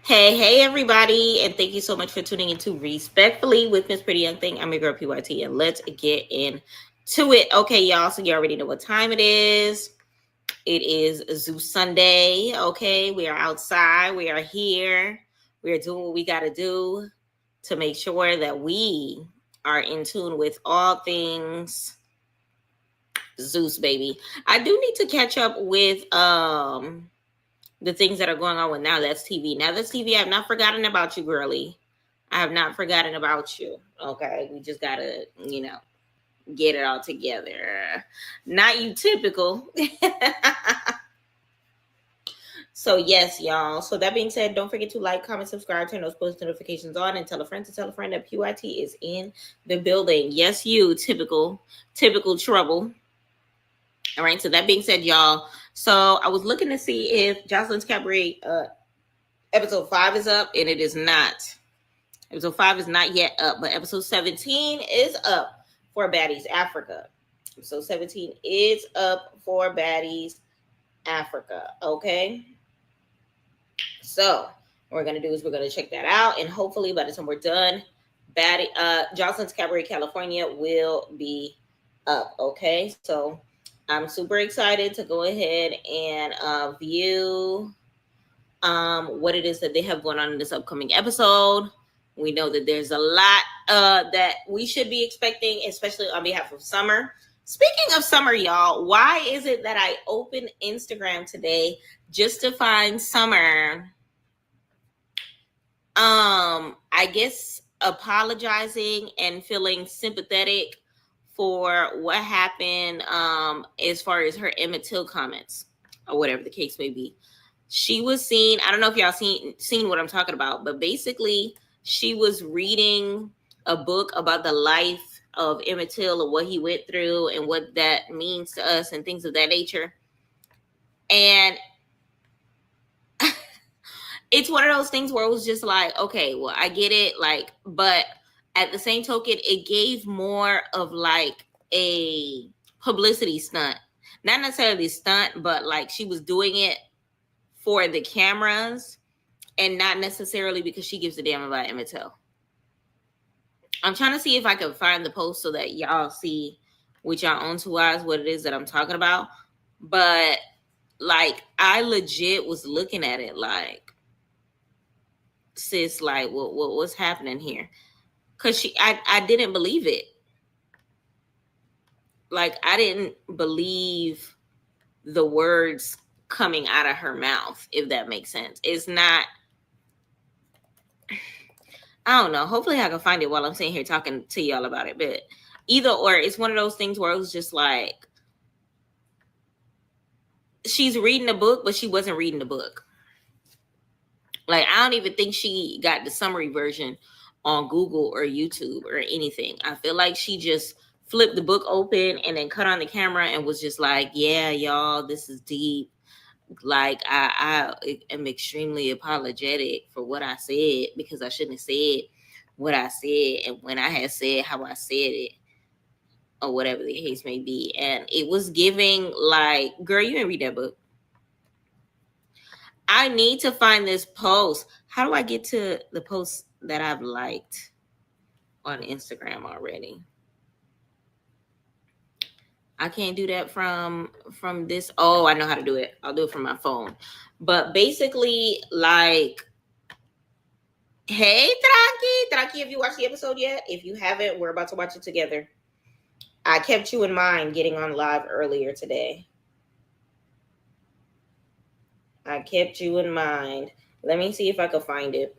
Hey, everybody, and thank you so much for tuning into Respectfully with Miss Pretty Young Thing. I'm your girl, PYT, and let's get into it. Okay, y'all, so you already know what time it is. It is Zoo Sunday, okay? We are outside, we are here, we are doing what we got to do to make sure that we are in tune with all things Zeus, baby. I do need to catch up with the things that are going on with Now That's TV. Now That's TV, I have not forgotten about you, girly. I have not forgotten about you. Okay. We just gotta, get it all together. Not you typical. So yes, y'all. So that being said, don't forget to like, comment, subscribe, turn those post notifications on, and tell a friend to tell a friend that PYT is in the building. Yes, you typical trouble. All right. So that being said, y'all. So I was looking to see if Joseline's Cabaret episode 5 is up, and it is not. Episode 5 is not yet up, but episode 17 is up for Baddies Africa. Episode 17 is up for Baddies Africa. Okay. So what we're gonna do is we're gonna check that out, and hopefully by the time we're done, Jocelyn's Cabaret California will be up. Okay. So I'm super excited to go ahead and view what it is that they have going on in this upcoming episode. We know that there's a lot that we should be expecting, especially on behalf of Summer. Speaking of Summer, y'all, why is it that I opened Instagram today just to find Summer? I guess apologizing and feeling sympathetic for what happened as far as her Emmett Till comments or whatever the case may be. She was seen, I don't know if y'all seen what I'm talking about, but basically she was reading a book about the life of Emmett Till and what he went through and what that means to us and things of that nature. And it's one of those things where it was just like, okay, well, I get it, like, but at the same token, it gave more of like a publicity stunt. Not necessarily a stunt, but like she was doing it for the cameras and not necessarily because she gives a damn about Emmett Till. I'm trying to see if I can find the post so that y'all see with y'all own two eyes what it is that I'm talking about. But like, I legit was looking at it like, sis, like, what's happening here? Because I didn't believe it. Like, I didn't believe the words coming out of her mouth, if that makes sense. It's not, I don't know. Hopefully I can find it while I'm sitting here talking to y'all about it. But either or, it's one of those things where it was just like, she's reading a book, but she wasn't reading the book. Like, I don't even think she got the summary version on Google or YouTube or anything. I feel like she just flipped the book open and then cut on the camera and was just like, yeah, y'all, this is deep. Like, I am extremely apologetic for what I said because I shouldn't have said what I said and when I had said how I said it or whatever the case may be. And it was giving like, girl, you didn't read that book. I need to find this post. How do I get to the post that I've liked on Instagram already? I can't do that from this. Oh, I know how to do it. I'll do it from my phone. But basically, like, hey, Traki, have you watched the episode yet? If you haven't, we're about to watch it together. I kept you in mind getting on live earlier today. I kept you in mind. Let me see if I can find it.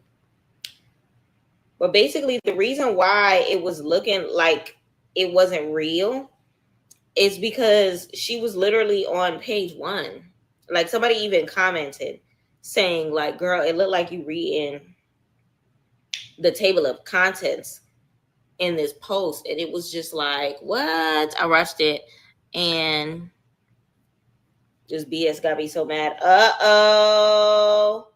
But basically, the reason why it was looking like it wasn't real is because she was literally on page 1. Like, somebody even commented saying, like, girl, it looked like you reading the table of contents in this post. And it was just like, what? I watched it and just BS got me so mad. Uh-oh.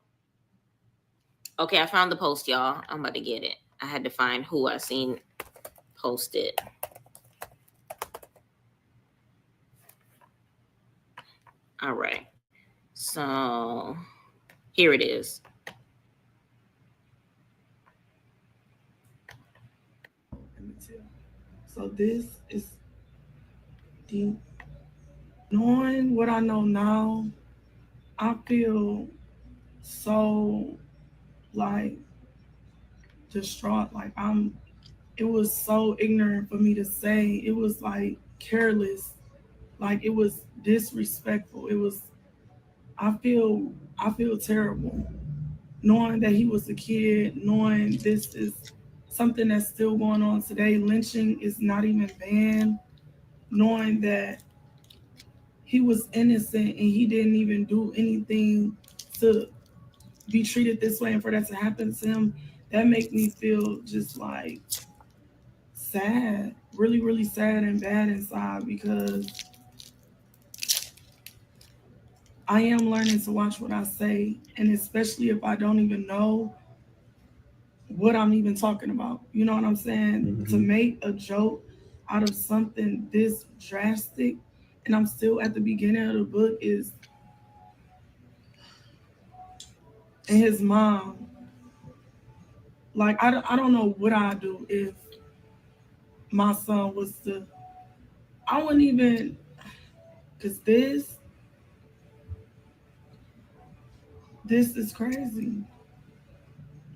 Okay, I found the post, y'all. I'm about to get it. I had to find who I seen post it. All right. So here it is. So this is deep. Knowing what I know now, I feel so like distraught. Like it was so ignorant for me to say. It was like careless. Like it was disrespectful. It was I feel I feel terrible. Knowing that he was a kid, knowing this is something that's still going on today. Lynching is not even banned. Knowing that he was innocent and he didn't even do anything to be treated this way and for that to happen to him, that make me feel just like sad, really, really sad and bad inside because I am learning to watch what I say, and especially if I don't even know what I'm even talking about. You know what I'm saying? To Mm-hmm. make a joke out of something this drastic, and I'm still at the beginning of the book, is and his mom. Like, I don't know what I'd do if my son was to, I wouldn't even, because this is crazy.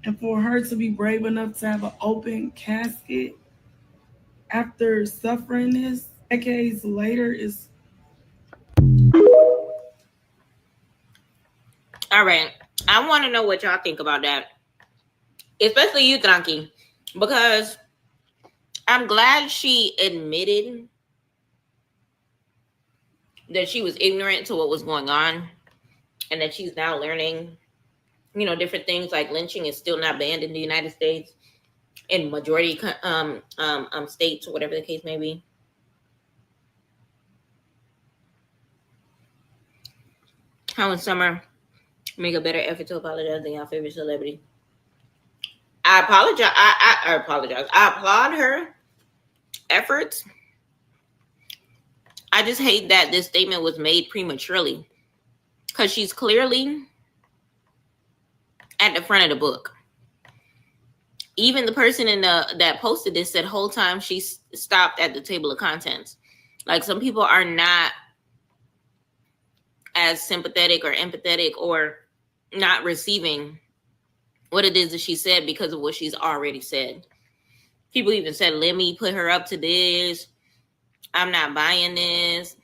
And for her to be brave enough to have an open casket after suffering this decades later is All right. I want to know what y'all think about that, especially you, Tranky, because I'm glad she admitted that she was ignorant to what was going on and that she's now learning, different things like lynching is still not banned in the United States in majority states or whatever the case may be. How in Summer make a better effort to apologize than your favorite celebrity. I apologize. I apologize. I applaud her efforts. I just hate that this statement was made prematurely because she's clearly at the front of the book. Even the person in the that posted this said whole time she stopped at the table of contents. Like some people are not as sympathetic or empathetic or not receiving what it is that she said because of what she's already said. People even said, "Let me put her up to this. I'm not buying this."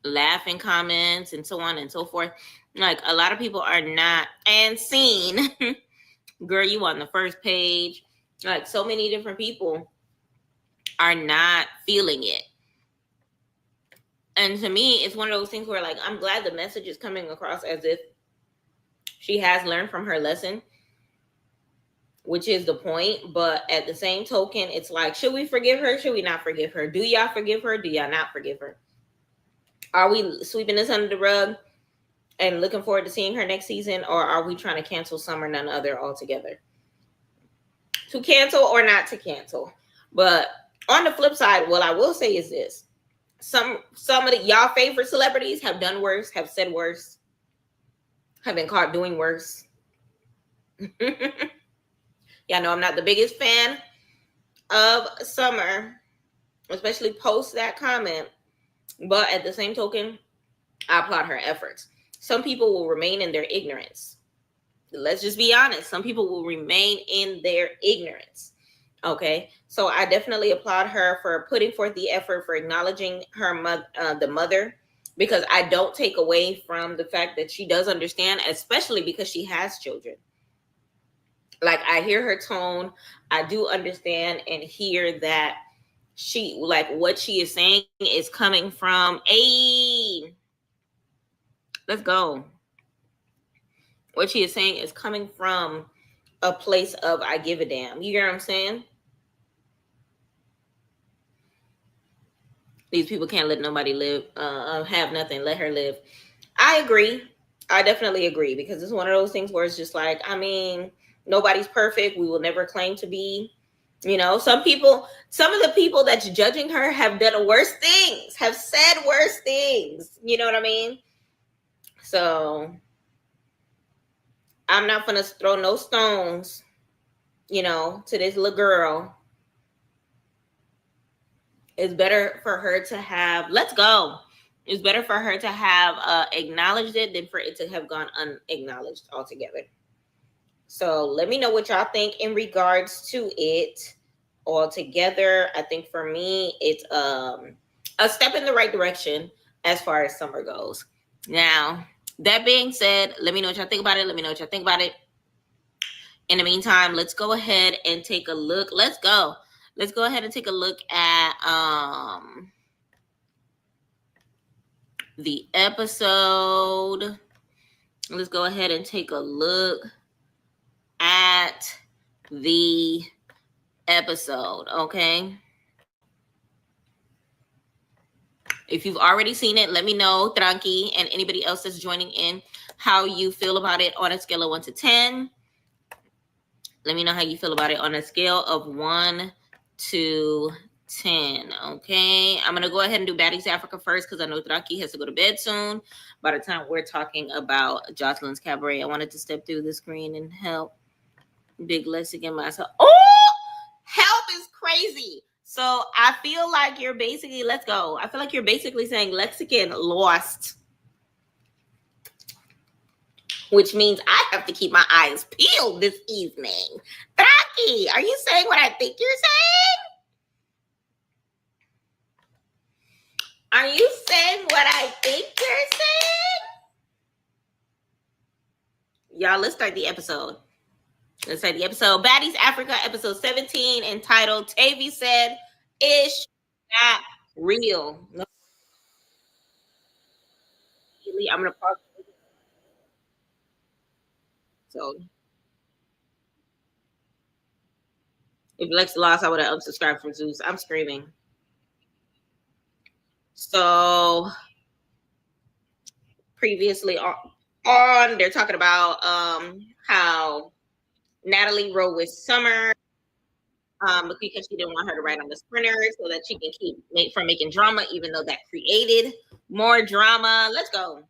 Laughing comments and so on and so forth. Like a lot of people are not and seen. Girl, you on the first page. Like so many different people are not feeling it. And to me, it's one of those things where like I'm glad the message is coming across as if she has learned from her lesson, which is the point. But at the same token, it's like, should we forgive her? Should we not forgive her? Do y'all forgive her? Do y'all not forgive her? Are we sweeping this under the rug and looking forward to seeing her next season, or are we trying to cancel Summer None Other altogether? To cancel or not to cancel. But on the flip side, what I will say is this: some of y'all favorite celebrities have done worse, have said worse, have been caught doing worse. Y'all know I'm not the biggest fan of Summer, especially post that comment. But at the same token, I applaud her efforts. Some people will remain in their ignorance. Let's just be honest. Some people will remain in their ignorance. Okay, so I definitely applaud her for putting forth the effort for acknowledging her the mother, because I don't take away from the fact that she does understand, especially because she has children. Like I hear her tone, I do understand and hear that she like what she is saying is coming from a let's go. What she is saying is coming from a place of I give a damn. You get what I'm saying? These people can't let nobody live, have nothing, let her live. I agree. I definitely agree because it's one of those things where it's just like, I mean, nobody's perfect. We will never claim to be. Some of the people that's judging her have done worse things, have said worse things. You know what I mean? So I'm not gonna throw no stones, to this little girl It's better for her to have, let's go. It's better for her to have acknowledged it than for it to have gone unacknowledged altogether. So let me know what y'all think in regards to it altogether. I think for me, it's a step in the right direction as far as summer goes. Now, that being said, let me know what y'all think about it. Let me know what y'all think about it. In the meantime, let's go ahead and take a look. Let's go. Let's go ahead and take a look at the episode. Let's go ahead and take a look at the episode, okay? If you've already seen it, let me know, Tranqui, and anybody else that's joining in, how you feel about it on a scale of 1 to 10. Let me know how you feel about it on a scale of 1 to 10, okay? I'm going to go ahead and do Baddies Africa first because I know Tranqui has to go to bed soon. By the time we're talking about Joseline's Cabaret, I wanted to step through the screen and help Big Lexicon myself. Oh, help is crazy. So I feel like you're basically, let's go. I feel like you're basically saying Lexicon lost, which means I have to keep my eyes peeled this evening. Traki, are you saying what I think you're saying? Are you saying what I think you're saying? Y'all, let's start the episode. Let's start the episode. Baddies Africa, episode 17, entitled Tavy Said, Ish Not Real. I'm going to pause. So if Lex lost, I would have unsubscribed from Zeus. I'm screaming. So previously on they're talking about how Natalie rode with Summer because she didn't want her to ride on the sprinter so that she can keep from making drama, even though that created more drama. Let's go.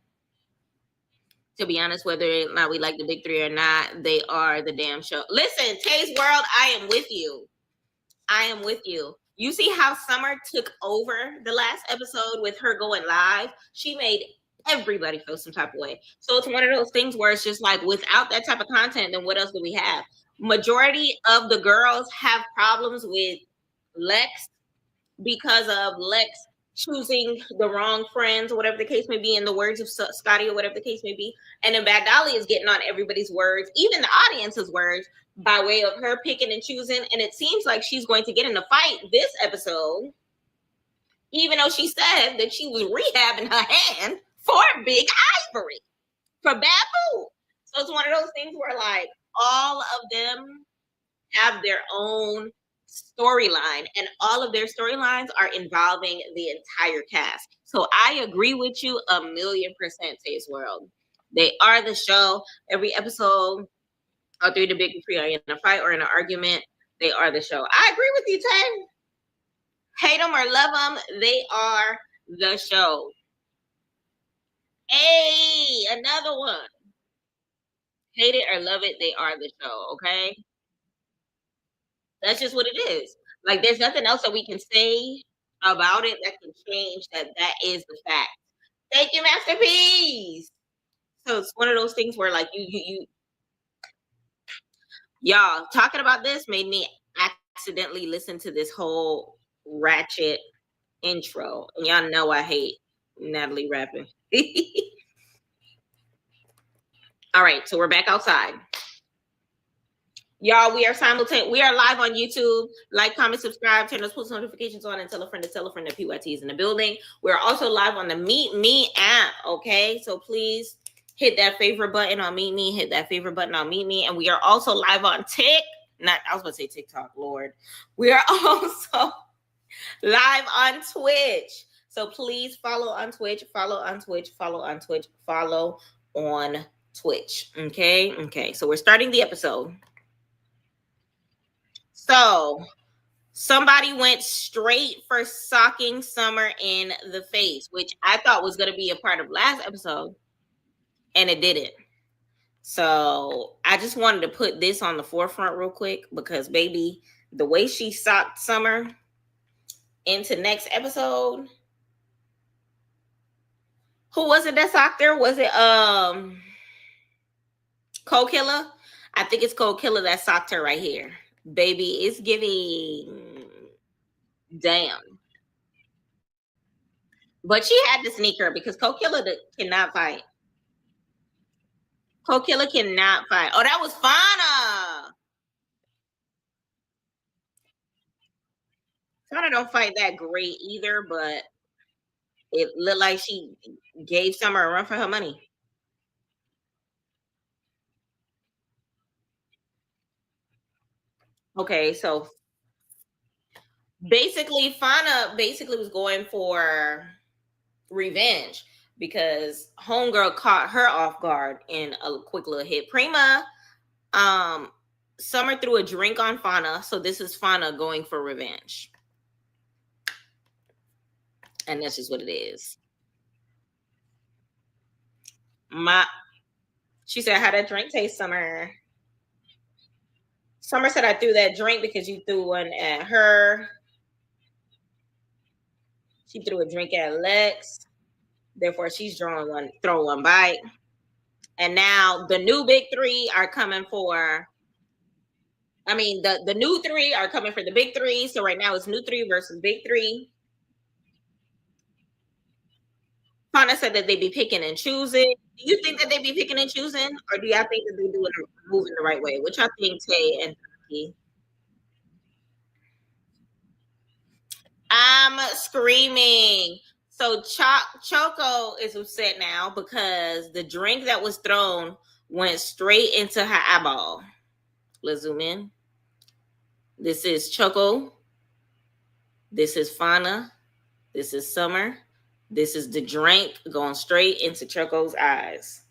To be honest, whether or not we like the big three or not, they are the damn show. Listen, Tay's World, I am with you. I am with you. You see how Summer took over the last episode with her going live? She made everybody feel some type of way. So it's one of those things where it's just like, without that type of content, then what else do we have? Majority of the girls have problems with Lex because of Lex choosing the wrong friends, or whatever the case may be, in the words of Scotty, or whatever the case may be. And then Bad Dolly is getting on everybody's words, even the audience's words, by way of her picking and choosing. And it seems like she's going to get in a fight this episode, even though she said that she was rehabbing her hand for Big Ivory, for Babu. So it's one of those things where, like, all of them have their own storyline, and all of their storylines are involving the entire cast. So I agree with you 1,000,000%, Taste World. They are the show. Every episode, all three of the big three are in a fight or in an argument. They are the show. I agree with you, Tay. Hate them or love them, they are the show. Hey, another one. Hate it or love it, they are the show, okay? That's just what it is. Like, there's nothing else that we can say about it that can change that. That is the fact. Thank you, Masterpiece. So it's one of those things where, like, y'all talking about this made me accidentally listen to this whole ratchet intro, and y'all know I hate Natalie rapping. All right, so we're back outside. Y'all, we are simultaneous. We are live on YouTube. Like, comment, subscribe, turn those post notifications on, and tell a friend that PYT is in the building. We're also live on the Meet Me app, okay? So please hit that favorite button on Meet Me. Hit that favorite button on Meet Me. And we are also live on I was going to say TikTok, Lord. We are also live on Twitch. So please follow on Twitch, follow on Twitch, follow on Twitch, follow on Twitch, okay? Okay, so we're starting the episode. So somebody went straight for socking Summer in the face, which I thought was going to be a part of last episode, and it didn't. So I just wanted to put this on the forefront real quick because, baby, the way she socked Summer, into next episode. Who was it that socked her? Was it Cold Killer? I think it's Cold Killer that socked her right here. Baby, it's giving damn. But she had to sneak her because Cold Killer cannot fight. Cold Killer cannot fight. Oh, that was Fauna. Fauna don't fight that great either, but it looked like she gave Summer a run for her money. Okay, so basically, Fauna basically was going for revenge because Homegirl caught her off guard in a quick little hit. Prima, um, Summer threw a drink on Fauna, so this is Fauna going for revenge. And that's just what it is. My She said, "How that drink taste, Summer?" Summer said, "I threw that drink because you threw one at her." She threw a drink at Lex. Therefore, she's throwing one bite. And now the new big three are coming for. I mean, the new three are coming for the big three. So right now it's new three versus big three. Fauna said that they be picking and choosing. Do you think that they be picking and choosing, or do y'all think that they doing moving the right way? What y'all think, Tay and Taki? I'm screaming. So Choco is upset now because the drink that was thrown went straight into her eyeball. Let's zoom in. This is Choco. This is Fauna. This is Summer. This is the drink going straight into Choco's eyes.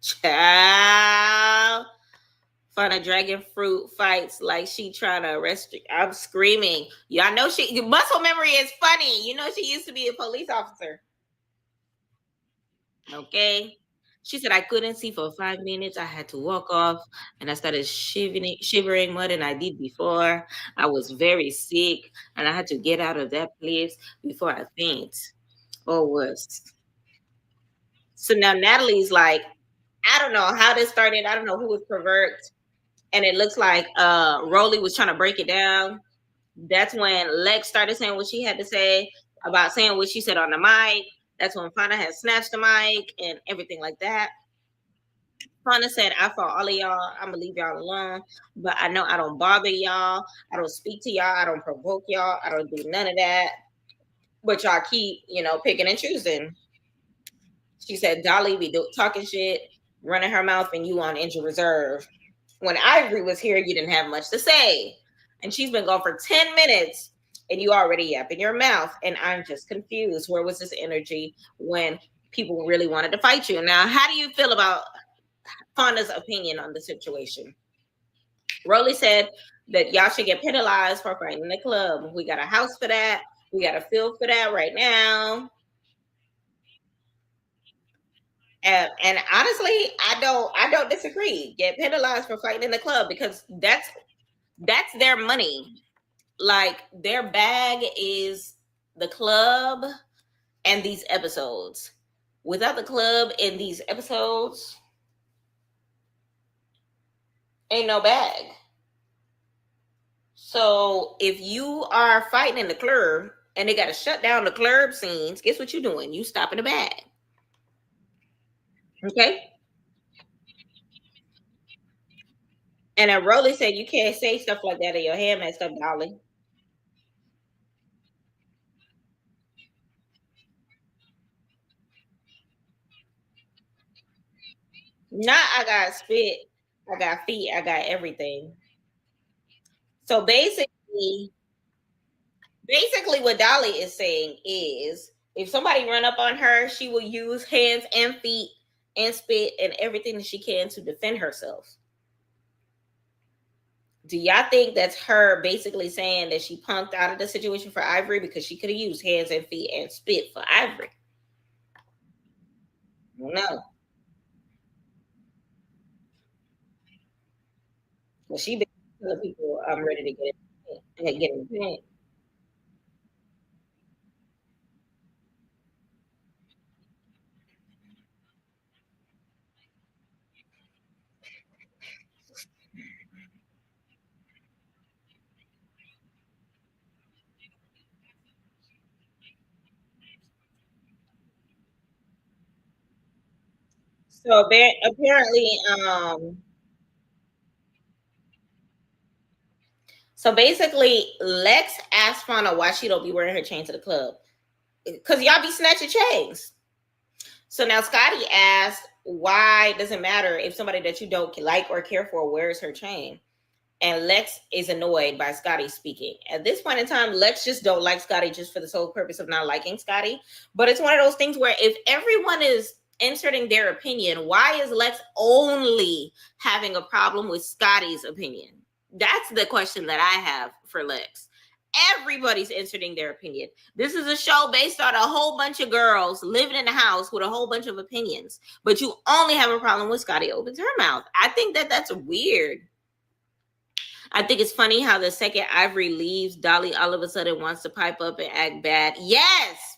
Child. Fauna dragon fruit fights like she trying to arrest you. I'm screaming. Y'all know muscle memory is funny. You know she used to be a police officer. Okay. She said I couldn't see for 5 minutes. I had to walk off and I started shivering more than I did before. I was very sick and I had to get out of that place before I faint or worse. So now Natalie's like, I don't know how this started. I don't know who was pervert. And it looks like Rolly was trying to break it down. That's when Lex started saying what she had to say about saying what she said on the mic. That's when Fauna had snatched the mic and everything like that. Fauna said, I fought all of y'all. I'm gonna leave y'all alone. But I know I don't bother y'all. I don't speak to y'all. I don't provoke y'all. I don't do none of that. But y'all keep, picking and choosing. She said, Dolly be talking shit, running her mouth, and you on injured reserve. When Ivory was here, you didn't have much to say. And she's been gone for 10 minutes and you already yapping your mouth. And I'm just confused. Where was this energy when people really wanted to fight you? Now, how do you feel about Fonda's opinion on the situation? Rolly said that y'all should get penalized for fighting in the club. We got a house for that. We got a field for that right now. And honestly, I don't disagree. Get penalized for fighting in the club because that's their money. Like their bag is the club and these episodes. Without the club and these episodes, ain't no bag. So if you are fighting in the club and they got to shut down the club scenes, guess what you doing? You stopping the bag. Okay. And then Rolly said you can't say stuff like that or your hair messed up, darling. Not I got spit, I got feet, I got everything. So basically what Dolly is saying is if somebody run up on her, she will use hands and feet and spit and everything that she can to defend herself. Do y'all think that's her basically saying that she punked out of the situation for Ivory because she could have used hands and feet and spit for Ivory? No. Well, she been telling people I'm ready to get in the paint. So apparently, so basically, Lex asked Fauna why she don't be wearing her chain to the club because y'all be snatching chains. So now Scotty asked, why does it matter if somebody that you don't like or care for wears her chain? And Lex is annoyed by Scotty speaking. At this point in time, Lex just don't like Scotty just for the sole purpose of not liking Scotty. But it's one of those things where if everyone is inserting their opinion, why is Lex only having a problem with Scotty's opinion? That's the question that I have for Lex. Everybody's inserting their opinion. This is a show based on a whole bunch of girls living in a house with a whole bunch of opinions, but you only have a problem with Scotty opens her mouth. I think that that's weird. I think it's funny how the second Ivory leaves, Dolly all of a sudden wants to pipe up and act bad. Yes.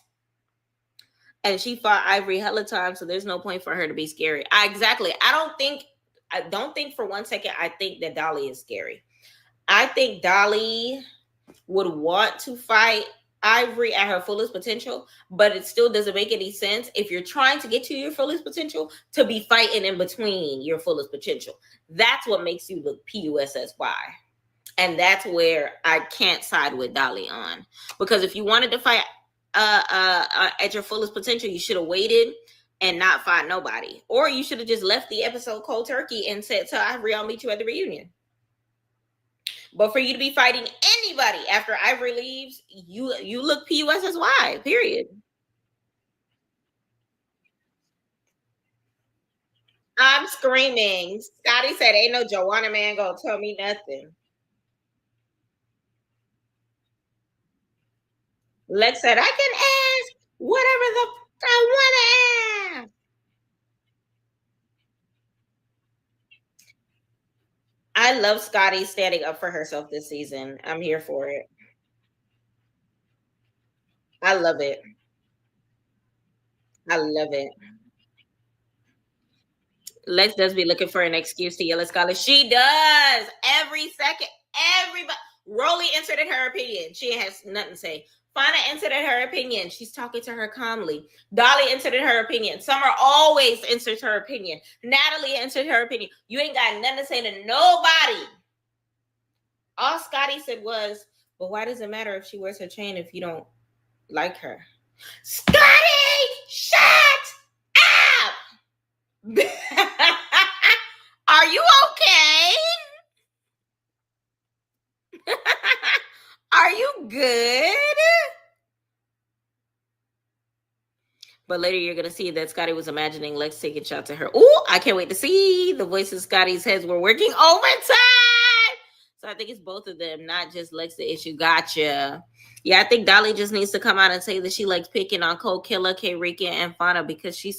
And she fought Ivory hella times, so there's no point for her to be scary. Exactly. I don't think for one second I think that Dolly is scary. I think Dolly would want to fight Ivory at her fullest potential, but it still doesn't make any sense if you're trying to get to your fullest potential to be fighting in between your fullest potential. That's what makes you look PUSSY. And that's where I can't side with Dolly on. Because if you wanted to fight at your fullest potential, you should have waited and not fought nobody. Or you should have just left the episode cold turkey and said to Ivory, I'll meet you at the reunion. But for you to be fighting anybody after Ivory leaves, you look PUSSY, period. I'm screaming. Scotty said, ain't no Joanna man gonna tell me nothing. Lex said, I can ask whatever the I want to ask. I love Scotty standing up for herself this season. I'm here for it. I love it. I love it. Lex does be looking for an excuse to yell at Scarlett. She does every second. Everybody. Rolly inserted her opinion. She has nothing to say. Fauna inserted her opinion. She's talking to her calmly. Dolly inserted her opinion. Summer always inserts her opinion. Natalie inserted her opinion. You ain't got nothing to say to nobody. All Scotty said was, "But why does it matter if she wears her chain if you don't like her?" Scotty, shut up! Are you okay? Are you good? But later you're gonna see that Scotty was imagining Lex taking shots at her. Oh, I can't wait to see the voices of Scotty's heads were working overtime. So I think it's both of them, not just Lex the issue. Gotcha. Yeah, I think Dolly just needs to come out and say that she likes picking on Cold Killer, K Rika, and Fauna because she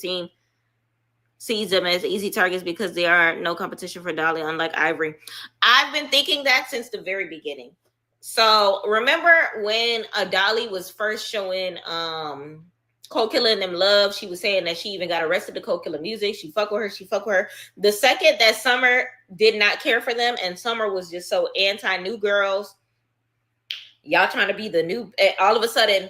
sees them as easy targets because they are no competition for Dolly, unlike Ivory. I've been thinking that since the very beginning. So remember when Dolly was first showing Cold Killer and them love, she was saying that she even got arrested to Cold Killer music. She fuck with her. She fuck with her. The second that Summer did not care for them and Summer was just so anti new girls, y'all trying to be the new, all of a sudden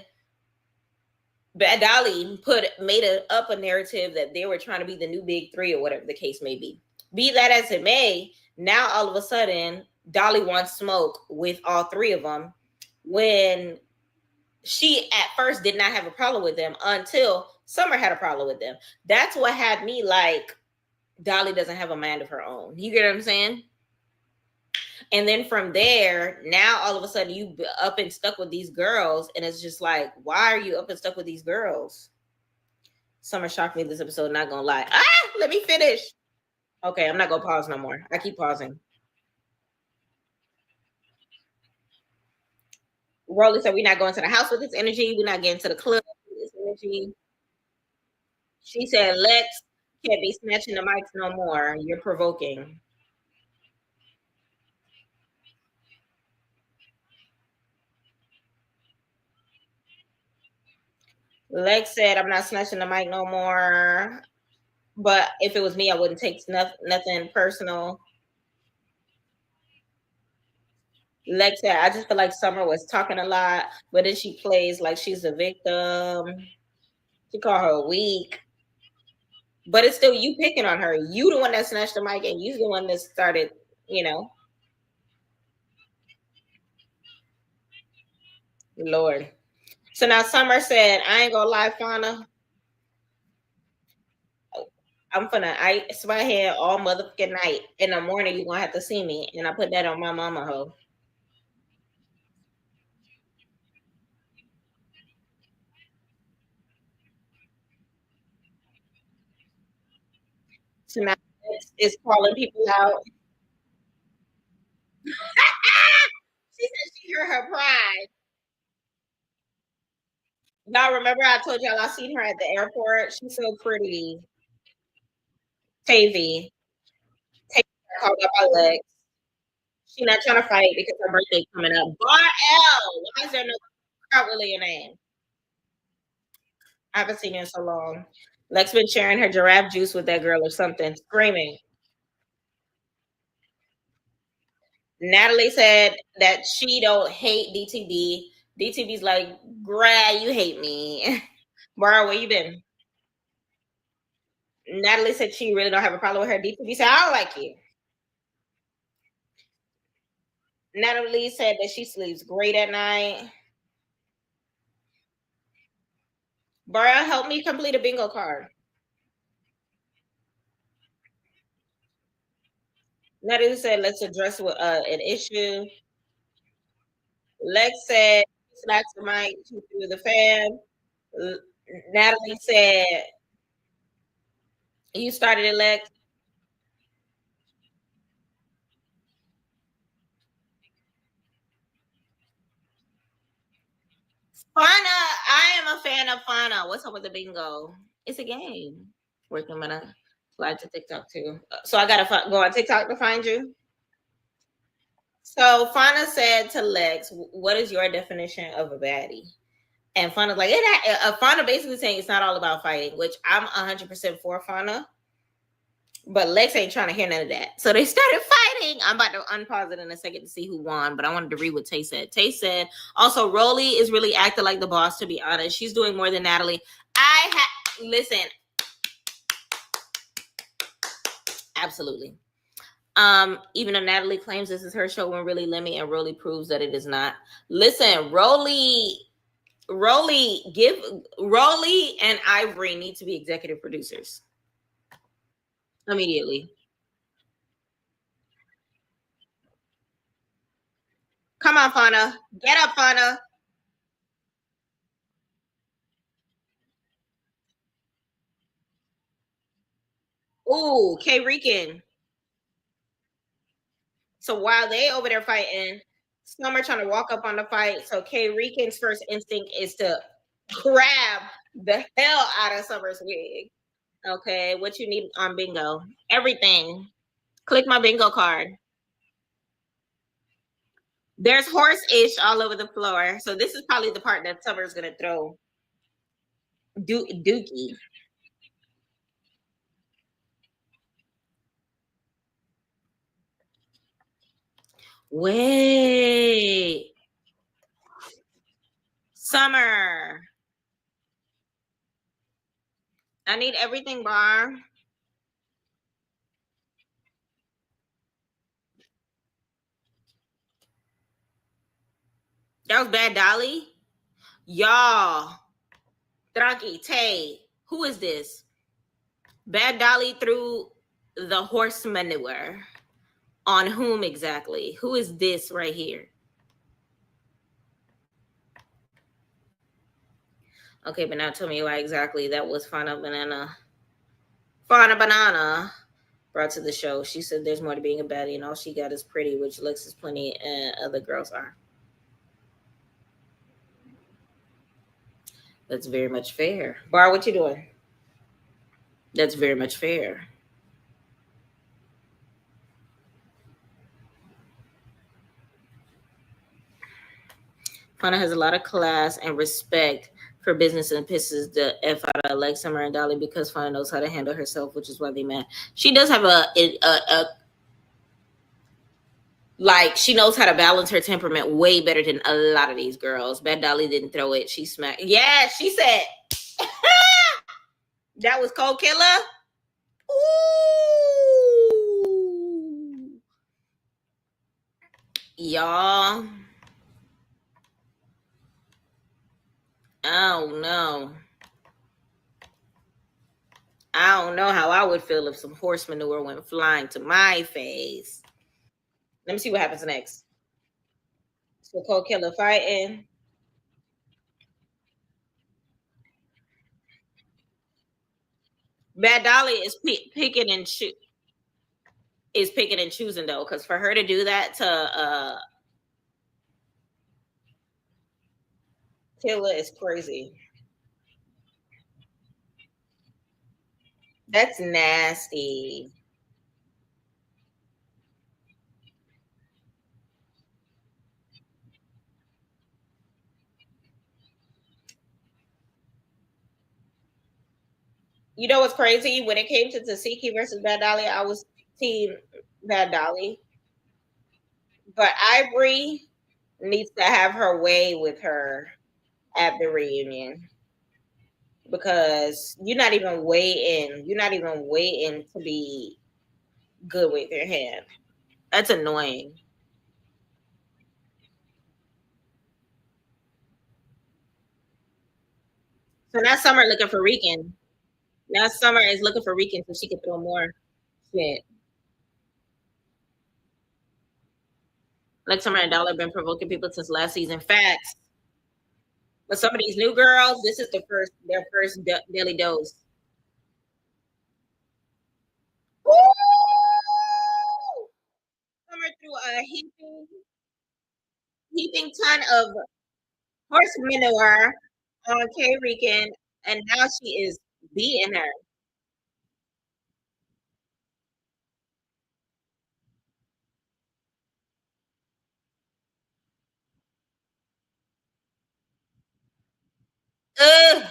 Bad Dolly made up a narrative that they were trying to be the new big three or whatever the case may be. Be that as it may, now all of a sudden Dolly wants smoke with all three of them when she at first did not have a problem with them until Summer had a problem with them. That's what had me like, Dolly doesn't have a mind of her own. You get what I'm saying? And then from there, now all of a sudden you up and stuck with these girls, and it's just like, why are you up and stuck with these girls? Summer shocked me this episode, not gonna lie. Let me finish. Okay, I'm not gonna pause no more. I keep pausing. Rolly said, we're not going to the house with this energy. We're not getting to the club with this energy. She said, Lex can't be snatching the mics no more. You're provoking. Lex said, I'm not snatching the mic no more. But if it was me, I wouldn't take nothing personal. Lex said, I just feel like Summer was talking a lot, but then she plays like she's a victim. She called her weak. But it's still you picking on her. You the one that snatched the mic, and you the one that started, you know. Lord. So now Summer said, I ain't gonna lie, Fauna. I'm gonna ice my hair all motherfucking night. In the morning, you're gonna have to see me. And I put that on my mama hoe. So now it's calling people out. She said she heard her pride. Y'all remember I told y'all I seen her at the airport? She's so pretty. Tavy. Tavy called up my legs. She not trying to fight because her birthday coming up. Bar L. Why is there no crowd with your name? I haven't seen her in so long. Lex been sharing her giraffe juice with that girl or something, screaming. Natalie said that she don't hate DTB. DTB's like, "Grad, you hate me." Mara, where you been? Natalie said she really don't have a problem with her. DTB said, "I don't like you." Natalie said that she sleeps great at night. Bara, help me complete a bingo card. Natalie said, let's address an issue. Lex said, snacks the mic through the fan. Natalie said, you started it, Lex. Fauna, I am a fan of Fauna. What's up with the bingo? It's a game. Working, I'm gonna slide to TikTok too. So I gotta go on TikTok to find you. So Fauna said to Lex, "What is your definition of a baddie?" And Fauna's like, Fauna basically saying it's not all about fighting, which I'm 100% for Fauna. But Lex ain't trying to hear none of that. So they started fighting. I'm about to unpause it in a second to see who won, but I wanted to read what Tay said. Tay said, also, Rolly is really acting like the boss, to be honest. She's doing more than Natalie. Listen. Absolutely. Even though Natalie claims this is her show when really Lemmy and Rolly proves that it is not. Listen, Rolly and Ivory need to be executive producers immediately. Come on, Fauna. Get up, Fauna. Ooh, K Rican. So while they over there fighting, Summer trying to walk up on the fight. So K Rican's first instinct is to grab the hell out of Summer's wig. Okay, what you need on bingo? Everything. Click my bingo card. There's horse ish all over the floor. So this is probably the part that Summer's gonna throw. Dookie. Wait. Summer. I need everything, bar. That was Bad Dolly. Y'all. Draki, Tay. Who is this? Bad Dolly threw the horse manure. On whom exactly? Who is this right here? Okay, but now tell me why exactly that was Fauna Banana. Fauna Banana brought to the show. She said there's more to being a baddie, and all she got is pretty, which looks as plenty other girls are. That's very much fair. Bar, what you doing? That's very much fair. Fauna has a lot of class and respect for business and pisses the F out of like Summer and Dolly because Fauna knows how to handle herself, which is why they met. She does have a like she knows how to balance her temperament way better than a lot of these girls. Bad Dolly didn't throw it. She smacked. Yeah, she said that was Cold Killer. Ooh. Y'all. Oh no. I don't know how I would feel if some horse manure went flying to my face. Let me see what happens next. So Cold Killer fighting. Bad Dolly is picking and picking and choosing though, because for her to do that to Killer is crazy. That's nasty. You know what's crazy? When it came to Tasiki versus Bad Dolly, I was team Bad Dolly. But Ivory needs to have her way with her at the reunion because you're not even waiting. You're not even waiting to be good with your hand. That's annoying. So now Summer looking for Rican. Now Summer is looking for Rican so she can throw more shit. Like Summer and Dollar have been provoking people since last season. Facts. But some of these new girls, this is their first daily dose. Woo! Summer threw a heaping ton of horse manure on K Rican, and now she is beating her. Ugh.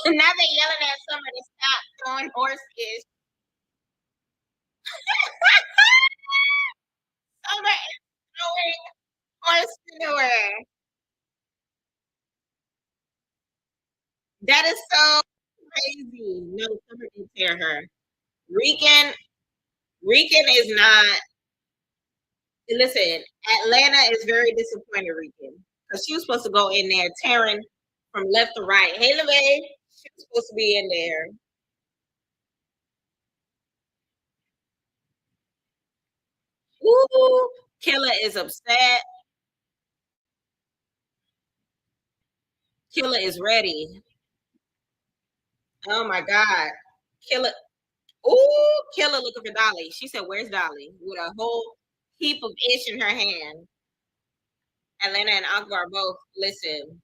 Now they're yelling at Summer to stop throwing horse ish. Summer is throwing horse manure. That is so crazy. No, Summer can tear her. Rican, Rican is not. Listen, Atlanta is very disappointed, Rican, because she was supposed to go in there tearing from left to right. Hey, LeVay, she was supposed to be in there. Ooh, Killer is upset. Killer is ready. Oh my God. Killer. Ooh, Killer looking for Dolly. She said, "Where's Dolly?" With a whole heap of ish in her hand. Atlanta and Akbar both listen.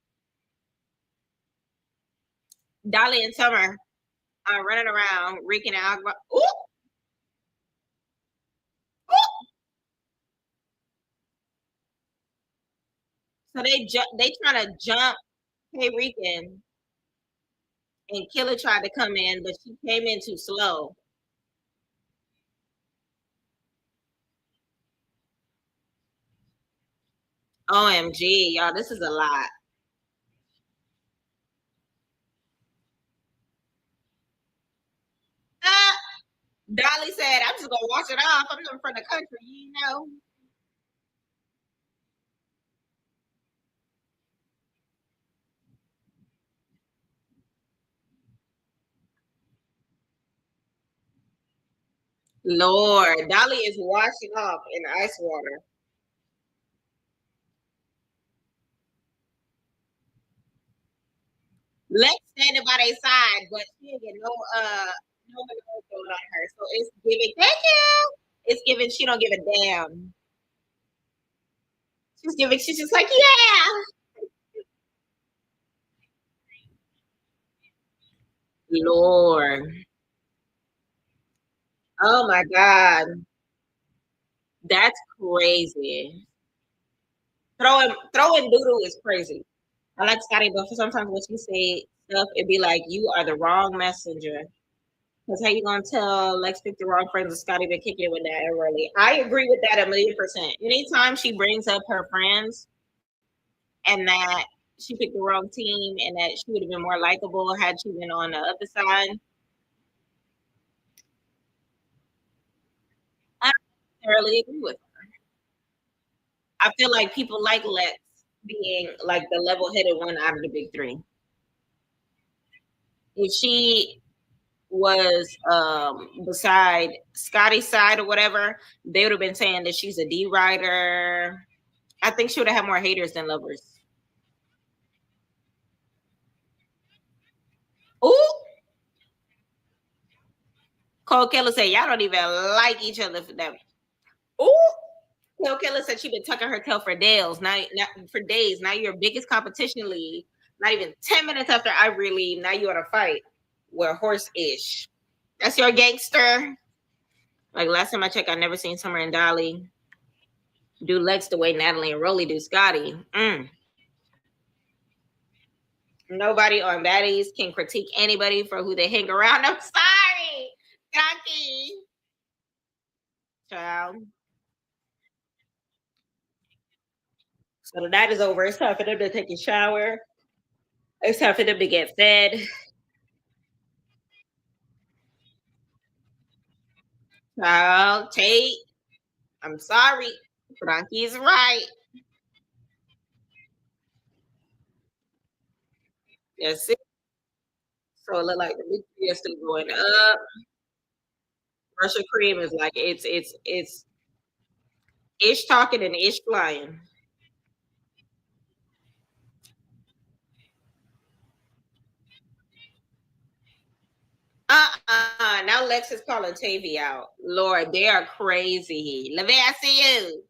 Dolly and Summer are running around, Rican and Akbar. Ooh, ooh. So they trying to jump Hey Rican, and Killer tried to come in, but she came in too slow. OMG, y'all, this is a lot. Ah, Dolly said, "I'm just gonna wash it off. I'm not from the country, you know." Lord, Dolly is washing off in ice water. Lex standing by their side, but she ain't get no manure thrown on her. So it's giving thank you. It's giving she don't give a damn. She's just like, yeah. Lord. Oh my God. That's crazy. Throwing doodle is crazy. I like Scotty, but for sometimes when she say stuff, it'd be like you are the wrong messenger. Because how you gonna tell Lex pick the wrong friends and Scotty been kicking it with that early? I agree with that 1,000,000%. Anytime she brings up her friends and that she picked the wrong team and that she would have been more likable had she been on the other side. I don't necessarily agree with her. I feel like people like Lex being like the level-headed one out of the big three. If she was beside Scotty's side or whatever, they would have been saying that she's a D rider. I think she would have had more haters than lovers. Ooh, Cole Keller said y'all don't even like each other for that. Ooh, Cole Keller said she been tucking her tail for days. Now, for days. Now your biggest competition leave. Not even 10 minutes after Ivory leave. Now you want to fight. Well, horse ish. That's your gangster. Like last time I checked, I never seen Summer and Dolly do Lex the way Natalie and Rolly do Scotty. Nobody on Baddies can critique anybody for who they hang around. I'm sorry, Cocky. Child. So the night is over. It's time for them to take a shower. It's time for them to get fed. Child, Tate. I'm sorry. Frankie's right. That's it. So it look like the big three are still going up. Russia Cream is like it's ish talking and ish flying. Now Lex is calling Tavy out. Lord, they are crazy. Let me see you.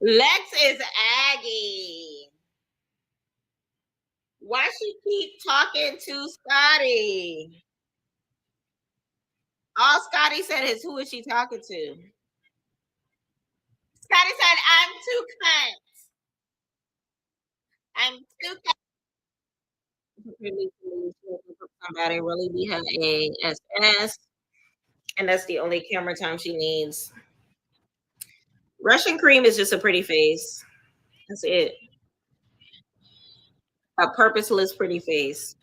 Lex is Aggie. Why she keep talking to Scotty? All Scotty said is, who is she talking to? Scotty said, I'm too cunt. I'm too cunt. Somebody really be her ASS. And that's the only camera time she needs. Russian cream is just a pretty face. That's it. A purposeless pretty face.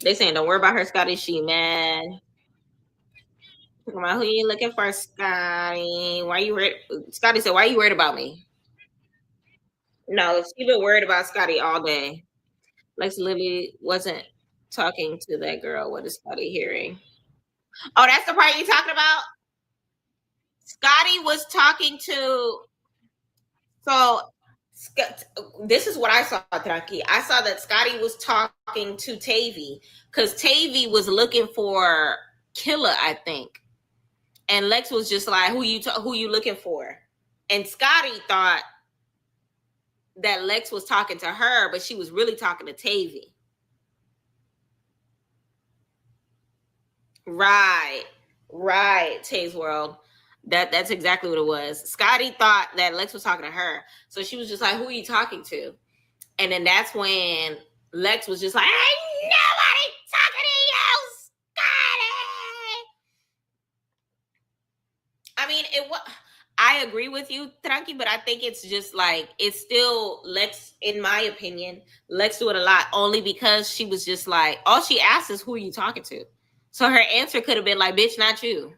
They saying don't worry about her, Scotty. She mad. Come on, who you looking for, Scotty? Why you worried? Scotty said, "Why you worried about me?" No, she been worried about Scotty all day. Lex literally wasn't talking to that girl. What is Scotty hearing? Oh, that's the part you talking about. Scotty was talking to. So this is what I saw, Traki. I saw that Scotty was talking to Tavy because Tavy was looking for Killer, I think, and Lex was just like, "Who you looking for?" And Scotty thought that Lex was talking to her, but she was really talking to Tavy. Right, Tay's World. That's exactly what it was. Scotty thought that Lex was talking to her, so she was just like, "Who are you talking to?" And then that's when Lex was just like, "Ain't nobody talking to you, Scotty." I mean, it was. I agree with you, Tranqui, but I think it's just like it's still Lex, in my opinion. Lex do it a lot only because she was just like, all she asked is, "Who are you talking to?" So her answer could have been like, "Bitch, not you."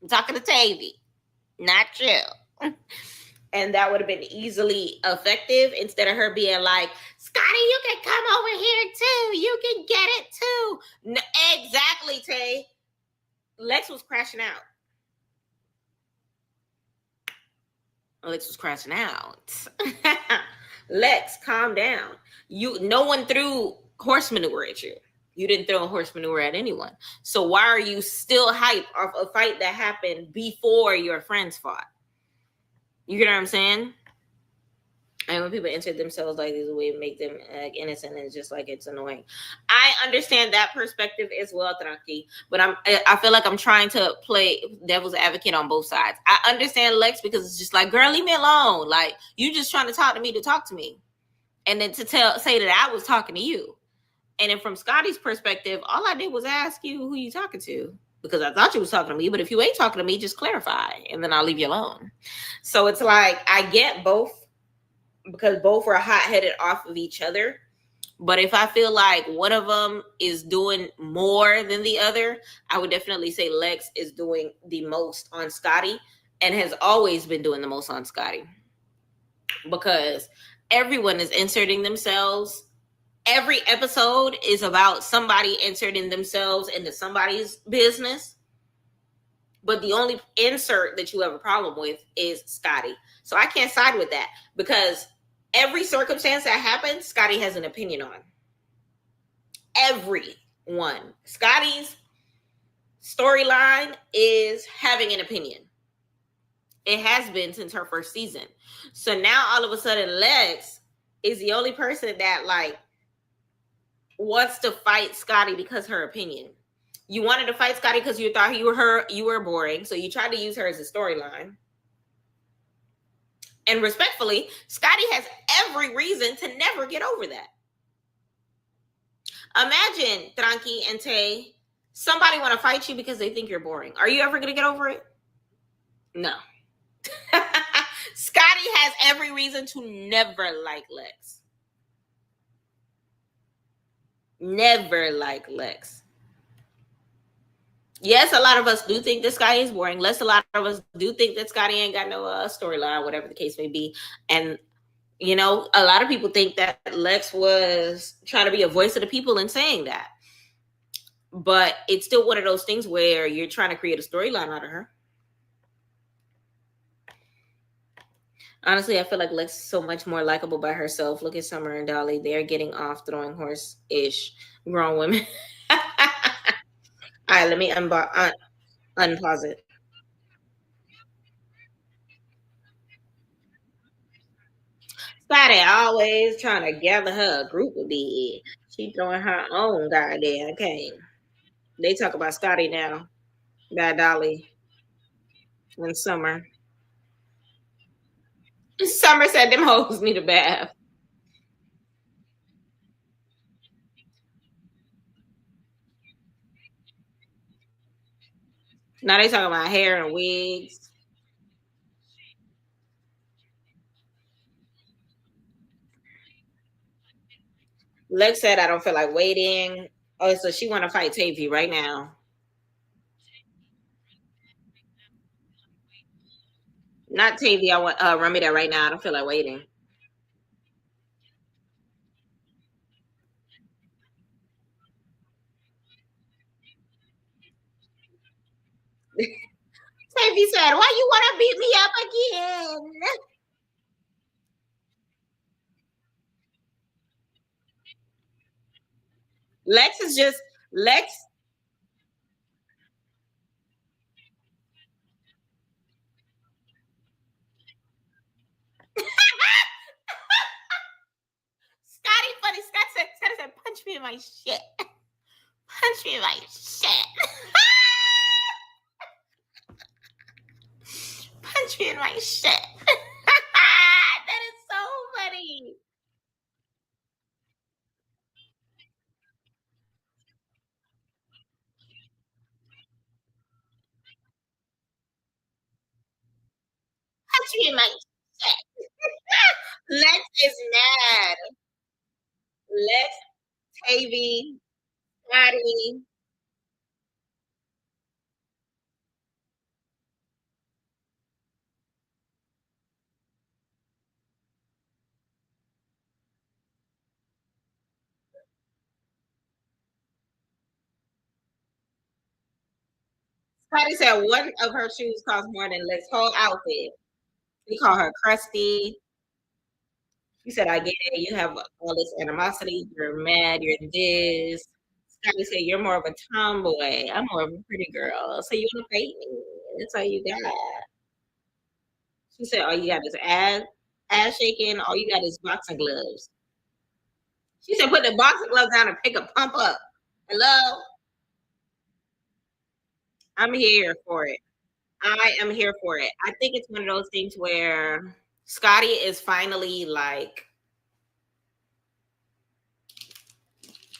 I'm talking to Tavy, not you. And that would have been easily effective instead of her being like, "Scotty, you can come over here too. You can get it too." No, exactly, Tay. Lex was crashing out. Lex was crashing out. Lex, calm down. No one threw horse manure at you. You didn't throw horse manure at anyone. So why are you still hyped off a fight that happened before your friends fought? You get what I'm saying? And when people enter themselves like this, way make them innocent, and it's just like it's annoying. I understand that perspective as well, Tranqui, but I feel like I'm trying to play devil's advocate on both sides. I understand Lex because it's just like, girl, leave me alone. Like, you just trying to talk to me, and then to say that I was talking to you. And then from Scotty's perspective, all I did was ask you who you talking to because I thought you was talking to me. But if you ain't talking to me, just clarify, and then I'll leave you alone. So it's like I get both because both are hot headed off of each other. But if I feel like one of them is doing more than the other, I would definitely say Lex is doing the most on Scotty and has always been doing the most on Scotty because everyone is inserting themselves. Every episode is about somebody inserting themselves into somebody's business. But the only insert that you have a problem with is Scotty. So I can't side with that because every circumstance that happens, Scotty has an opinion on. Everyone. Scotty's storyline is having an opinion. It has been since her first season. So now all of a sudden Lex is the only person that like wants to fight Scotty because her opinion. You wanted to fight Scotty because you thought you were boring, so you tried to use her as a storyline. And respectfully, Scotty has every reason to never get over that. Imagine, Tranqui and Tay, somebody want to fight you because they think you're boring. Are you ever going to get over it? No. Scotty has every reason to never like Lex. Never like Lex. Yes, a lot of us do think this guy is boring. Less, a lot of us do think that Scotty ain't got no storyline, whatever the case may be. And, you know, a lot of people think that Lex was trying to be a voice of the people and saying that. But it's still one of those things where you're trying to create a storyline out of her. Honestly, I feel like Lex is so much more likable by herself. Look at Summer and Dolly. They're getting off throwing horse-ish grown women. All right, let me unpause it. Scotty always trying to gather her a group of these. She throwing her own goddamn cane. They talk about Scotty now. That Dolly and Summer. Summer said them hoes need a bath. Now they talking about hair and wigs. Lex said I don't feel like waiting. Oh, so she want to fight Tavy right now. Not Tavy. I want run me that right now. I don't feel like waiting. Tavy said, "Why you want to beat me up again?" Lex is just Lex. Scotty funny. Scotty said, "Punch me in my shit. Punch me in my shit. Punch me in my shit." That is so funny. Punch me in my shit. Lex is mad. Lex, Tavy, Scotty. Scotty said one of her shoes cost more than Lex's whole outfit. He called her crusty. She said, I get it. You have all this animosity. You're mad. You're this. Scotty said, you're more of a tomboy. I'm more of a pretty girl. So you want to fight me. That's all you got. She said, all you got is ass shaking. All you got is boxing gloves. She said, put the boxing gloves down and pick a pump up. Hello? I'm here for it. I am here for it. I think it's one of those things where Scotty is finally like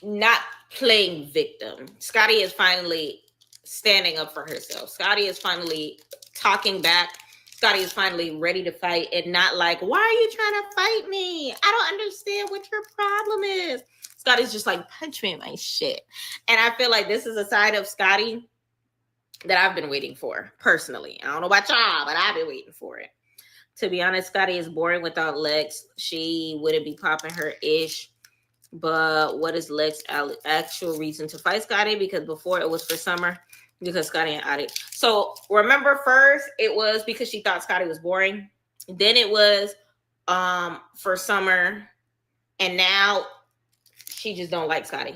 not playing victim. Scotty is finally standing up for herself. Scotty is finally talking back. Scotty is finally ready to fight and not like, why are you trying to fight me? I don't understand what your problem is. Scotty's just like, punch me in my shit. And I feel like this is a side of Scotty that I've been waiting for personally. I don't know about y'all, but I've been waiting for it. To be honest, Scotty is boring without Lex. She wouldn't be popping her ish. But what is Lex's actual reason to fight Scotty? Because before it was for Summer, because Scotty and Adi. So remember, first it was because she thought Scotty was boring. Then it was for Summer, and now she just don't like Scotty.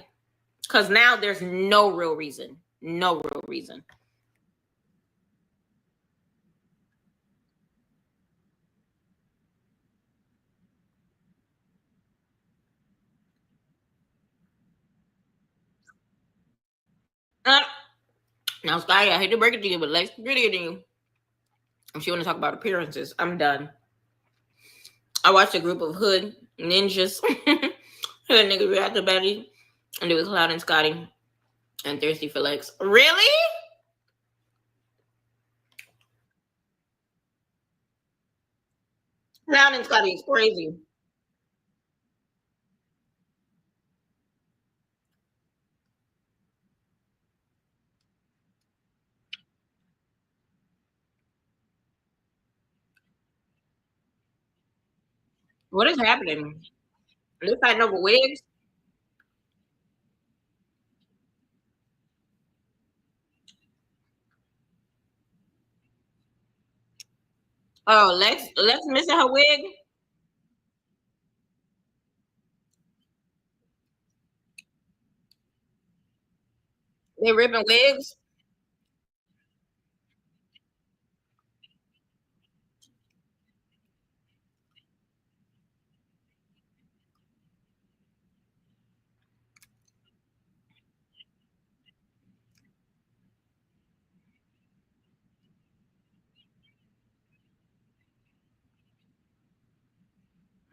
Because now there's no real reason. No real reason. Uh, Now, Scotty, I hate to break it to you, but Lex prettier than you. If you want to talk about appearances, I'm done. I watched a group of hood ninjas, hood niggas react to Baddies, and they were Cloud and Scotty and thirsty for Lex. Really? Cloud and Scotty is crazy. What is happening? They fighting over wigs? Oh, Lex missing her wig? They ripping wigs?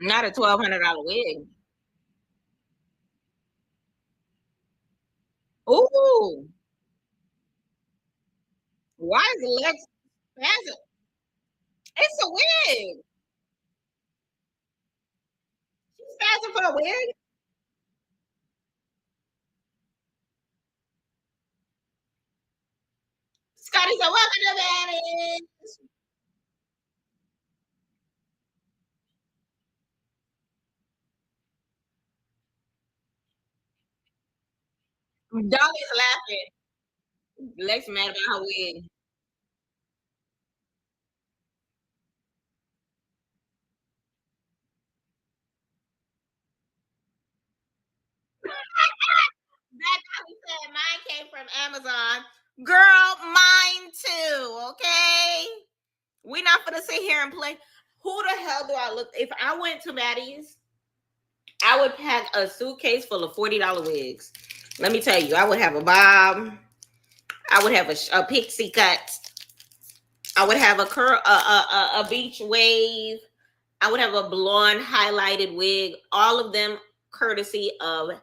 Not a $1,200 wig. Ooh, why is Lex spazzing? It's a wig. She's spazzing for a wig. Scotty said, "Welcome to Baddies." Dolly's laughing. Lex mad about her wig. That Dolly said mine came from Amazon. Girl, mine too. Okay, we not gonna sit here and play. Who the hell do I look? If I went to Maddie's, I would pack a suitcase full of $40 wigs. Let me tell you, I would have a bob. I would have a pixie cut. I would have a curl, a beach wave. I would have a blonde highlighted wig. All of them courtesy of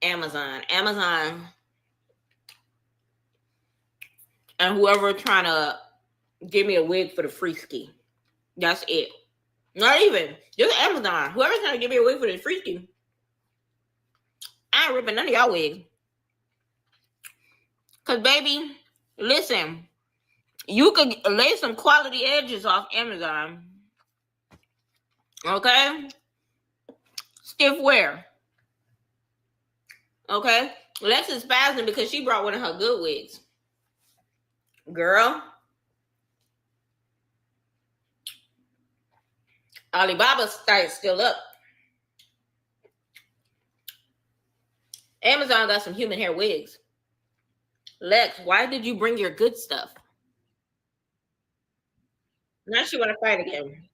Amazon. Amazon and whoever trying to give me a wig for the free ski. That's it. Not even just Amazon. Whoever's trying to give me a wig for the free ski. I ain't ripping none of y'all wigs. Cause baby, listen, you could lay some quality edges off Amazon. Okay? Stiff wear. Okay? Lex is spazzing because she brought one of her good wigs. Girl, Alibaba's site still up. Amazon got some human hair wigs. Lex, why did you bring your good stuff? Now she want to fight again.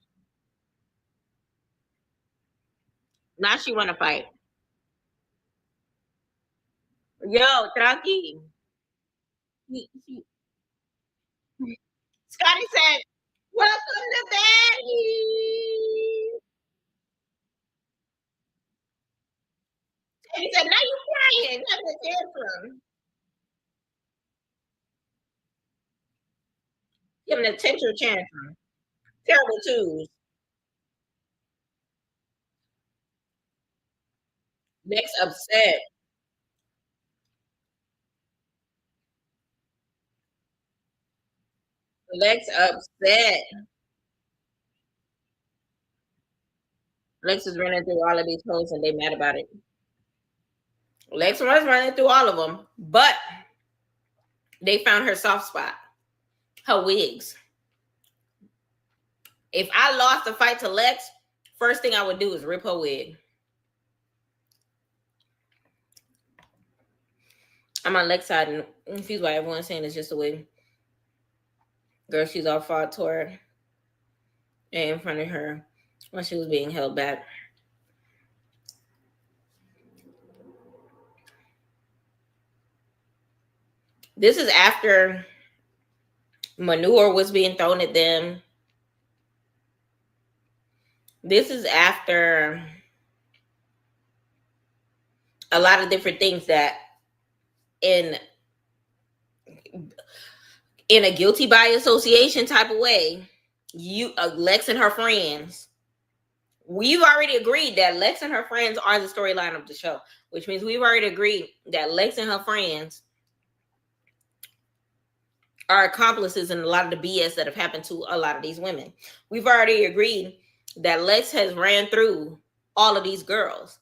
Now she want to fight. Yo, tranqui. Scotty said, "Welcome to Betty." And he said, "Now you a tantrum. Giving a temper tantrum. Terrible twos. Lex upset. Lex upset. Lex is running through all of these hoes and they mad about it. Lex was running through all of them, but they found her soft spot, her wigs. If I lost the fight to Lex, first thing I would do is rip her wig. I'm on Lex's side, and confused why everyone's saying it's just a wig. Girl, she's all fought toward in front of her when she was being held back. This is after manure was being thrown at them. This is after a lot of different things that in a guilty by association type of way, you Lex and her friends, we've already agreed that Lex and her friends are the storyline of the show, which means we've already agreed that Lex and her friends are accomplices in a lot of the BS that have happened to a lot of these women. We've already agreed that Lex has ran through all of these girls.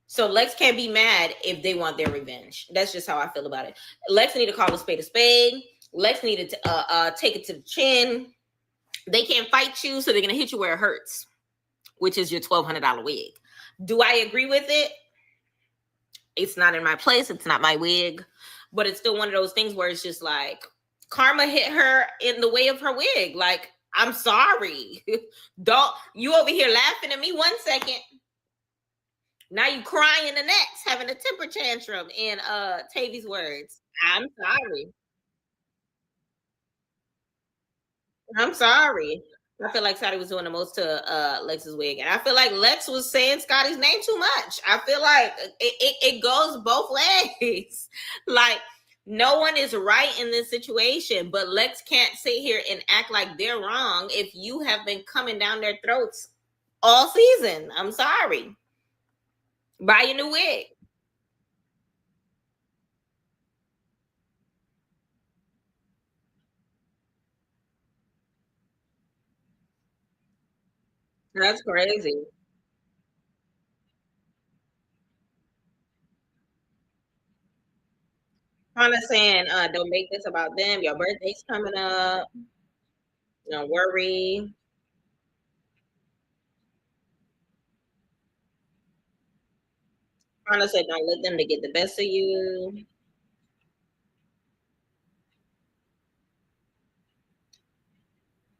So Lex can't be mad if they want their revenge. That's just how I feel about it. Lex need to call a spade a spade. Lex needed to take it to the chin. They can't fight you, so they're gonna hit you where it hurts, which is your $1,200 wig. Do I agree with it? It's not in my place. It's not my wig, but it's still one of those things where it's just like karma hit her in the way of her wig. Like, I'm sorry. Don't you over here laughing at me 1 second. Now you crying the next, having a temper tantrum in Tavy's words. I'm sorry. I'm sorry. I feel like Scotty was doing the most to Lex's wig. And I feel like Lex was saying Scotty's name too much. I feel like it goes both ways. Like, no one is right in this situation, but Lex can't sit here and act like they're wrong if you have been coming down their throats all season. I'm sorry. Buy a new wig. That's crazy. Kind of saying, don't make this about them. Your birthday's coming up. Don't worry. Kind of said, don't let them to get the best of you.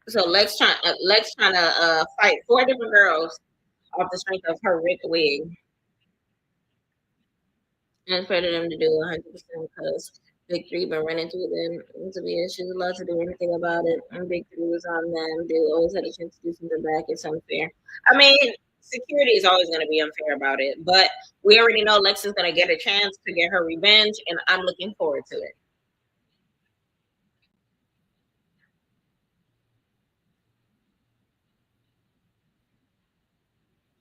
So Lex trying to fight four different girls off the strength of her Rick wig, and for them to do 100% because Big Three been running through them to be she's allowed to do anything about it. And Big Three was on them. They always had a chance to do something back. It's unfair. I mean, security is always going to be unfair about it, but we already know Lex is going to get a chance to get her revenge, and I'm looking forward to it.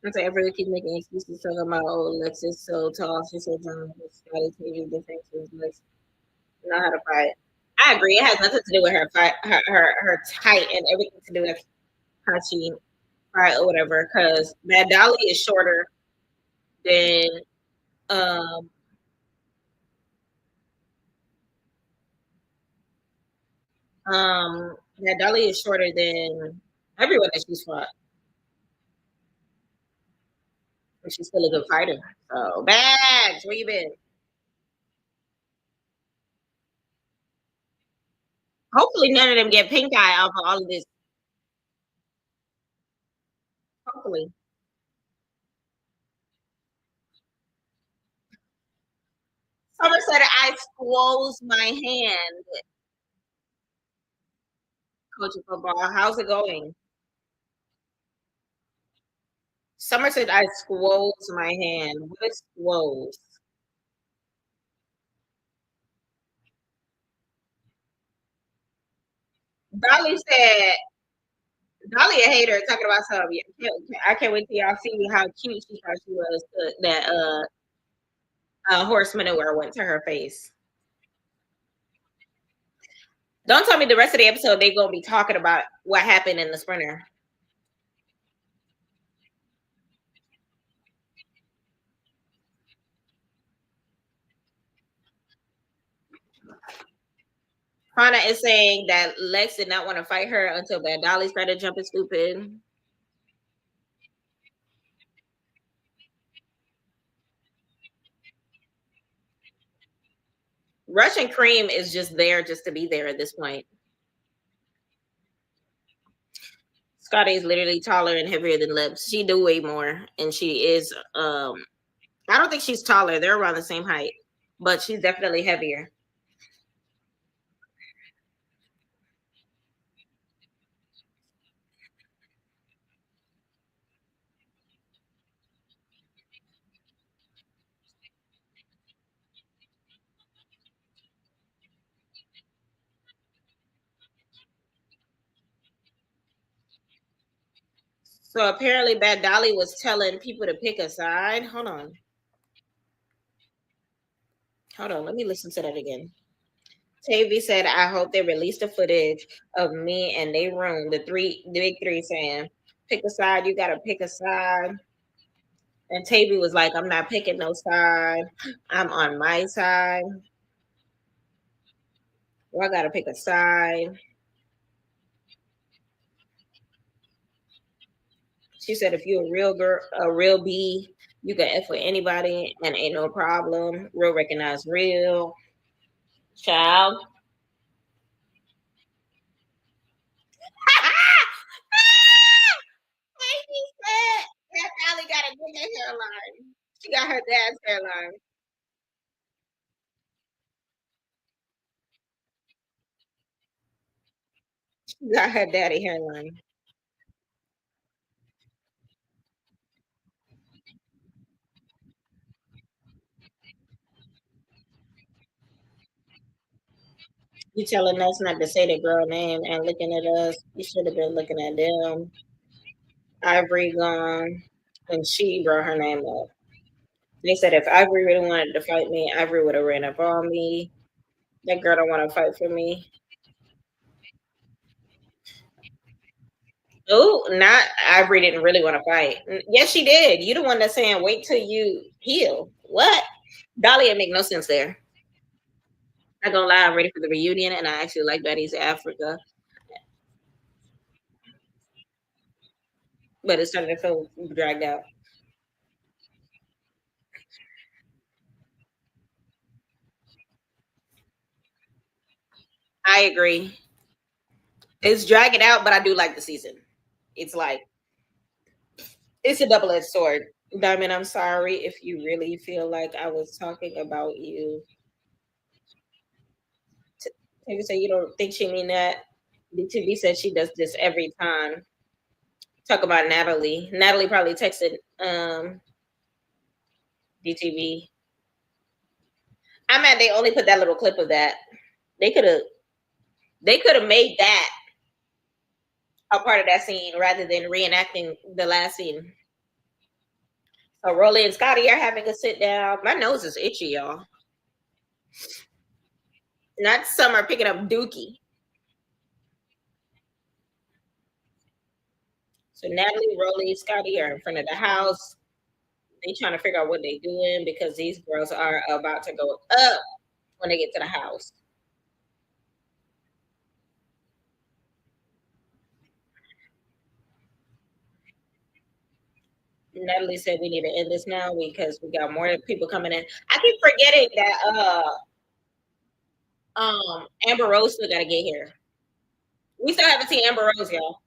And so everybody keeps making excuses talking about, oh, Lex is so tall. She's so young. Scotty Tavi's defenses. Lex know how to fight. I agree. It has nothing to do with her fight, her height, and everything to do with how she fight or whatever. Because Bad Dolly is shorter than um Bad Dolly is shorter than everyone that she's fought, and she's still a good fighter. So Bags, where you been? Hopefully, none of them get pink eye off of all of this. Hopefully, Summer said I squoze my hand. Coaching football. How's it going? Summer said I squoze my hand. What is squoze? Dolly said, Dolly a hater talking about something. I can't wait till y'all see how cute she thought she was. That horse manure went to her face. Don't tell me the rest of the episode they gonna be talking about what happened in the sprinter. Hana is saying that Lex did not want to fight her until Bad Dolly started jumping stupid. Russian Cream is just there just to be there at this point. Scotty is literally taller and heavier than Lips. She do way more, and she is. I don't think she's taller. They're around the same height, but she's definitely heavier. So apparently, Bad Dolly was telling people to pick a side. Hold on. Let me listen to that again. Tavy said, "I hope they release the footage of me and they room the big three saying, pick a side. You gotta pick a side." And Tavy was like, "I'm not picking no side. I'm on my side. Well, I gotta pick a side." She said, "If you a real girl, a real B, you can F with anybody and ain't no problem. Real recognize real." Child. Tavy said that Allie got a good hairline. She got her dad's hairline. She got her daddy hairline. You telling us not to say the girl name and looking at us. You should have been looking at them. Ivory gone, and she brought her name up. They said if Ivory really wanted to fight me, Ivory would have ran up on me. That girl don't want to fight for me. Oh, not Ivory didn't really want to fight. Yes, she did. You the one that's saying wait till you heal. What? Dolly, it make no sense there. Not gonna lie, I'm ready for the reunion, and I actually like Baddies Africa, but it's starting to feel dragged out. I agree. It's dragging out, but I do like the season. It's like it's a double-edged sword. Diamond, I'm sorry if you really feel like I was talking about you. Maybe say you don't think she mean that. DTV said she does this every time. Talk about Natalie. Natalie probably texted DTV. I'm mad they only put that little clip of that. They could have made that a part of that scene rather than reenacting the last scene. So Rolly and Scotty are having a sit down. My nose is itchy, y'all. Not some are picking up Dookie. So Natalie, Rolly, Scotty are in front of the house. They trying to figure out what they doing because these girls are about to go up when they get to the house. Natalie said we need to end this now because we got more people coming in. I keep forgetting that Amber Rose still gotta get here. We still haven't seen Amber Rose, y'all.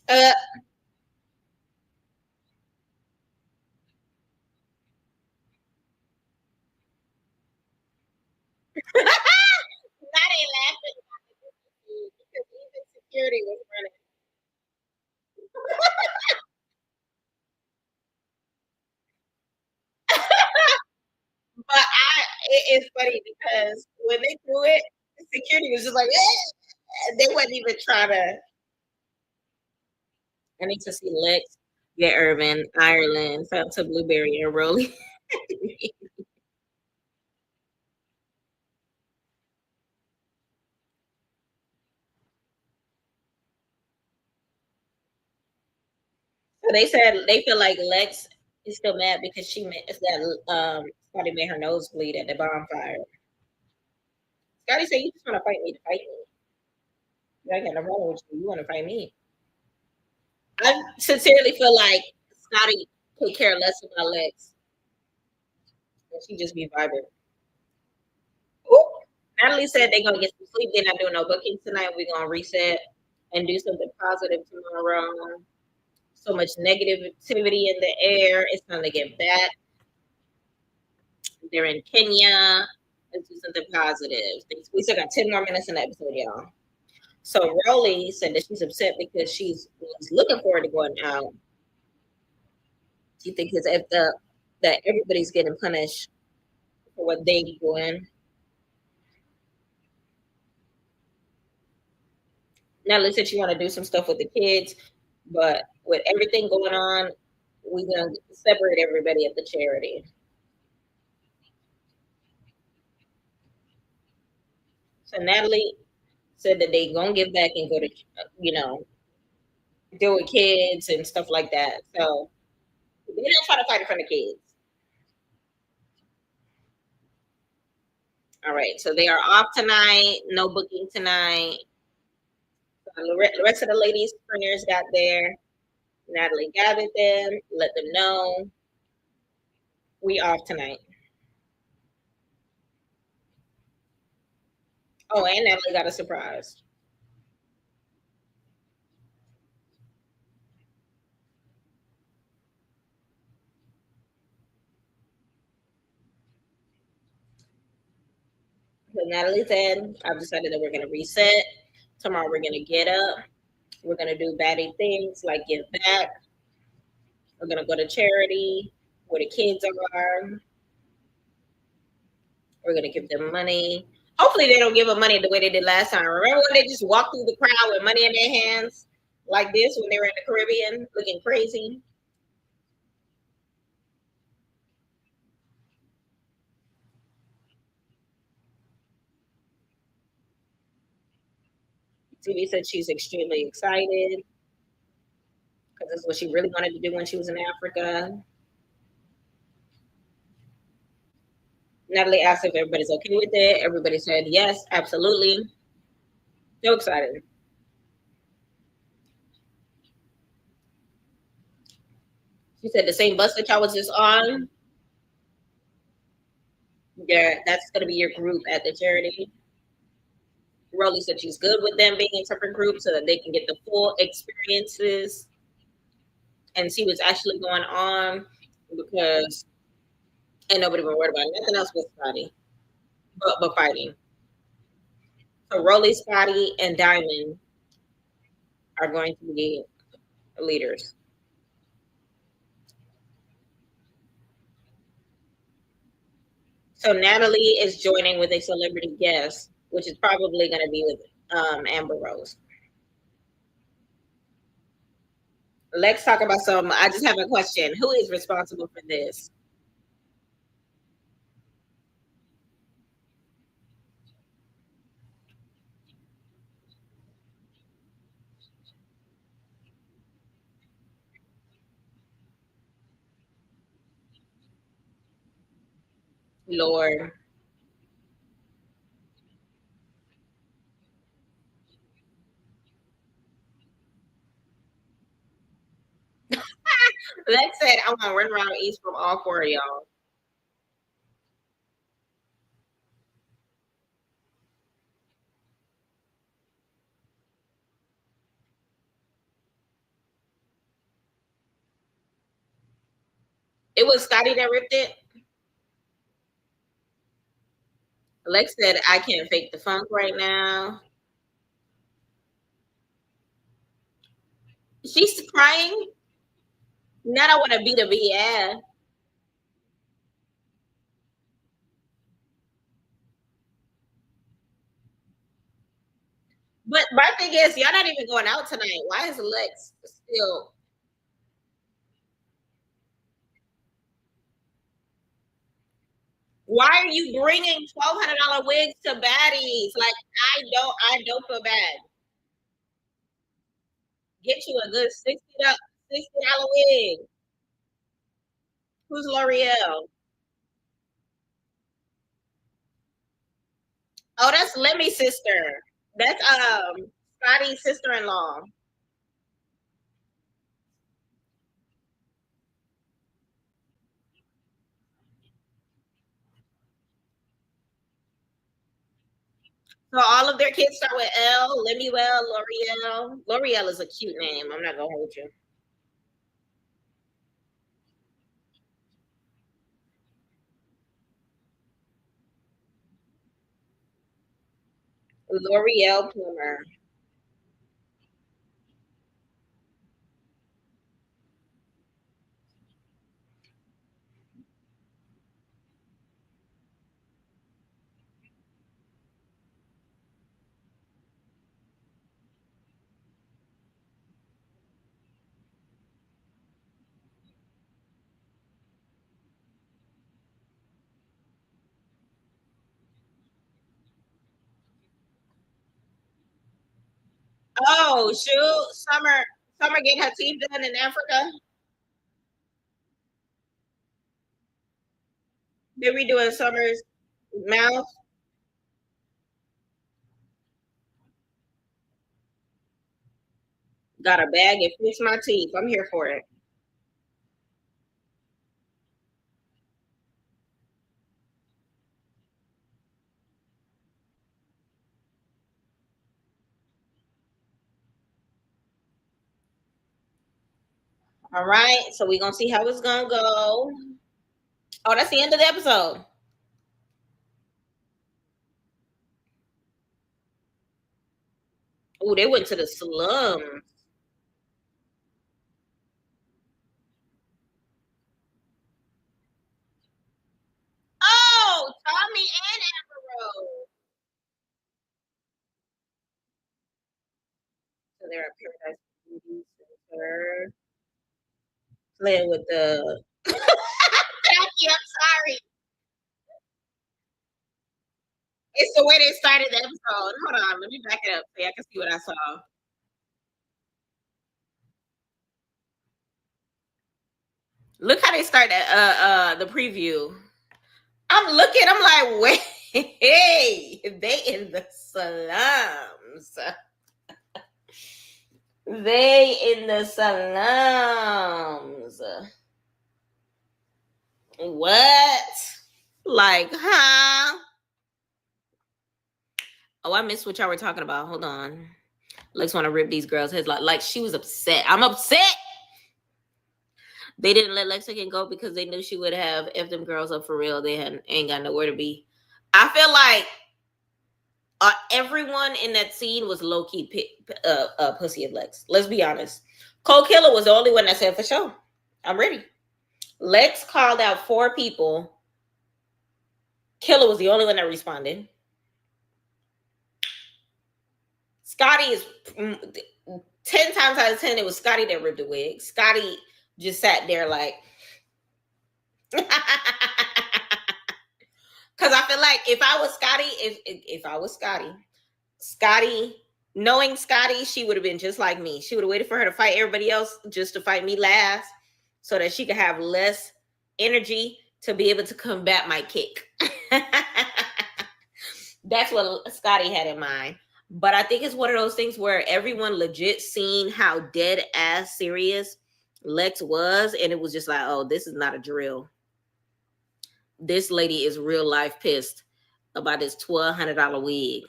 Uh Not ain't laughing because even security was running. it is funny because when they threw it, security was just like, they wasn't even trying to. I need to see Lex, get Irvin, Ireland, fell to Blueberry and Rolly. So they said they feel like Lex is still mad because she made that Scotty made her nose bleed at the bonfire. Scotty said, "You just want to fight me to fight me. I got no problem with you. You want to fight me." I sincerely feel like Scotty could care less about Lex, and she just be vibing. Ooh. Natalie said they're gonna get some sleep. They're not doing no bookings tonight. We're gonna reset and do something positive tomorrow. So much negativity in the air. It's time to get back. They're in Kenya. Let's do something positive. We still got 10 more minutes in the episode, y'all. So Rolly said that she's upset because she's looking forward to going out. She thinks it's if that everybody's getting punished for what they doing. Natalie said she want to do some stuff with the kids, but with everything going on, we gonna separate everybody at the charity. So Natalie said that they gonna give back and go to, deal with kids and stuff like that. So they don't try to fight in front of kids. All right, so they are off tonight. No booking tonight. The rest of the ladies printers got there. Natalie gathered them, let them know we off tonight. Oh, and Natalie got a surprise. So Natalie said, I've decided that we're going to reset. Tomorrow we're going to get up. We're going to do baddie things like give back. We're going to go to charity where the kids are. We're going to give them money. Hopefully they don't give them money the way they did last time. Remember when they just walked through the crowd with money in their hands like this when they were in the Caribbean looking crazy? TV said she's extremely excited because that's what she really wanted to do when she was in Africa. Natalie asked if everybody's okay with it. Everybody said yes, absolutely. So excited. She said the same bus that y'all was just on. Yeah, that's gonna be your group at the charity. Rolly said she's good with them being in separate groups so that they can get the full experiences and see what's actually going on because ain't nobody been worried about nothing else with Scotty but fighting. So Rolly, Scotty, and Diamond are going to be leaders. So Natalie is joining with a celebrity guest, which is probably going to be with Amber Rose. Let's talk about some. I just have a question. Who is responsible for this? Lord. Lex said, I want to run around east from all four of y'all. It was Scotty that ripped it. Lex said, I can't fake the funk right now. She's crying. Now I want to beat a BS. But my thing is, y'all not even going out tonight. Why is Lex still? Why are you bringing $1,200 wigs to Baddies? Like I don't feel bad. Get you a good $60 wig. Who's L'Oreal? Oh, that's Lemmy's sister. That's Scotty's sister-in-law. So all of their kids start with L. Lemuel, L'Oreal. L'Oreal is a cute name. I'm not gonna hold you. L'Oreal Plumer. Oh shoot, Summer getting her teeth done in Africa. They're redoing Summer's mouth. Got a bag and fix my teeth. I'm here for it. All right, so we're gonna see how it's gonna go. Oh, that's the end of the episode. Oh, they went to the slums. Oh, Tommy and Amber Rose. So they're at Paradise Beauty Center. Playing with the Jackie, I'm sorry. It's the way they started the episode. Hold on, let me back it up so I can see what I saw. Look how they start the preview. I'm looking, I'm like, wait, hey, they in the slums. They in the slums. What? Like, huh? Oh, I missed what y'all were talking about. Hold on. Lex want to rip these girls' heads like she was upset. I'm upset. They didn't let Lexington go because they knew she would have if them girls up for real. They ain't got nowhere to be. I feel like everyone in that scene was low key pussy of Lex. Let's be honest. Cole Killer was the only one that said for sure. I'm ready. Lex called out 4 people. Killer was the only one that responded. Scotty is 10 times out of 10, it was Scotty that ripped the wig. Scotty just sat there like, because I feel like if I was Scotty, if I was Scotty, knowing Scotty, she would have been just like me. She would have waited for her to fight everybody else just to fight me last so that she could have less energy to be able to combat my kick. That's what Scotty had in mind. But I think it's one of those things where everyone legit seen how dead ass serious Lex was, and it was just like, oh, this is not a drill. This lady is real life pissed about this $1,200 wig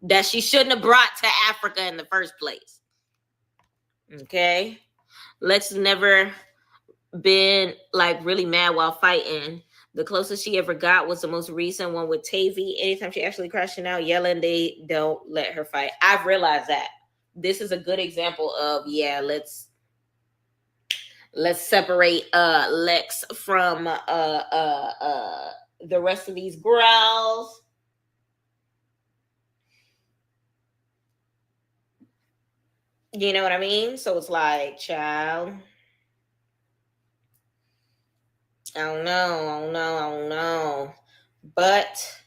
that she shouldn't have brought to Africa in the first place. Okay, Lex never been like really mad while fighting. The closest she ever got was the most recent one with Tavy. Anytime she actually crashing out, yelling, they don't let her fight. I've realized that this is a good example of let's separate Lex from the rest of these girls. You know what I mean? So it's like, child, I don't know, I don't know, I don't know. But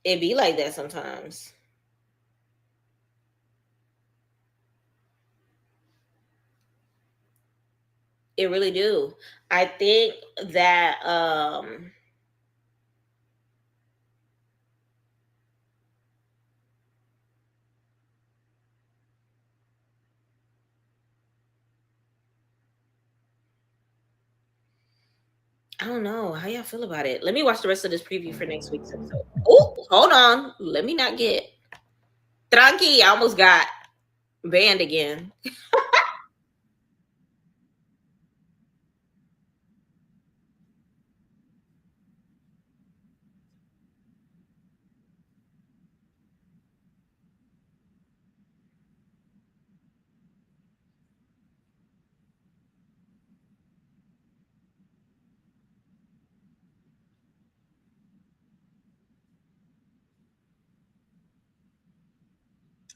it be like that sometimes. It really do. I think that I don't know how y'all feel about it. Let me watch the rest of this preview for next week's episode. Oh, hold on. Let me not get tranqui. I almost got banned again.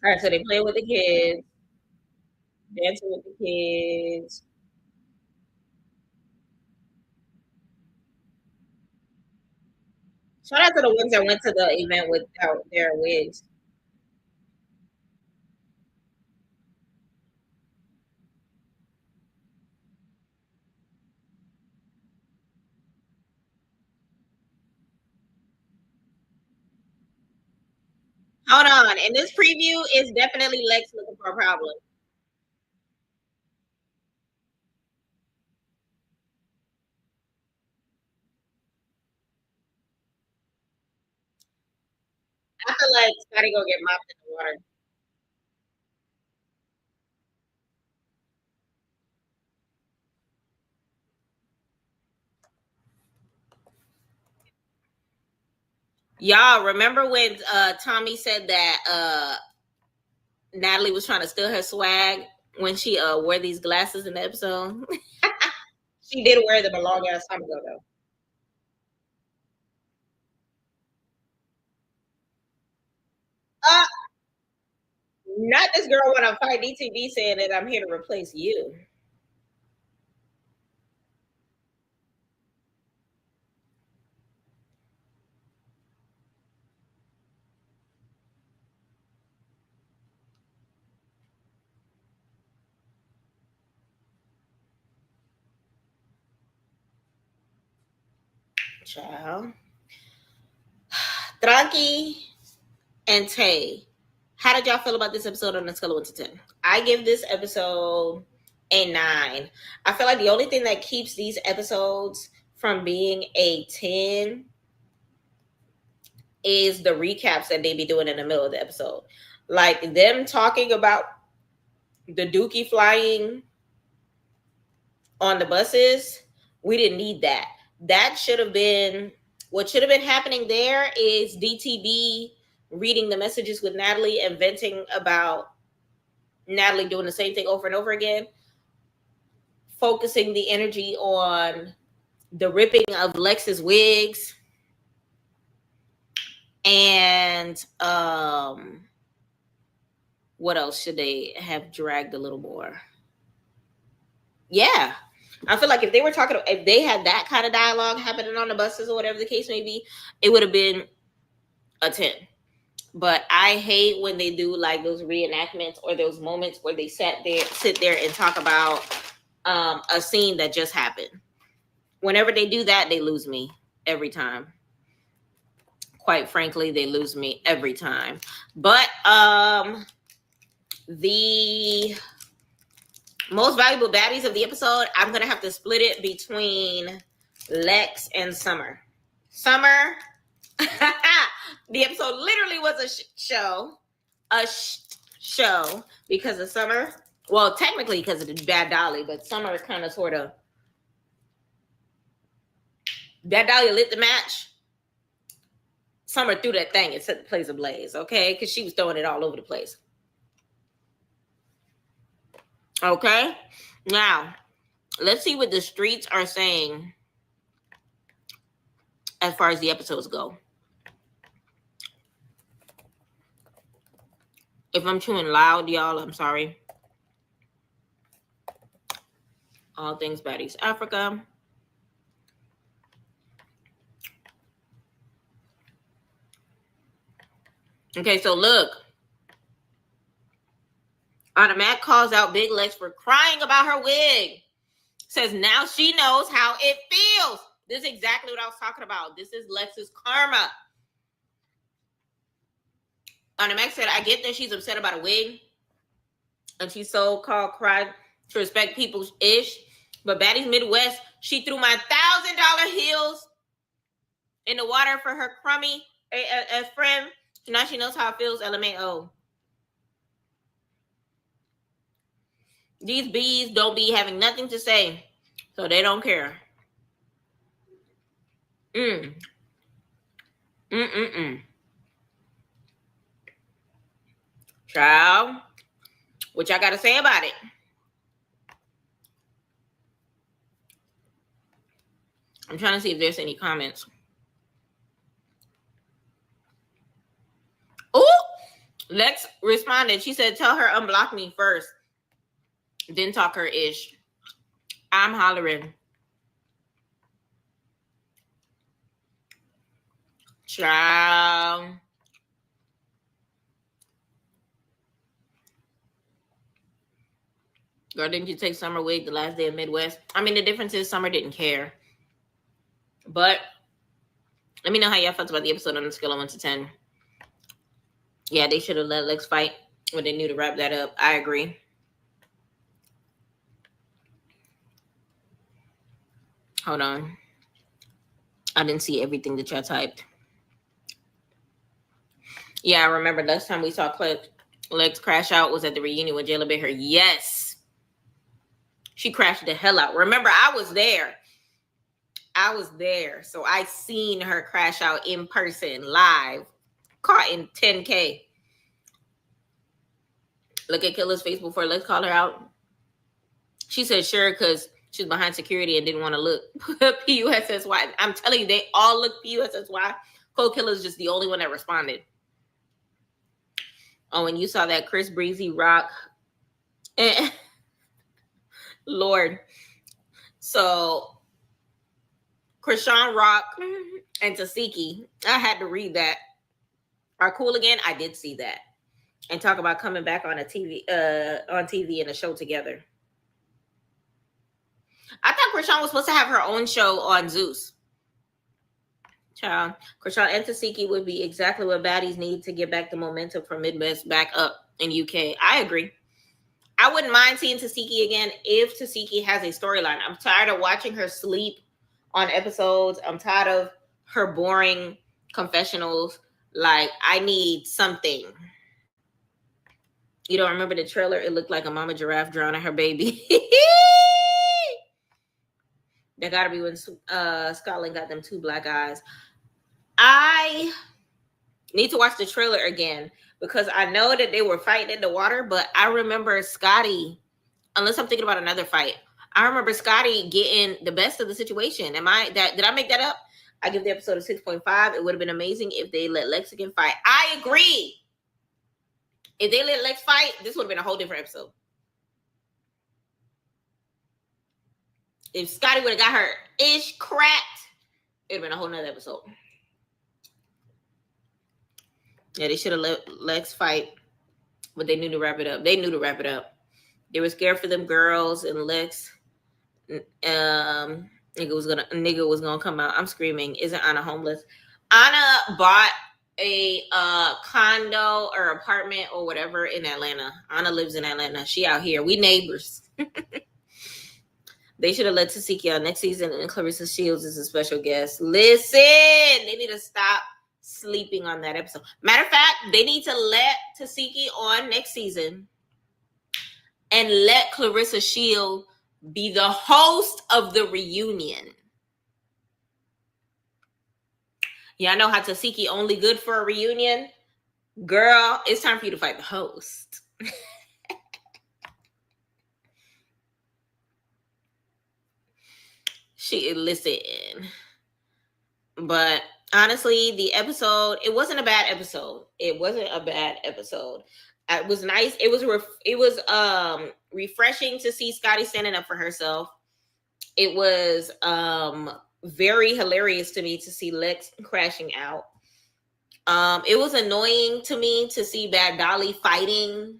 All right, so they play with the kids, dancing with the kids. Shout out to the ones that went to the event without their wigs. Hold on. And this preview is definitely Lex looking for a problem. I feel like Scotty gonna get mopped in the water. Y'all remember when Tommy said that Natalie was trying to steal her swag when she wore these glasses in the episode? She did wear them a long ass time ago though. Uh, not this girl want to fight DTV saying that I'm here to replace you. Child. Tranqui and Tay. How did y'all feel about this episode on a scale of 1 to 10? I give this episode a 9. I feel like the only thing that keeps these episodes from being a 10 is the recaps that they be doing in the middle of the episode. Like them talking about the dookie flying on the buses, we didn't need that. That should have been what should have been happening there is DTB reading the messages with Natalie and venting about Natalie doing the same thing over and over again, focusing the energy on the ripping of Lex's wigs and what else should they have dragged a little more? Yeah. I feel like if they were talking, if they had that kind of dialogue happening on the buses or whatever the case may be, it would have been a 10. But I hate when they do like those reenactments or those moments where they sit there and talk about a scene that just happened. Whenever they do that, they lose me every time. Quite frankly, they lose me every time. But the most valuable baddies of the episode, I'm gonna have to split it between Lex and Summer. Summer, the episode literally was a show, show because of Summer. Well, technically because of the Bad Dolly, but Summer kind of sort of Bad Dolly lit the match. Summer threw that thing and set the place ablaze, okay? Because she was throwing it all over the place. Okay, now let's see what the streets are saying as far as the episodes go. If I'm chewing loud, y'all, I'm sorry. All things Baddies Africa. Okay, so look. Anna Mac calls out Big Lex for crying about her wig. Says now she knows how it feels. This is exactly what I was talking about. This is Lex's karma. Anna Mac said, I get that she's upset about a wig. And she so-called cried to respect people's ish. But Baddies Midwest, she threw my $1,000 heels in the water for her crummy friend. Now she knows how it feels, LMAO. These bees don't be having nothing to say, so they don't care. Child, what y'all got to say about it? I'm trying to see if there's any comments. Oh, Lex responded. She said, tell her unblock me first. Then talk her ish. I'm hollering. Child. Girl, didn't you take Summer wig the last day of Midwest? I mean, the difference is Summer didn't care. But let me know how y'all felt about the episode on a scale of 1 to 10. Yeah, they should have let Lex fight when they knew to wrap that up. I agree. Hold on. I didn't see everything that y'all typed. Yeah, I remember last time we saw Lex crash out was at the reunion with Jayla bit her. Yes. She crashed the hell out. Remember, I was there. So I seen her crash out in person, live, caught in 10K. Look at Killer's face before Lex called her out. She said sure because she's behind security and didn't want to look. PUSSY. I'm telling you, they all look PUSSY. Cold Killer's just the only one that responded. Oh, and you saw that Chris Breezy rock. Lord. So, Krishan Rock and Tasiki, I had to read that. Are cool again? I did see that. And talk about coming back on TV in a show together. I thought Krishan was supposed to have her own show on Zeus. Child, Krishan and Tasiki would be exactly what Baddies need to get back the momentum from Midwest back up in UK. I agree. I wouldn't mind seeing Tasiki again if Tasiki has a storyline. I'm tired of watching her sleep on episodes. I'm tired of her boring confessionals. Like, I need something. You don't remember the trailer? It looked like a mama giraffe drowning her baby. That gotta be when Scotland got them 2 black eyes. I need to watch the trailer again because I know that they were fighting in the water, but I remember Scotty, unless I'm thinking about another fight, I remember Scotty getting the best of the situation. Did I make that up? I give the episode a 6.5. It would have been amazing if they let Lex again fight. I agree. If they let Lex fight, this would have been a whole different episode. If Scotty would have got her ish cracked, it would have been a whole nother episode. Yeah, they should have let Lex fight, but they knew to wrap it up. They were scared for them girls, and Lex, nigga was gonna come out. I'm screaming. Isn't Anna homeless? Anna bought a condo or apartment or whatever in Atlanta. Anna lives in Atlanta. She out here. We neighbors. They should have let Tasiki on next season, and Clarissa Shields is a special guest. Listen, they need to stop sleeping on that episode. Matter of fact, they need to let Tasiki on next season and let Clarissa Shields be the host of the reunion. Yeah, I know how Tasiki only good for a reunion. Girl, it's time for you to fight the host. Listen. But honestly, the episode, it wasn't a bad episode. It was nice. It was refreshing to see Scotty standing up for herself. It was very hilarious to me to see Lex crashing out. It was annoying to me to see Bad Dolly fighting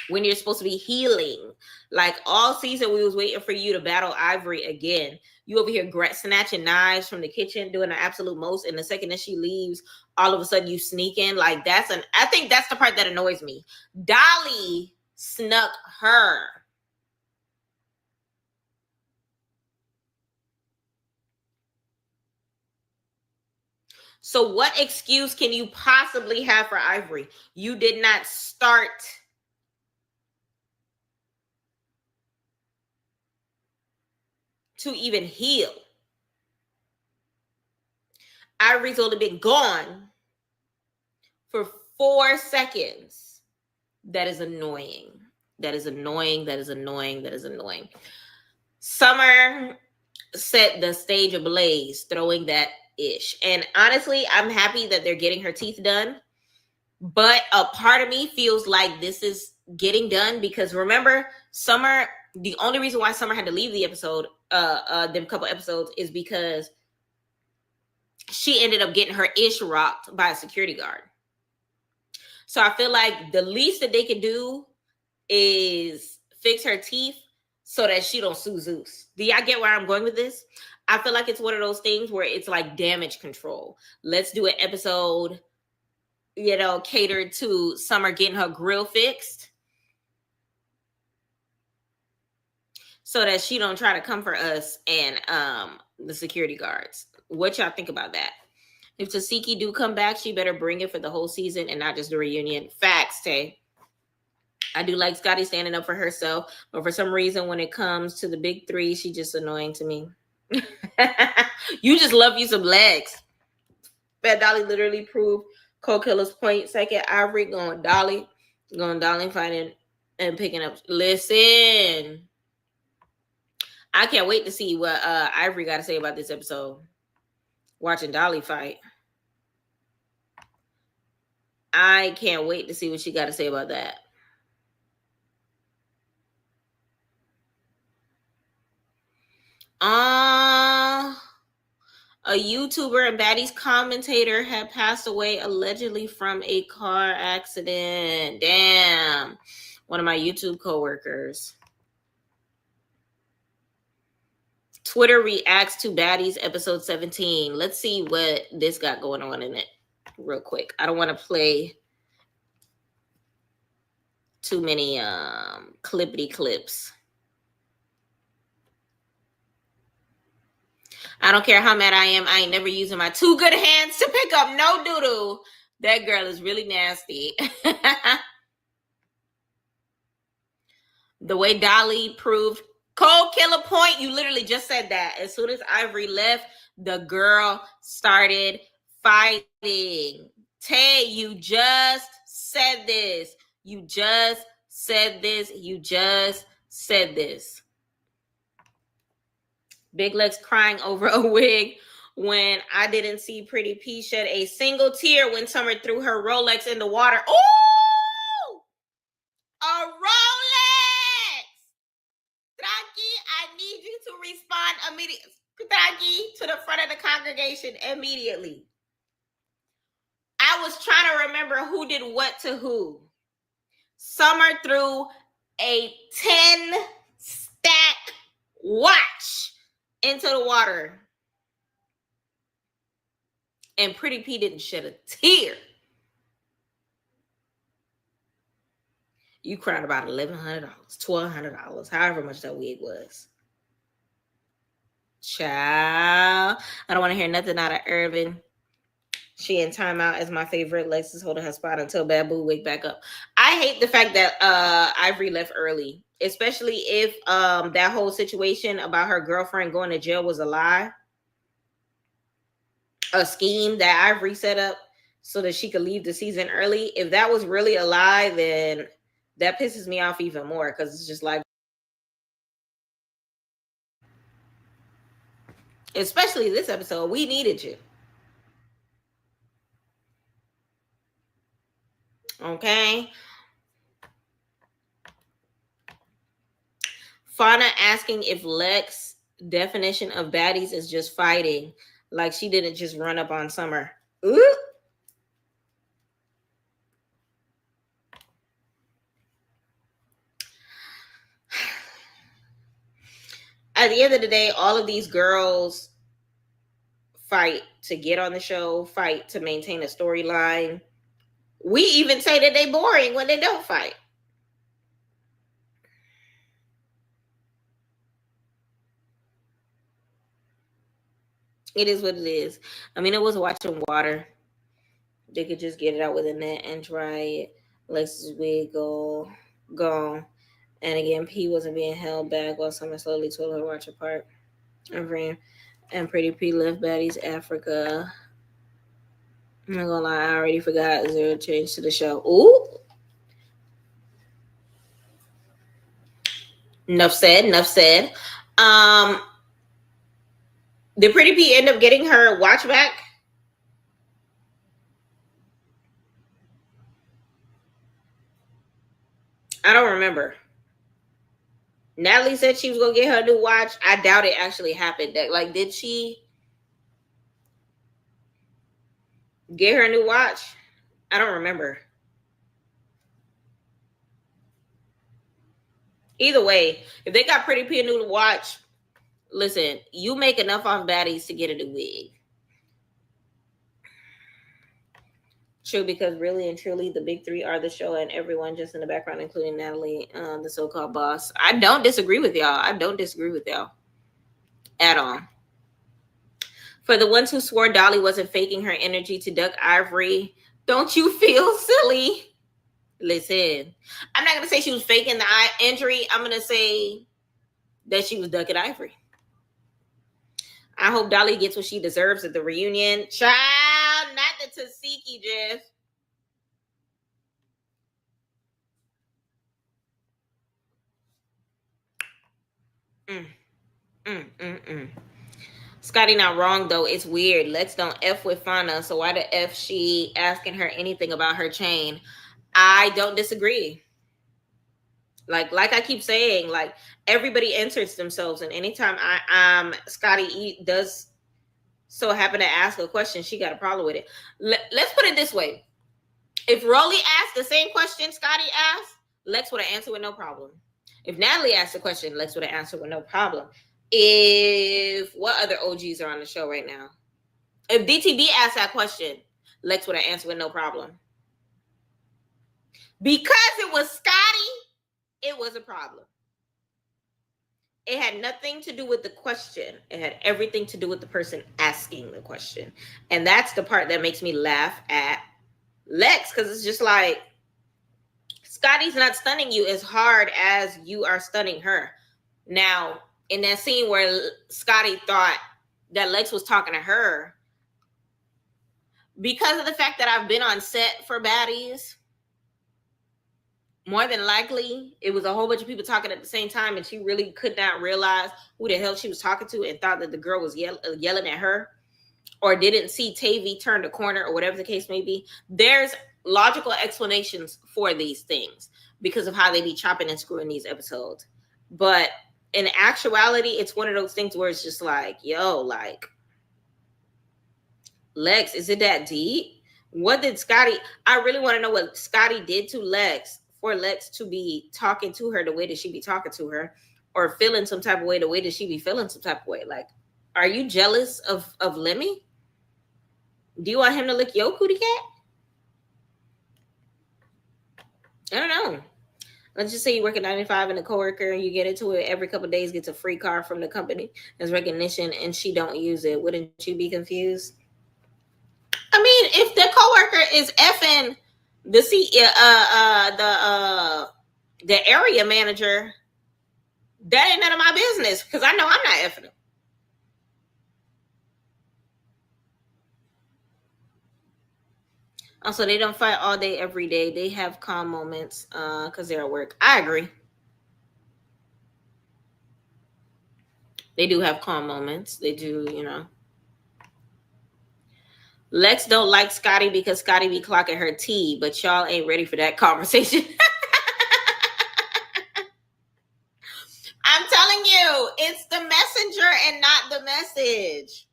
when you're supposed to be healing. Like all season, we was waiting for you to battle Ivory again. You over here snatching knives from the kitchen, doing the absolute most. And the second that she leaves, all of a sudden you sneak in. Like I think that's the part that annoys me. Dolly snuck her. So what excuse can you possibly have for Ivory? You did not start to even heal. Ivory's only been gone for 4 seconds. That is annoying. That is annoying. That is annoying. That is annoying. Summer set the stage ablaze, throwing that ish. And honestly, I'm happy that they're getting her teeth done. But a part of me feels like this is getting done because remember, Summer, the only reason why Summer had to leave the episode, them couple episodes, is because she ended up getting her ish rocked by a security guard. So I feel like the least that they can do is fix her teeth so that she don't sue Zeus. Do y'all get where I'm going with this? I feel like it's one of those things where it's like damage control. Let's do an episode, catered to Summer getting her grill fixed so that she don't try to come for us and the security guards. What y'all think about that? If Tasiki do come back, she better bring it for the whole season and not just the reunion. Facts, Tay. I do like Scotty standing up for herself, but for some reason, when it comes to the big three, she's just annoying to me. You just love you some legs. Bad Dolly literally proved Co-Killer's point. Second, Ivory going Dolly fighting and picking up. Listen, I can't wait to see what Ivory got to say about this episode. Watching Dolly fight. I can't wait to see what she got to say about that. A YouTuber and Baddies commentator had passed away allegedly from a car accident. Damn. One of my YouTube coworkers. Twitter reacts to Baddies episode 17. Let's see what this got going on in it real quick. I don't want to play too many clippity clips. I don't care how mad I am. I ain't never using my 2 good hands to pick up no doo-doo. That girl is really nasty. The way Dolly proved Co-Killer point, you literally just said that. As soon as Ivory left, the girl started fighting. Tay, you just said this. You just said this. You just said this. Big Legs crying over a wig when I didn't see Pretty P shed a single tear when Summer threw her Rolex in the water. Ooh! A Rolex! Traki, I need you to respond immediately. Traki, to the front of the congregation immediately. I was trying to remember who did what to who. Summer threw a 10 stack watch into the water. And Pretty P didn't shed a tear. You cried about $1,100, $1,200, however much that wig was. Child. I don't want to hear nothing out of Irvin. She in timeout as my favorite. Lex is holding her spot until Bad Boo wake back up. I hate the fact that Ivory left early, especially if that whole situation about her girlfriend going to jail was a lie. A scheme that Ivory set up so that she could leave the season early. If that was really a lie, then that pisses me off even more because it's just like, especially this episode, we needed you. Okay. Fauna asking if Lex definition of baddies is just fighting, like she didn't just run up on Summer. Ooh. At the end of the day, all of these girls fight to get on the show, fight to maintain a storyline. We even say that they boring when they don't fight. It is what it is. I mean, it was watching water. They could just get it out with a net and dry it. Lex's wig gone. And again, P wasn't being held back while Summer slowly told her to watch her part. And Pretty P left Baddies Africa. I'm not gonna lie, I already forgot zero change to the show. Ooh. Enough said. Did Pretty P end up getting her watch back? I don't remember. Natalie said she was gonna get her a new watch. I doubt it actually happened. Like, did she get her a new watch? I don't remember. Either way, if they got Pretty P a new watch, listen, you make enough off Baddies to get a new wig. True, because really and truly, the big three are the show and everyone just in the background, including Natalie, the so-called boss. I don't disagree with y'all. At all. For the ones who swore Dolly wasn't faking her energy to duck Ivory, don't you feel silly? Listen, I'm not going to say she was faking the injury. I'm going to say that she was ducking Ivory. I hope Dolly gets what she deserves at the reunion. Child, not the Tasiki, Jeff. Scotty not wrong though. It's weird. Lex don't F with Fauna, so why the F she asking her anything about her chain? I don't disagree. Like I keep saying, like everybody enters themselves, and anytime Scotty does so happen to ask a question, she got a problem with it. Let's put it this way: if Rolly asked the same question Scotty asked, Lex would have answered with no problem. If Natalie asked a question, Lex would have answered with no problem. If what other OGs are on the show right now? If DTB asked that question, Lex would have answered with no problem. Because it was Scotty, it was a problem. It had nothing to do with the question. It had everything to do with the person asking the question. And that's the part that makes me laugh at Lex, because it's just like, Scotty's not stunning you as hard as you are stunning her. Now, in that scene where Scotty thought that Lex was talking to her, because of the fact that I've been on set for Baddies, more than likely, it was a whole bunch of people talking at the same time, and she really could not realize who the hell she was talking to and thought that the girl was yelling at her, or didn't see Tavy turn the corner, or whatever the case may be. There's logical explanations for these things because of how they be chopping and screwing these episodes. But in actuality, it's one of those things where it's just like, yo, like, Lex, is it that deep? What did Scotty, I really want to know what Scotty did to Lex for Lex to be talking to her the way that she be talking to her, or feeling some type of way the way that she be feeling some type of way. Like, are you jealous of Lemmy? Do you want him to lick your cootie cat? I don't know. Let's just say you work at 95 and a coworker and you get into it every couple of days, gets a free car from the company as recognition, and she don't use it. Wouldn't you be confused? I mean, if the coworker is effing the area manager, that ain't none of my business, because I know I'm not effing him. Also, they don't fight all day, every day. They have calm moments because they're at work. I agree. They do have calm moments. They do, you know. Lex don't like Scotty because Scotty be clocking her tea, but y'all ain't ready for that conversation. I'm the message.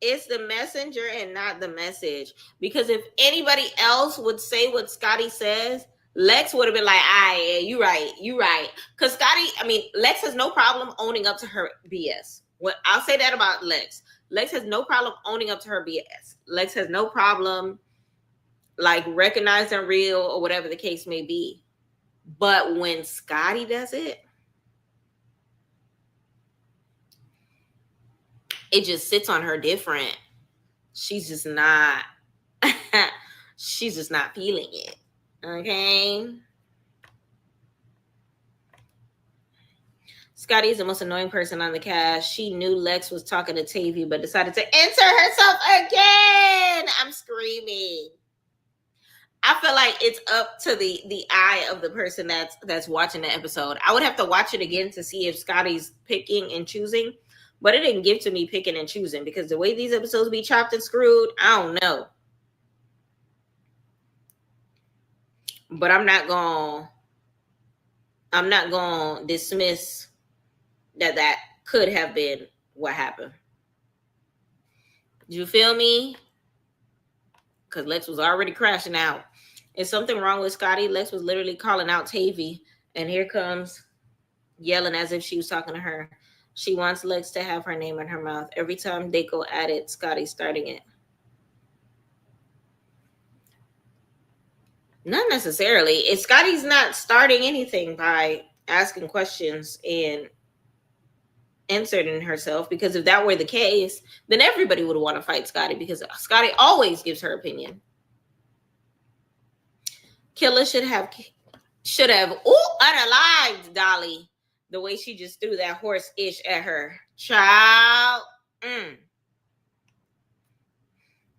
It's the messenger and not the message. Because if anybody else would say what Scotty says, Lex would have been like, yeah, you right. Because Lex has no problem owning up to her BS. I'll say that about Lex. Lex has no problem owning up to her BS. Lex has no problem like recognizing real or whatever the case may be. But when Scotty does it, it just sits on her different. She's just not she's just not feeling it. Okay. Scotty is the most annoying person on the cast. She knew Lex was talking to Tavy, but decided to enter herself again. I'm screaming. I feel like it's up to the eye of the person that's watching the episode. I would have to watch it again to see if Scotty's picking and choosing, but it didn't give to me picking and choosing because the way these episodes be chopped and screwed, I don't know. But I'm not gonna dismiss that could have been what happened. You feel me? Because Lex was already crashing out. Is something wrong with Scotty? Lex was literally calling out Tavy, and here comes yelling as if she was talking to her. She wants Lex to have her name in her mouth. Every time they go at it, Scotty's starting it. Not necessarily. If Scotty's not starting anything by asking questions and inserting herself, because if that were the case, then everybody would want to fight Scotty because Scotty always gives her opinion. Killer should have unalived Dolly the way she just threw that horse-ish at her. Child.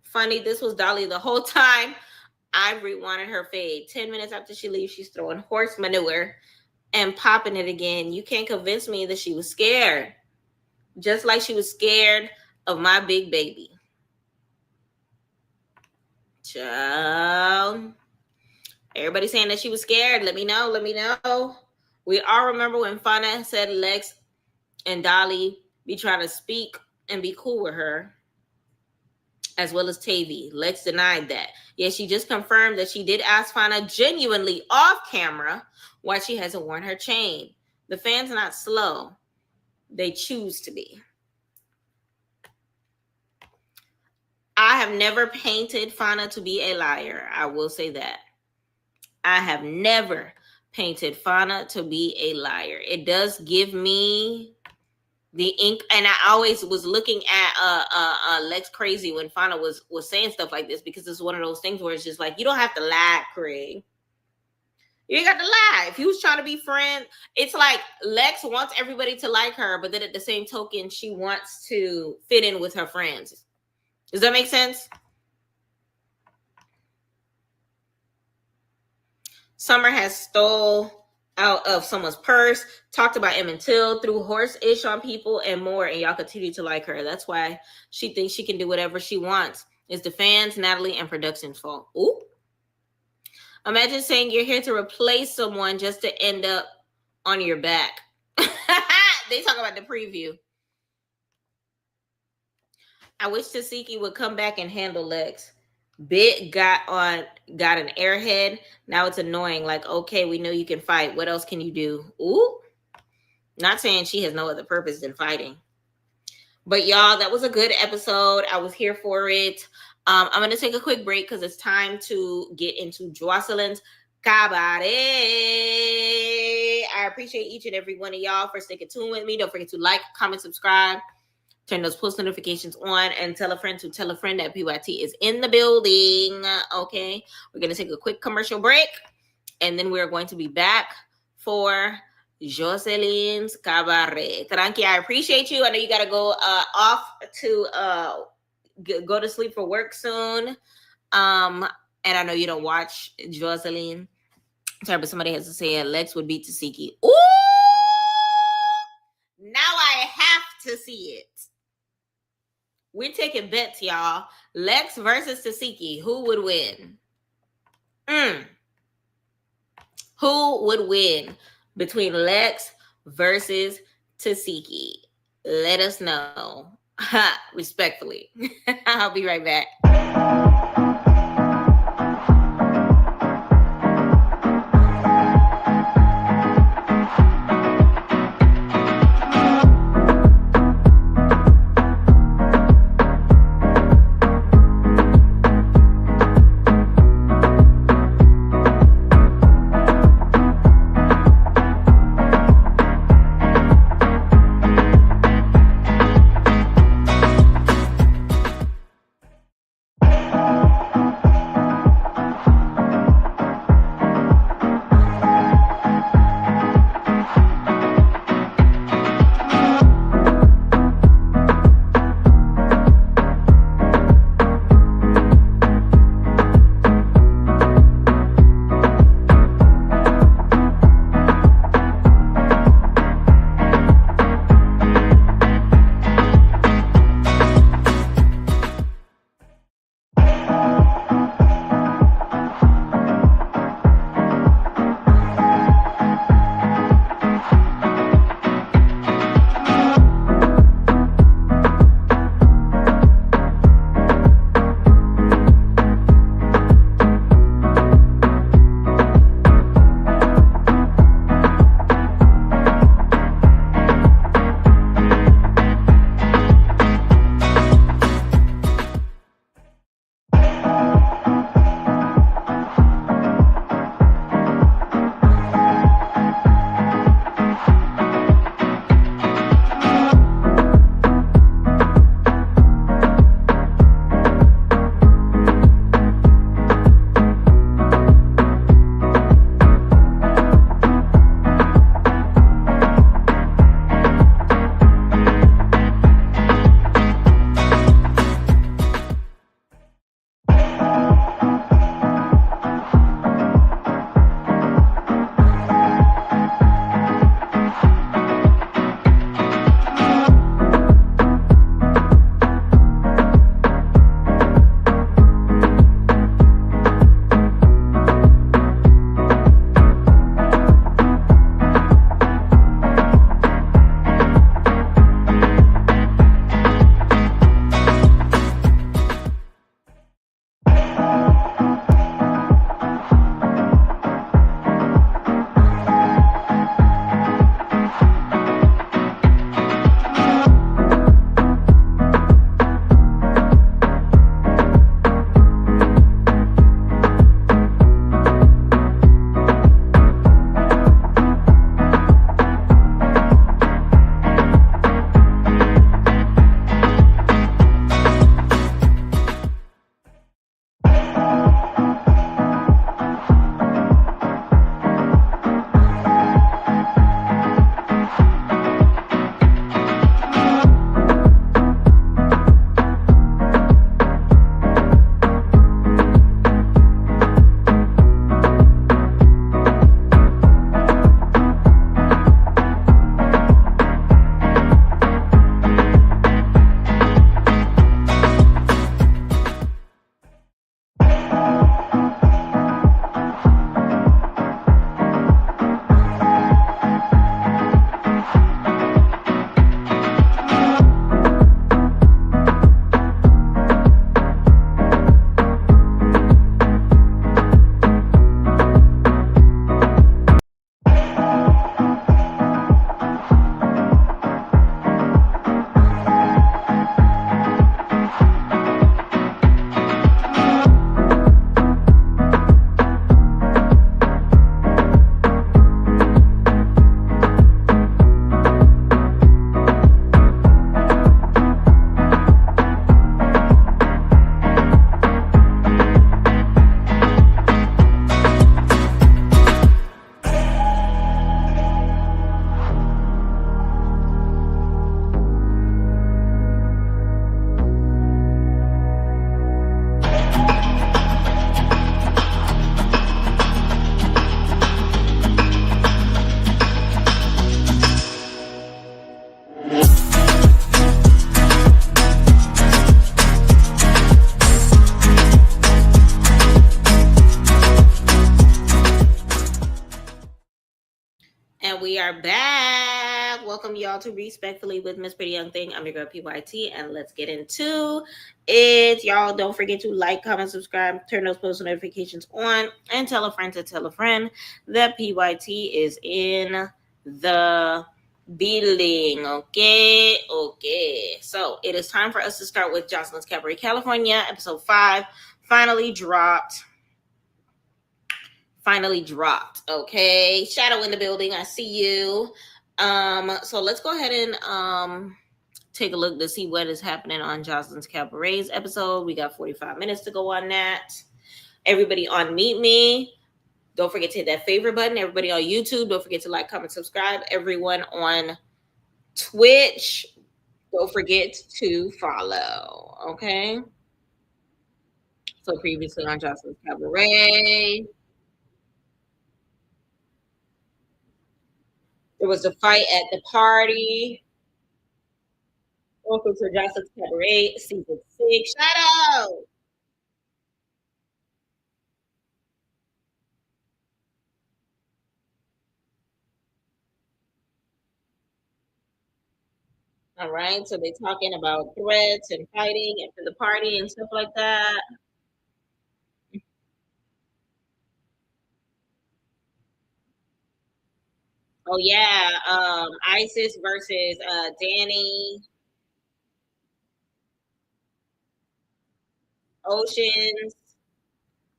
Funny, this was Dolly the whole time. Ivory wanted her fade. 10 minutes after she leaves, she's throwing horse manure and popping it again. You can't convince me that she was scared. Just like she was scared of my big baby. Child. Everybody saying that she was scared. Let me know. We all remember when Fana said Lex and Dolly be trying to speak and be cool with her, as well as Tavy. Lex denied that. Yes, she just confirmed that she did ask Fana genuinely off camera why she hasn't worn her chain. The fans are not slow. They choose to be. I have never painted Fana to be a liar. I will say that. I have never painted Fana to be a liar. It does give me the ink, and I always was looking at Lex crazy when Fana was saying stuff like this, because it's one of those things where it's just like, you don't have to lie, Craig. You ain't got to lie. If you was trying to be friends, it's like Lex wants everybody to like her, but then at the same token, she wants to fit in with her friends. Does that make sense? Summer has stole out of someone's purse, talked about Emmett Till, threw horse-ish on people and more, and y'all continue to like her. That's why she thinks she can do whatever she wants. It's the fans, Natalie, and production's fault. Ooh. Imagine saying you're here to replace someone just to end up on your back. They talk about the preview. I wish Tasiki would come back and handle Lex. Bit got an airhead. Now it's annoying. Like, okay, we know you can fight. What else can you do? Ooh. Not saying she has no other purpose than fighting. But y'all, that was a good episode. I was here for it. I'm going to take a quick break because it's time to get into Joseline's Cabaret. I appreciate each and every one of y'all for sticking tuned with me. Don't forget to like, comment, subscribe. Turn those post notifications on and tell a friend to tell a friend that PYT is in the building. Okay. We're going to take a quick commercial break, and then we're going to be back for Joseline's Cabaret. Tranqui, I appreciate you. I know you got to go off to go to sleep for work soon. And I know you don't watch Joseline. Sorry, but somebody has to say Lex would beat Tasiki. Ooh! Now I have to see it. We're taking bets, y'all. Lex versus Tasiki. Who would win? Who would win between Lex versus Tasiki? let us know. Respectfully. I'll be right back. And we are back welcome y'all to Respectfully with Miss Pretty Young Thing. I'm your girl PYT, and let's get into it. Y'all, don't forget to like, comment, subscribe, turn those post notifications on, and tell a friend to tell a friend that PYT is in the building. Okay. So it is time for us to start with Joseline's Cabaret California, episode 5. Finally dropped. Okay. Shadow in the building. I see you. So let's go ahead and take a look to see what is happening on Joseline's Cabaret's episode. We got 45 minutes to go on that. Everybody on Meet Me, don't forget to hit that favorite button. Everybody on YouTube, don't forget to like, comment, subscribe. Everyone on Twitch, don't forget to follow. Okay. So previously on Joseline's Cabaret, there was a fight at the party. Welcome to Joseline's Cabaret, season 6. Shadow! All right, so they're talking about threats and fighting after the party and stuff like that. Oh yeah, Isis versus Danny. Oceans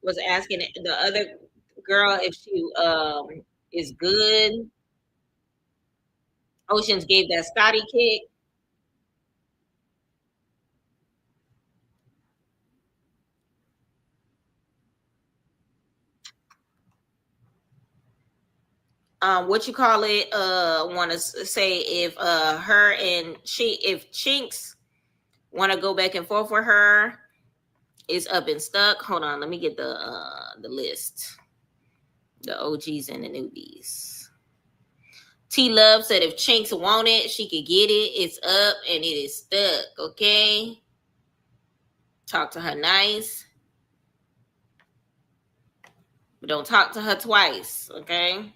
was asking the other girl if she is good. Oceans gave that Scotty kick. What you call it? Want to say if her and if Chinks want to go back and forth with her, is up and stuck. Hold on, let me get the list. The OGs and the newbies. T Love said if Chinks want it, she could get it. It's up and it is stuck. Okay. Talk to her nice, but don't talk to her twice. Okay.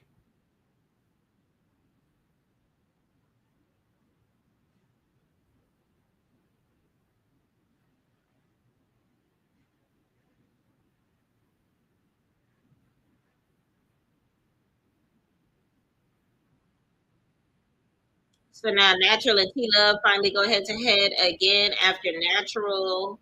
So now Natural and T Love finally go head to head again after Natural.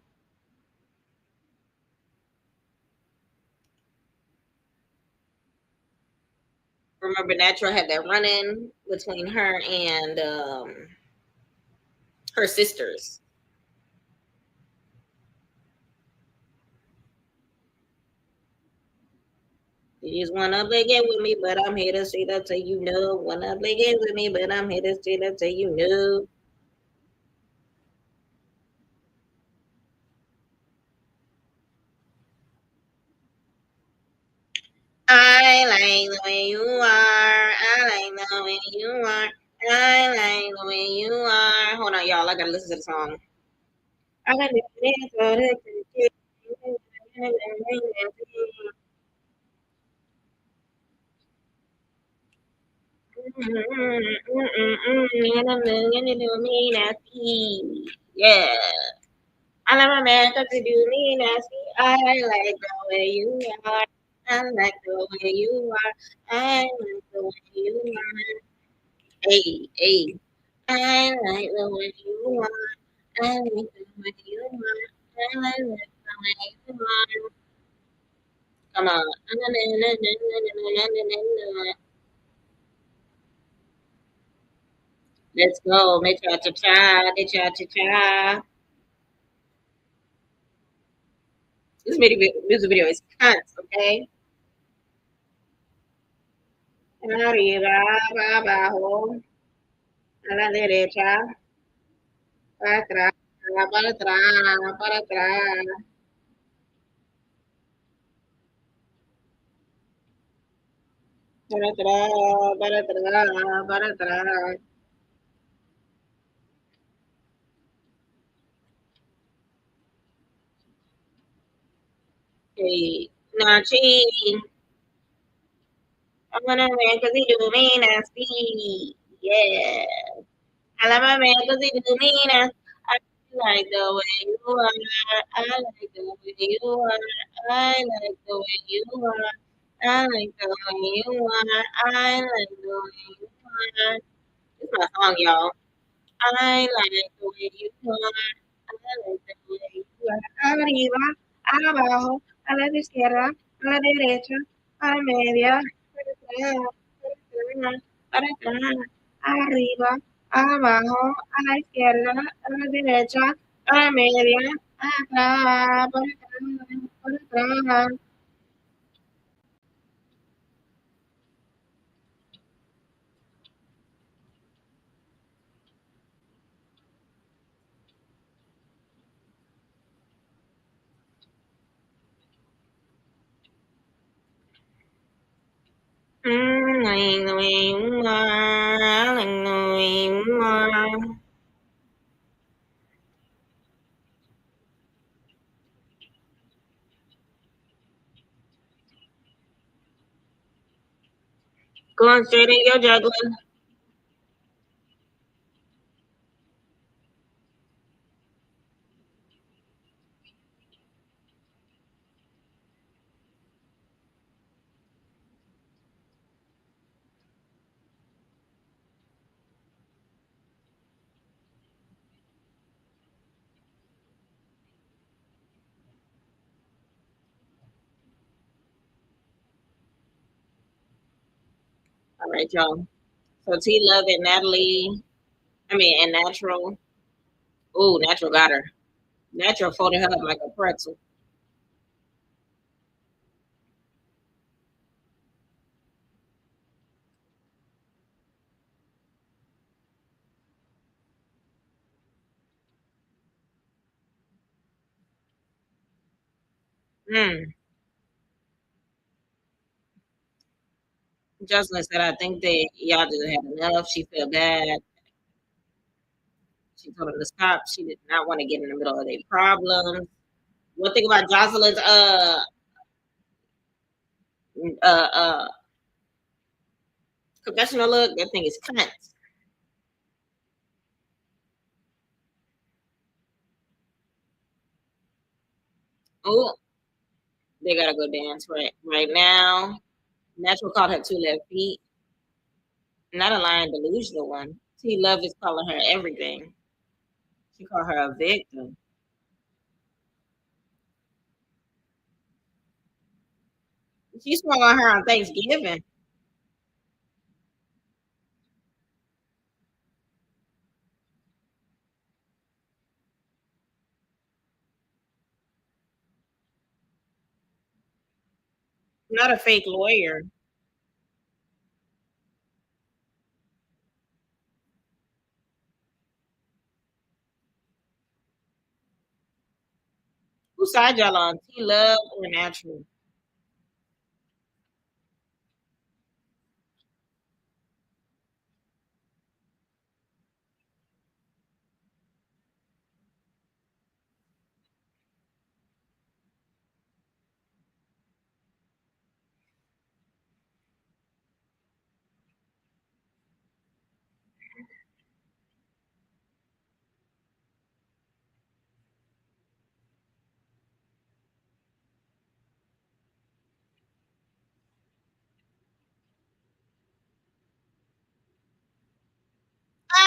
Remember, Natural had that run in between her and her sisters. You just wanna play game with me, but I'm here to straight up say you know. Wanna play game with me, but I'm here to straight up say you know. I like the way you are. I like the way you are. I like the way you are. Hold on, y'all. I gotta listen to the song. I gotta yeah. I love my man because you do me nasty. I like the way you are. I like the way you are. I like the way you are. Hey, hey. I like the way you are. I like the way you are. I like the way you are. Come on. Let's go. Make cha cha cha. Cha cha cha. This music video is cunts, okay? Arriba, abajo, a la derecha, para atrás, para atrás, para atrás, para atrás, para atrás, para atrás. Hey, Nachi, I'm gonna make a video, man, nasty. Yeah. I love my man because he do me now. I like the way you are. I like the way you are. I like the way you are. I like the way you are. I like the way you are. It's my song, y'all. I like the way you are. I like the way you are. Arriba, abajo, a la izquierda, a la derecha, a la media, para atrás, para atrás, arriba, abajo, a la izquierda, a la derecha, a la media, atrás, para atrás. Like the way you are, like the way you are. Going straight in your juggler. All right, y'all. So T Love and Natalie, and Natural. Ooh, Natural got her. Natural folded her up like a pretzel. Mm. Joseline said, I think that y'all just had enough. She felt bad. She told him to stop. She did not want to get in the middle of their problems. One thing about Joseline's uh uh confessional look, that thing is cunt. Oh, they gotta go dance right now. Natural called her two left feet. Not a lying delusional one. T Love is calling her everything. She called her a victim. She swung on her on Thanksgiving. Not a fake lawyer. Who side y'all on? T Love or Natural? Ah,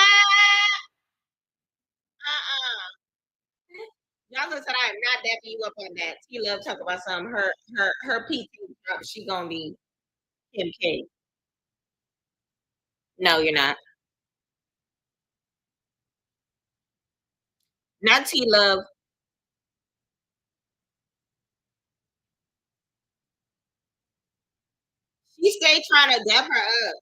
uh-uh. Y'all said I am not dapping you up on that. T Love talk about some her PT drop. She gonna be Kim K. No, you're not. Not T Love. She stay trying to dap her up.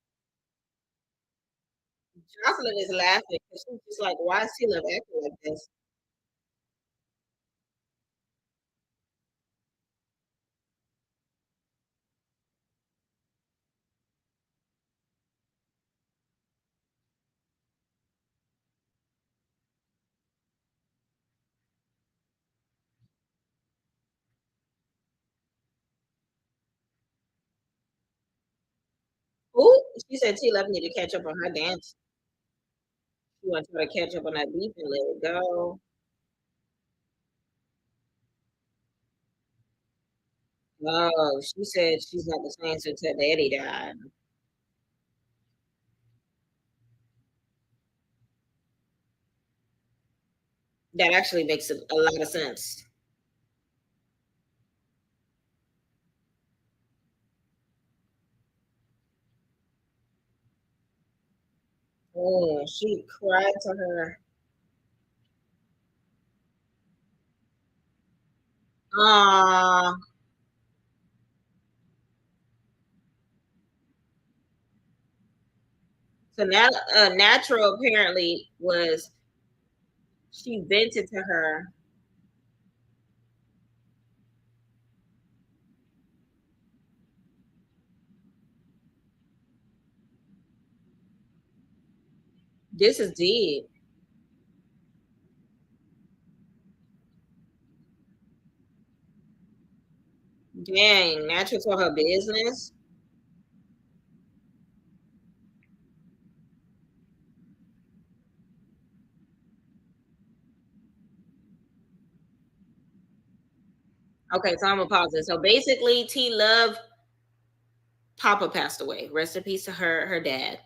Jocelyn is laughing because she's just like, why is T Love acting like this? Who? She said T Love need to catch up on her dance. want to try to catch up on that beef and let it go. Oh, she said she's not the same since her daddy died. That actually makes a lot of sense. Oh, she cried to her. Ah, so now Natural apparently was she vented to her. This is deep. Dang, Natural for her business. Okay, so I'm gonna pause it. So basically, T Love Papa passed away. Rest in peace to her dad.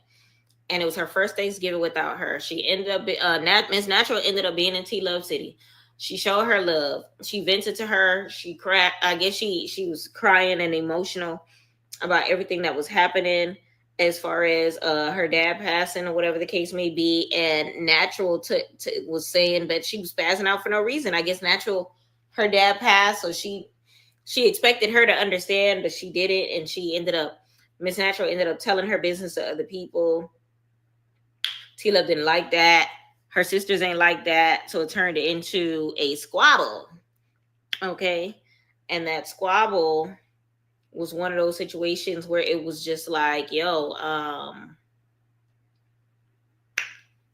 And it was her first Thanksgiving without her. She ended up, Miss Natural ended up being in T Love City. She showed her love. She vented to her. She cried. I guess she was crying and emotional about everything that was happening as far as her dad passing or whatever the case may be. And Natural was saying that she was spazzing out for no reason. I guess Natural, her dad passed, so she expected her to understand, but she didn't, and she ended up Miss Natural ended up telling her business to other people. T Love didn't like that. Her sisters ain't like that. So it turned into a squabble. Okay. And that squabble was one of those situations where it was just like, yo,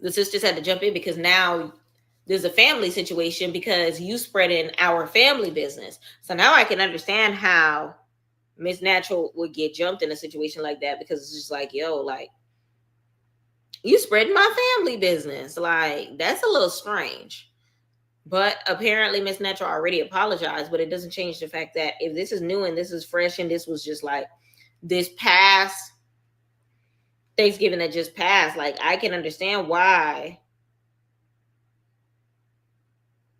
the sisters had to jump in because now there's a family situation because you spread in our family business. So now I can understand how Miss Natural would get jumped in a situation like that because it's just like, yo, like you spreading my family business. Like that's a little strange. But apparently, Miss Natural already apologized, but it doesn't change the fact that if this is new and this is fresh and this was just like this past Thanksgiving that just passed, like I can understand why.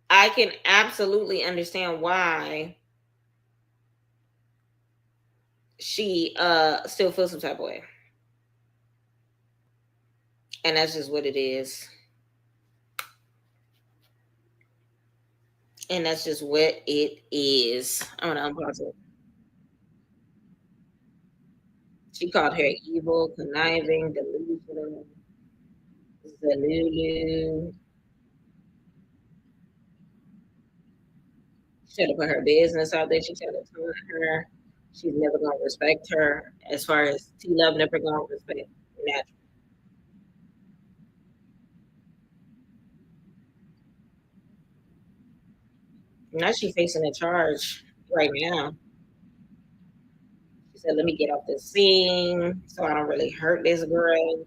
I can absolutely understand why she still feels some type of way. And that's just what it is. And that's just what it is. I'm gonna unpause it. She called her evil, conniving, delusional, Zalulu. She tried to put her business out there. She tried to taunt her. She's never gonna respect her. As far as T Love never gonna respect Natural. Now she's facing a charge right now. She said, "Let me get off the scene so I don't really hurt this girl."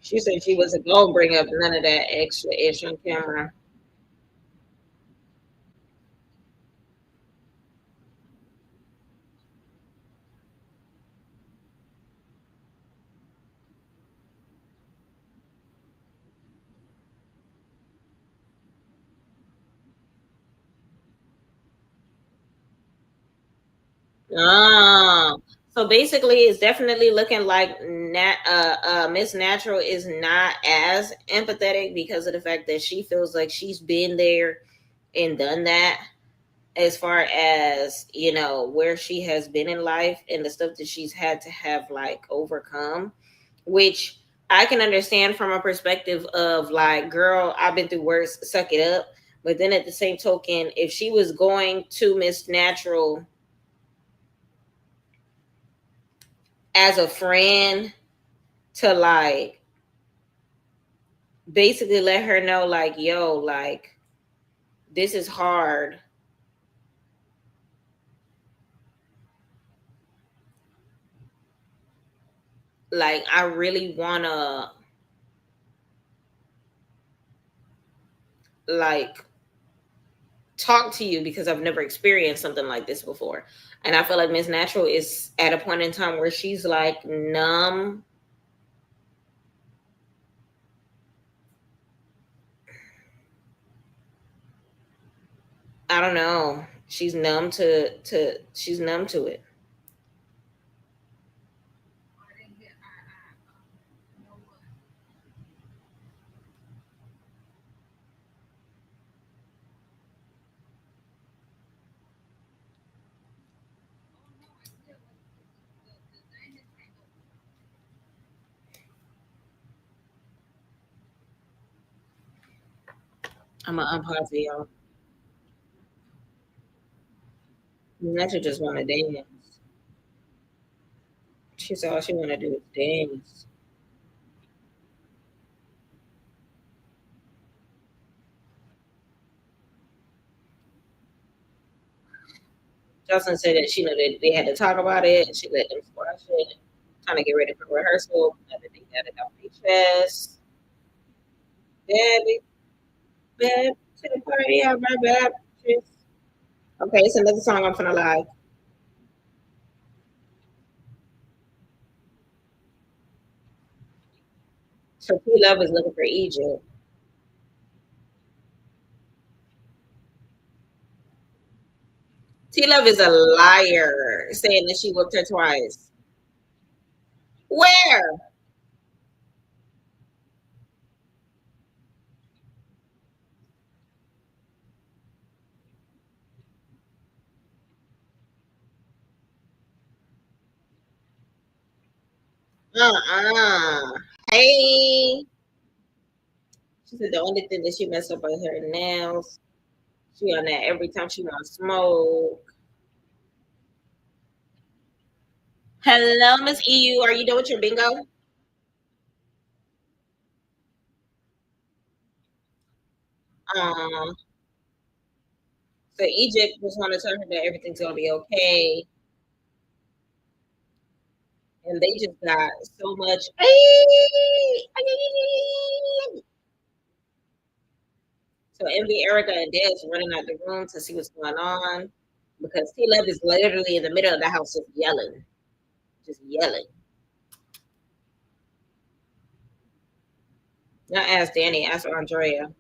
She said she wasn't gonna bring up none of that extra ish on camera. Oh, So basically, it's definitely looking like Miss Natural is not as empathetic because of the fact that she feels like she's been there and done that, as far as where she has been in life and the stuff that she's had to have like overcome, which I can understand from a perspective of like, girl, I've been through worse, suck it up. But then at the same token, if she was going to Miss Natural as a friend to like basically let her know like, yo, like this is hard, like I really wanna like talk to you because I've never experienced something like this before. And I feel like Miss Natural is at a point in time where she's like numb. I don't know. She's numb to she's numb to it. I'm gonna unpause it, y'all. Miss Natural just wanna dance. She said all she wanna do is dance. Jocelyn said that she know that they had to talk about it and she let them squash it, trying to get ready for rehearsal. Now that they got it off their chest. Baby, baby, to the party, I'm my bad. Okay, it's another song I'm finna like. So P Love is looking for Egypt. T Love is a liar, saying that she whooped her twice. Where? Uh-uh. Hey. She said the only thing that she messed up was her nails. She on that every time she wants smoke. Hello, Miss EU. Are you done with your bingo? Um, so Egypt just want to tell her that everything's gonna be okay, and they just got so much. So Envy, Erica, and Dez running out the room to see what's going on because T Love is literally in the middle of the house just yelling, just yelling. Not ask Danny, ask Andrea.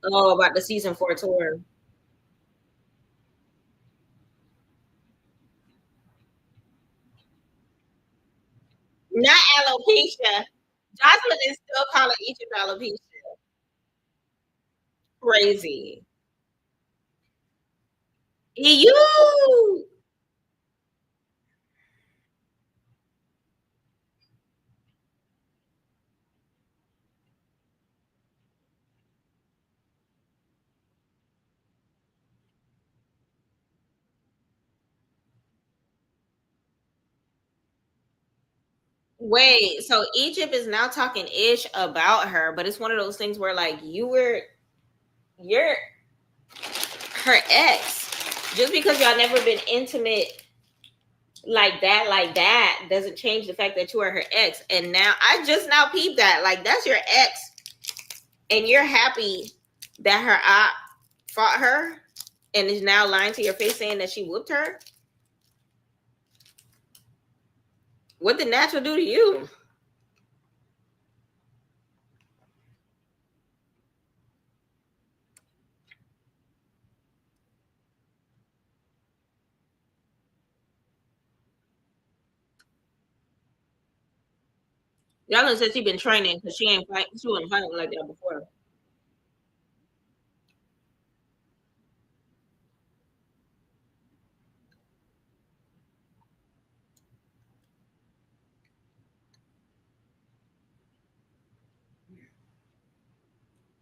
Oh, about the season 4 tour. Not alopecia. Jocelyn is still calling each of alopecia. Crazy. You. Wait, so Egypt is now talking ish about her, but it's one of those things where like you're her ex. Just because y'all never been intimate like that doesn't change the fact that you are her ex. And now I just now peeped that. Like that's your ex and you're happy that her op fought her and is now lying to your face saying that she whooped her. What did Natural do to you? Jocelyn said she been training because she ain't fight. She wasn't fighting like that before.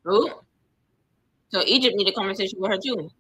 Oh, so Egypt need a conversation with her too.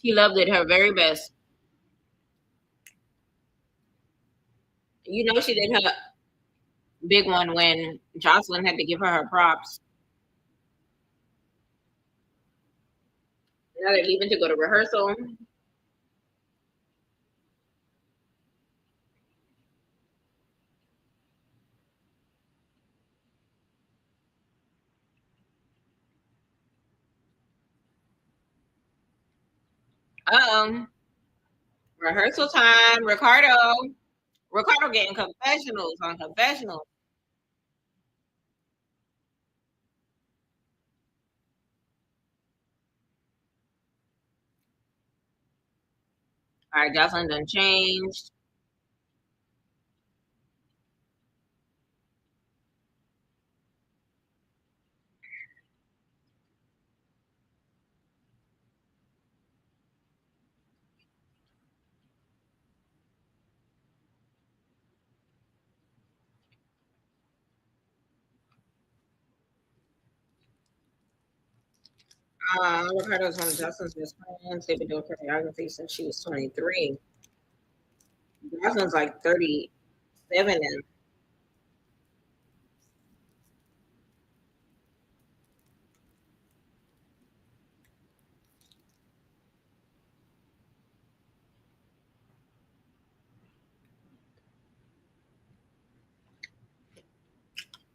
She loved it her very best. You know she did her big one when Jocelyn had to give her props. Now they're leaving to go to rehearsal. Rehearsal time, Ricardo. Ricardo getting confessionals on confessionals. All right, Jocelyn done changed. Ricardo's one of Jocelyn's best friends. They've been doing choreography since she was 23. Jocelyn's like 37 and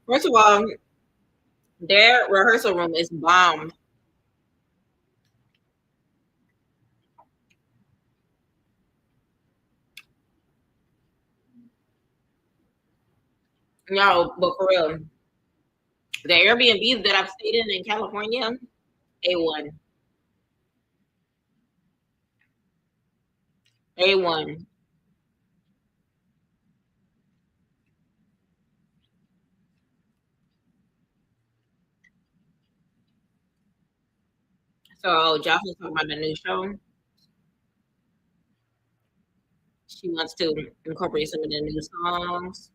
first of all, their rehearsal room is bomb. No, but for real, the Airbnbs that I've stayed in California, A1. A1. So Jocelyn's talking about the new show. She wants to incorporate some of the new songs.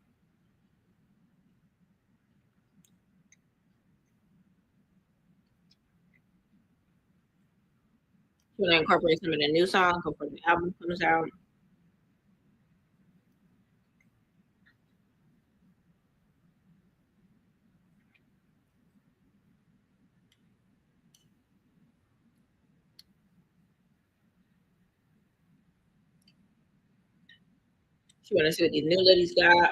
She want to incorporate some of the new songs before the album comes out. She want to see what these new ladies got.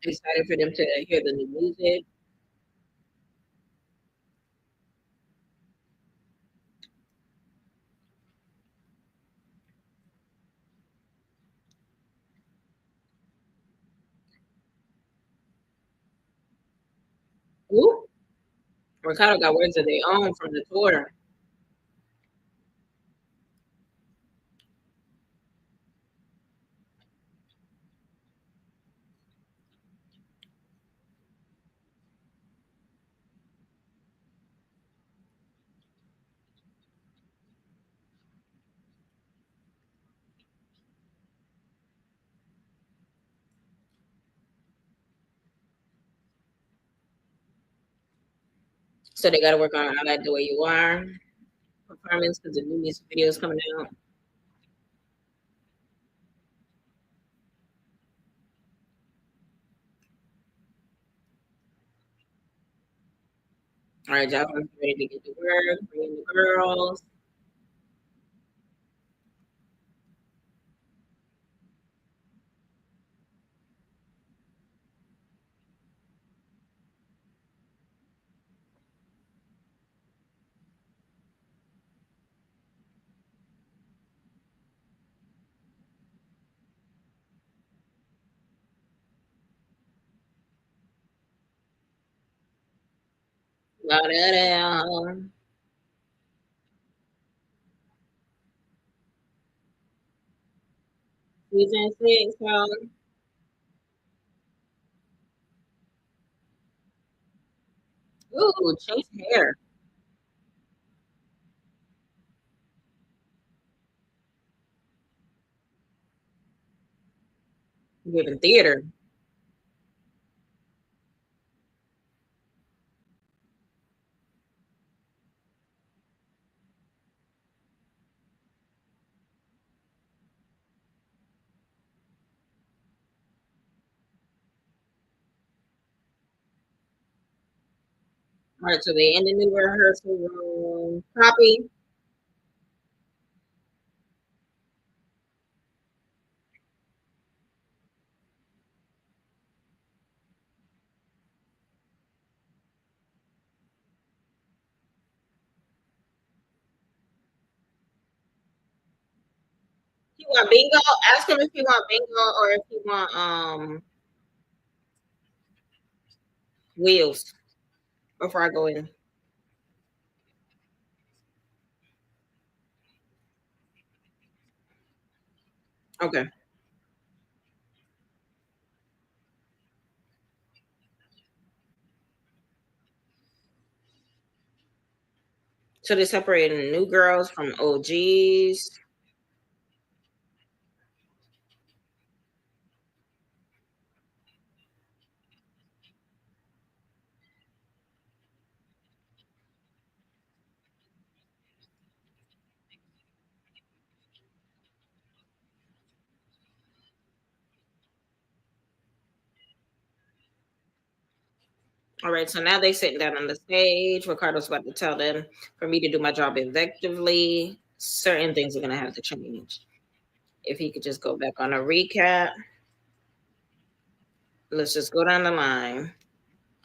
Excited for them to hear the new music. Ooh, Ricardo got words of their own from the tour. So they got to work on I Like the Way You Are performance because the new music video is coming out. All right, Jocelyn's ready to get to work, bring in the girls. Ba-da-da. Season 6, ooh, chase hair. Giving theater. All right, so they in the new rehearsal room. Copy. He want bingo. Ask him if he want bingo or if he want wheels before I go in. Okay. So they're separating new girls from OGs. All right, so now they sitting down on the stage. Ricardo's about to tell them for me to do my job effectively, certain things are gonna have to change. If he could just go back on a recap, let's just go down the line.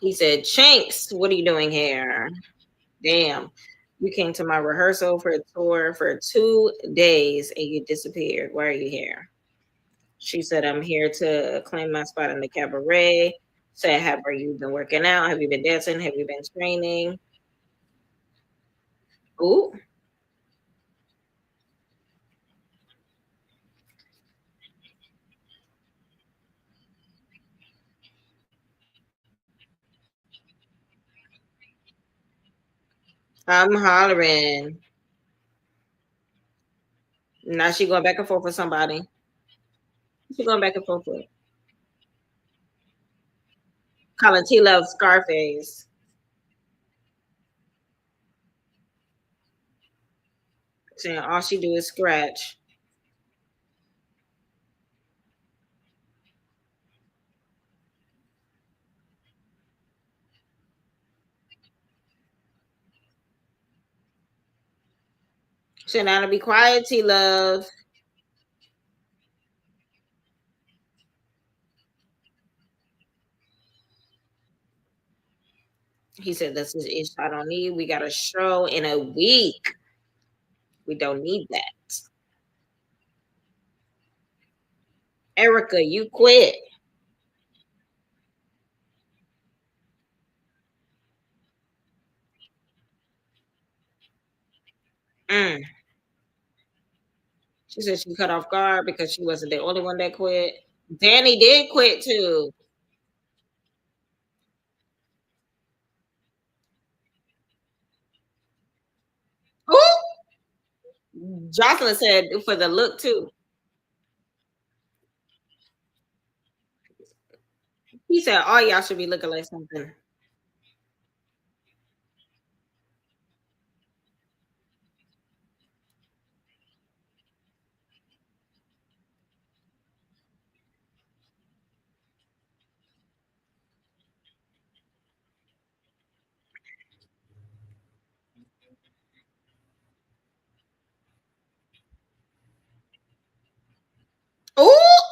He said, Chinks, what are you doing here? Damn. You came to my rehearsal for a tour for 2 days and you disappeared. Why are you here? She said, I'm here to claim my spot in the cabaret. Said, have you been working out? Have you been dancing? Have you been training? Ooh, I'm hollering. Now she going back and forth with somebody. She going back and forth with calling T Love Scarface. Saying all she do is scratch. She now to be quiet, T Love. He said, this is ish I don't need. We got a show in a week. We don't need that. Erica, you quit. Mm. She said she cut off guard because she wasn't the only one that quit. Danny did quit too. Who? Jocelyn said for the look too. He said all y'all should be looking like something. Oh,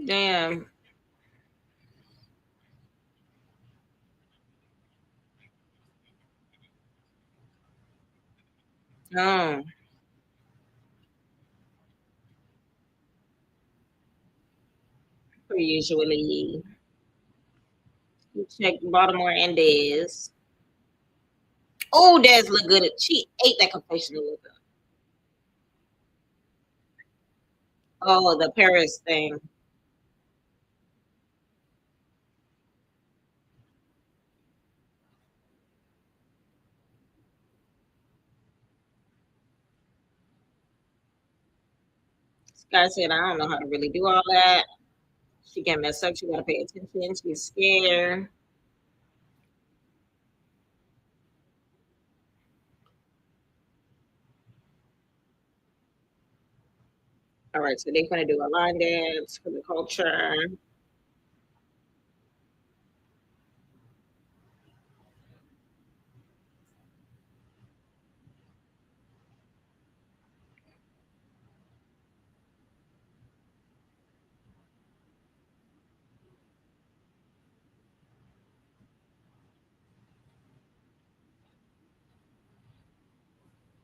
Damn. Oh, usually you check Baltimore and Dez. Oh, Dez look good. She ate that confessional with her. Oh, the Paris thing. Sky said, I don't know how to really do all that. She get messed up. She gotta pay attention. She's scared. All right, so they're gonna do a line dance for the culture.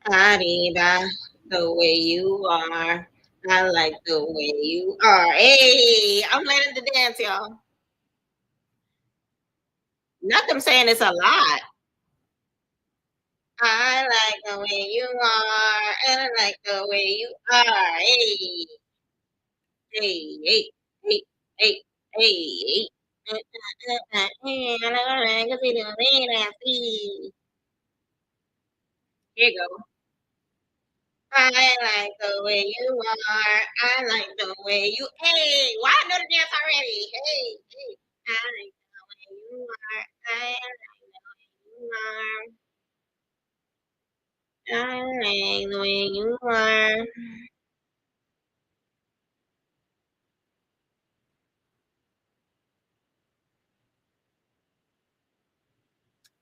I need the way you are. I like the way you are. Hey, I'm learning to dance, y'all. Not them saying it's a lot. I like the way you are, and I like the way you are. Hey, hey, hey, hey, hey, hey. Here you go. I like the way you are. I like the way you. Hey, why I know the dance already? Hey, hey. I like the way you are. I like the way you are. I like the way you are.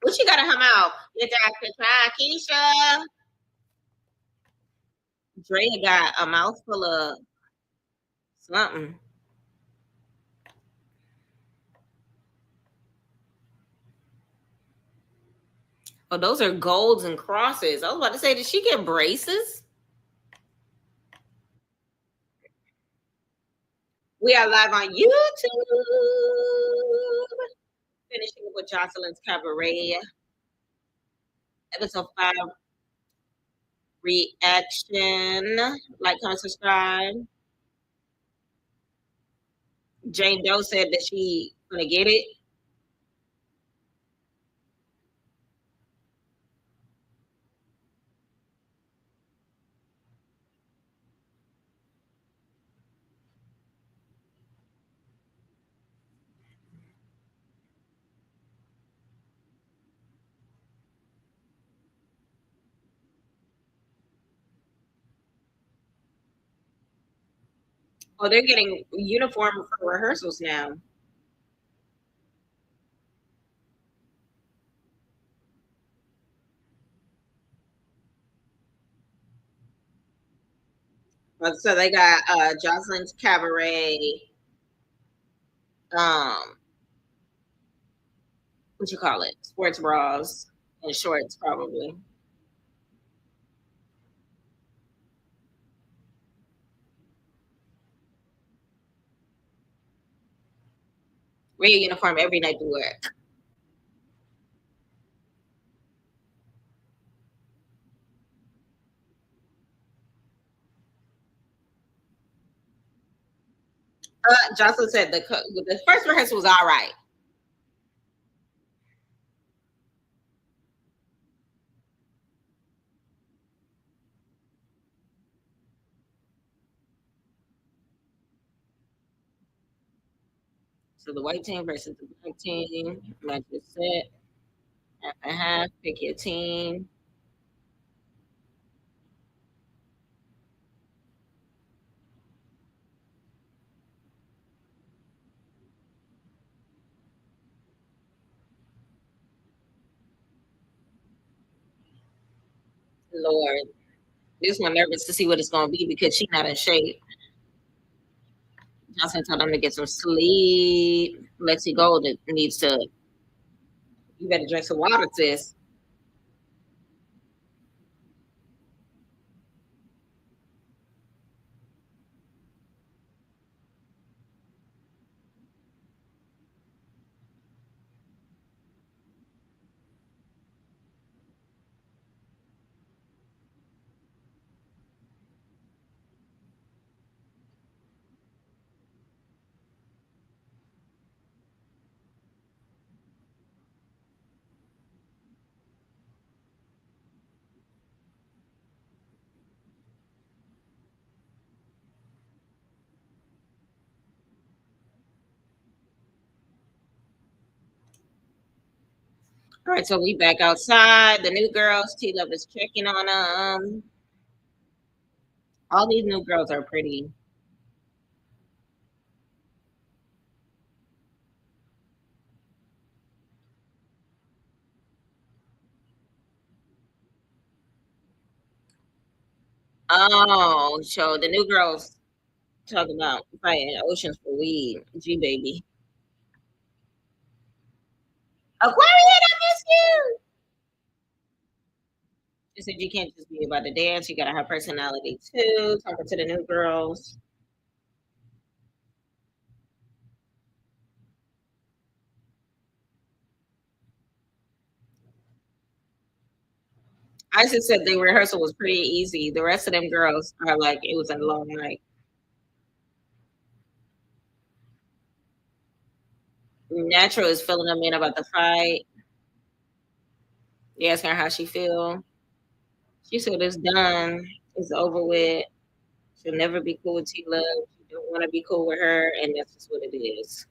What you got in her mouth? You got to try, Keisha. Drea got a mouthful of something. Oh, those are golds and crosses. I was about to say, did she get braces? We are live on YouTube. Finishing up with Joseline's Cabaret. Episode 5 reaction. Like, comment, subscribe. Jane Doe said that she gonna get it. Oh, they're getting uniform for rehearsals now. So they got Joseline's Cabaret. Um, what you call it? Sports bras and shorts, probably. Wear your uniform every night to work. Jocelyn said the first rehearsal was all right. So the white team versus the black team. Match is set. Half and half. Pick your team. Lord, this one nervous to see what it's gonna be because she's not in shape. Johnson told them to get some sleep. Lexi Gold needs to. You better drink some water, sis. All right, so we back outside. The new girls, T Love is checking on them. All these new girls are pretty. Oh, so the new girls talking about fighting oceans for weed. G baby. Aquarius, I miss you. She said you can't just be about the dance. You gotta have personality too. Talking to the new girls. Isis said the rehearsal was pretty easy. The rest of them girls are like it was a long night. Natural is filling them in about the fight. They asking her how she feel. She said it's done. It's over with. She'll never be cool with T Love. She don't want to be cool with her, and that's just what it is.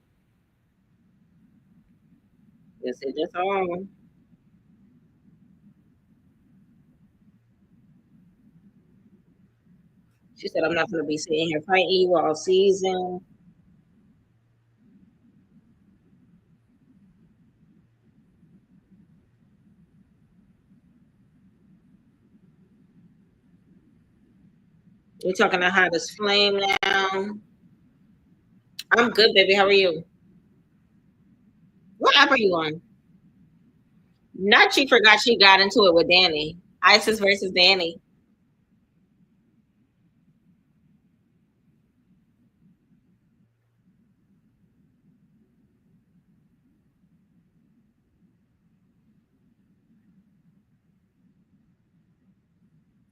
That's it. That's all. She said, I'm not going to be sitting here fighting you all season. We're talking to hottest flame now. I'm good, baby. How are you? What app are you on? Not she forgot she got into it with Danny. Isis versus Danny.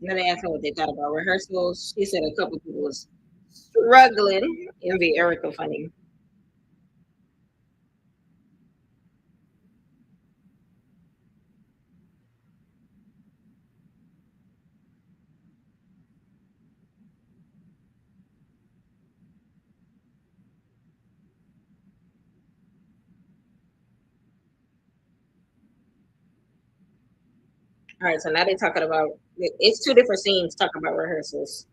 And then they asked her what they thought about rehearsals. She said a couple people was struggling. Envy Erica funny. All right, so now they're talking about it's two different scenes talking about rehearsals.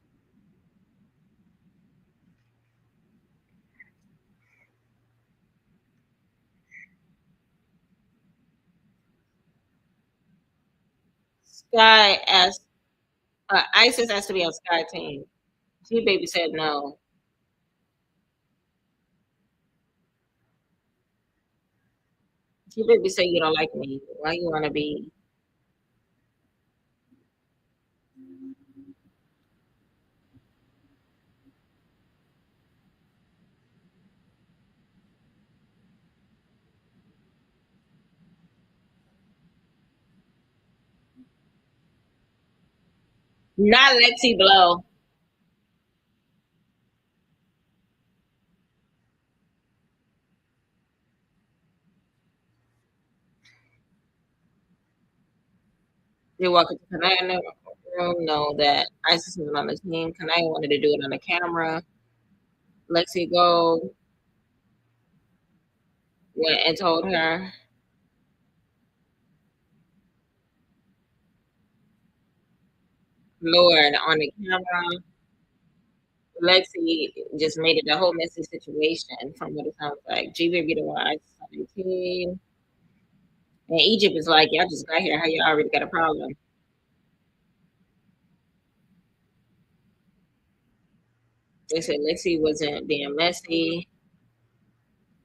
Sky asked Isis asked to be on Sky team. G Baby said no. G Baby said you don't like me. Why you want to be? Not Lexi Blow. They walk into Kanaya in the room, know that Isis was on the team. Kanaya wanted to do it on the camera. Lexi Go went and told her, Lord, on the camera. Lexi just made it a whole messy situation from what it sounds like. G Baby the one Isis on the team. And Egypt is like, y'all just got here. How you already got a problem? They said Lexi wasn't being messy.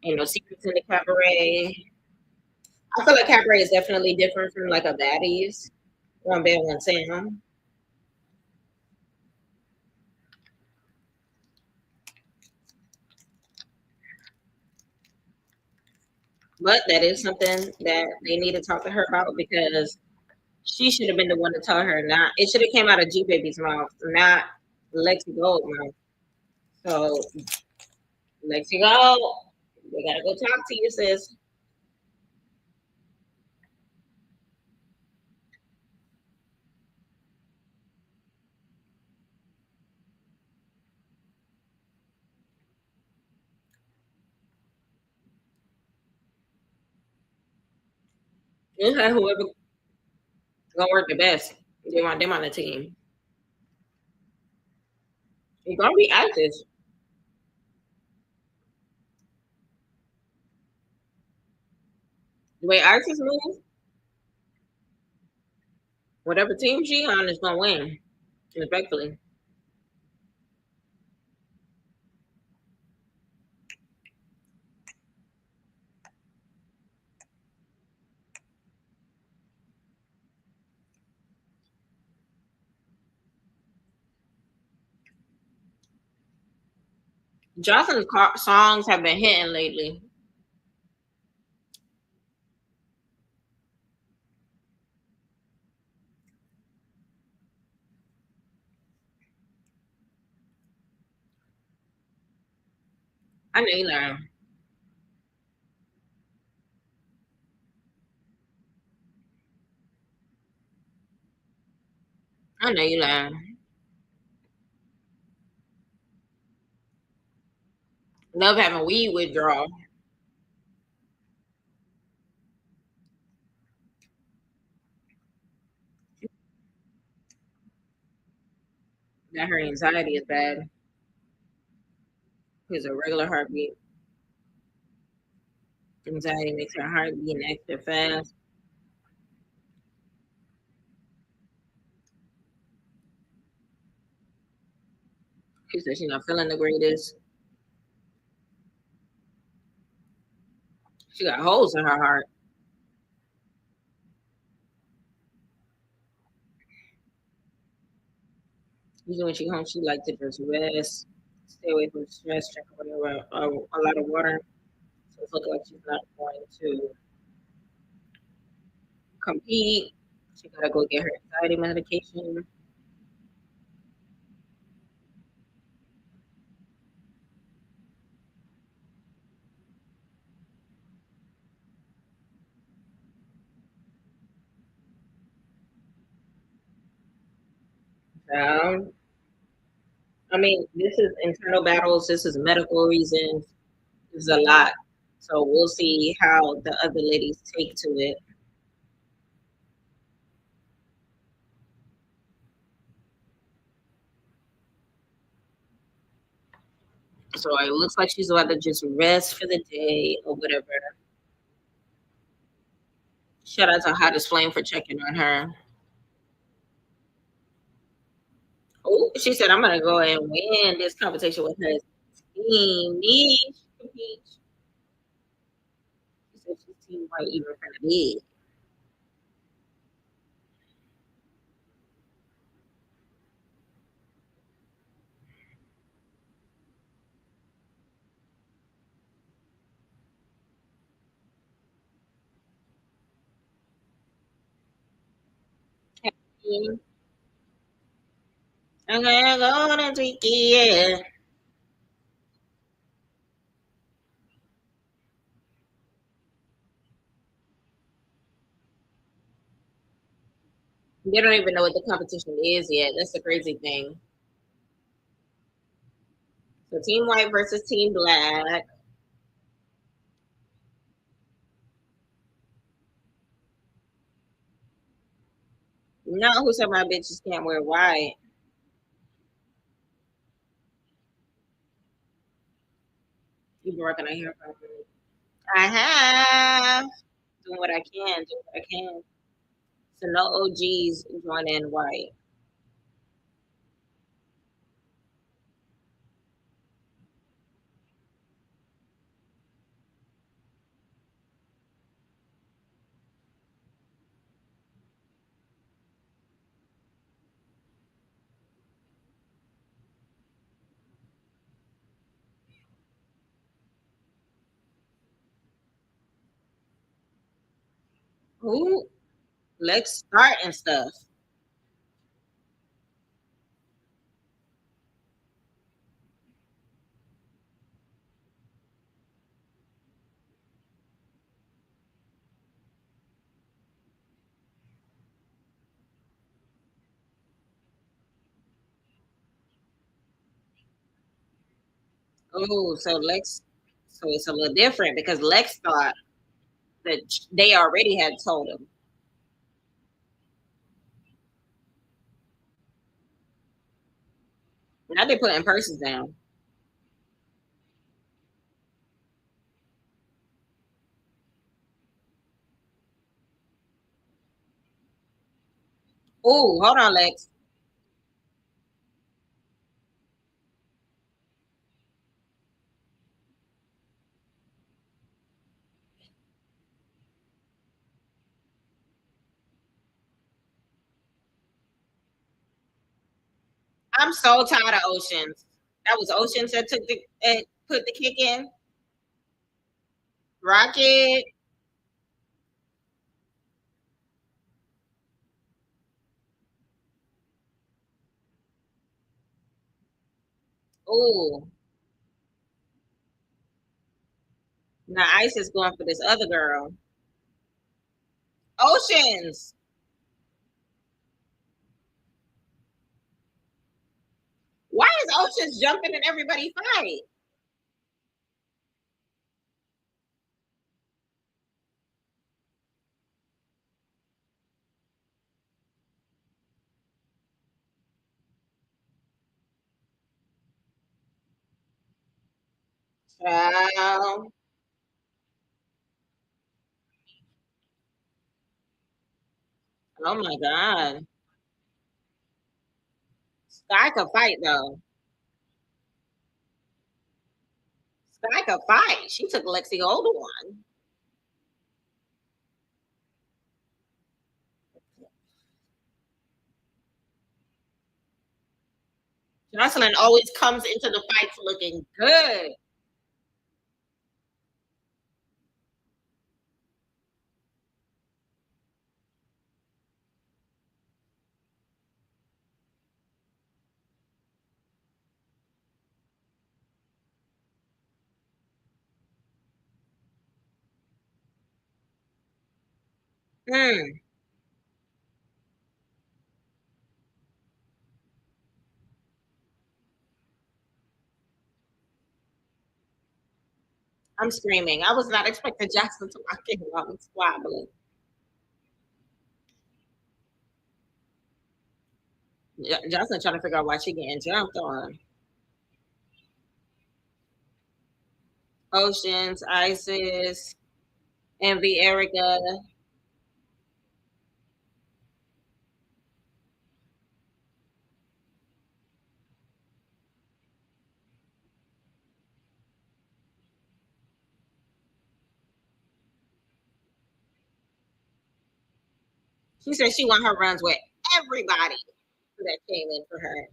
Ain't no secrets in the cabaret. I feel like cabaret is definitely different from like a baddies. One band, one sound. But that is something that they need to talk to her about because she should have been the one to tell her not. It should have came out of G Baby's mouth, not Lexi Gold mouth. So Lexi Gold, they gotta go talk to you, sis. You have whoever gonna work the best. They want them on the team. It's gonna be Isis. The way Isis moves, whatever team she on is gonna win. Respectfully. Jocelyn's songs have been hitting lately. I know you learn. I know you learn. Love having weed withdrawal. That her anxiety is bad. Because a regular heartbeat. Anxiety makes her heart beat extra fast. She said she's not feeling the greatest. She got holes in her heart. Usually when she home, she like to just rest, stay away from stress, drink a lot of water. So it's looking like she's not going to compete. She gotta go get her anxiety medication. Um, I mean, this is internal battles. This is medical reasons. This is a lot. So we'll see how the other ladies take to it. So it looks like she's about to just rest for the day or whatever. Shout out to Hottest Flame for checking on her. Oh, she said, I'm going to go and win this competition with her team. Niche. She said she's team white even from the big. I'm going to go to Twiki, yeah. They don't even know what the competition is yet. That's the crazy thing. So Team White versus Team Black. No, who said my bitches can't wear white? You've been working on hair properly. I have. Doing what I can. Do what I can. So no OGs join in white. Who? Let's start and stuff. Oh, so Lex, so it's a little different because Lex thought that they already had told him. Now they're putting purses down. Oh, hold on, Lex. I'm so tired of Oceans. That was Oceans that took the put the kick in. Rocket. Oh, now Ice is going for this other girl. Oceans. Why is Oceans jumping in everybody's fight? Wow. Oh my God. Sky could fight though. Sky could fight. She took Lexi older one. Joseline always comes into the fights looking good. Mm, I'm screaming. I was not expecting Jocelyn to walk in while I'm squabbling. Jocelyn trying to figure out why she getting jumped on. Oceans, Isis, Envy, Erica. She said she want her runs with everybody that came in for her.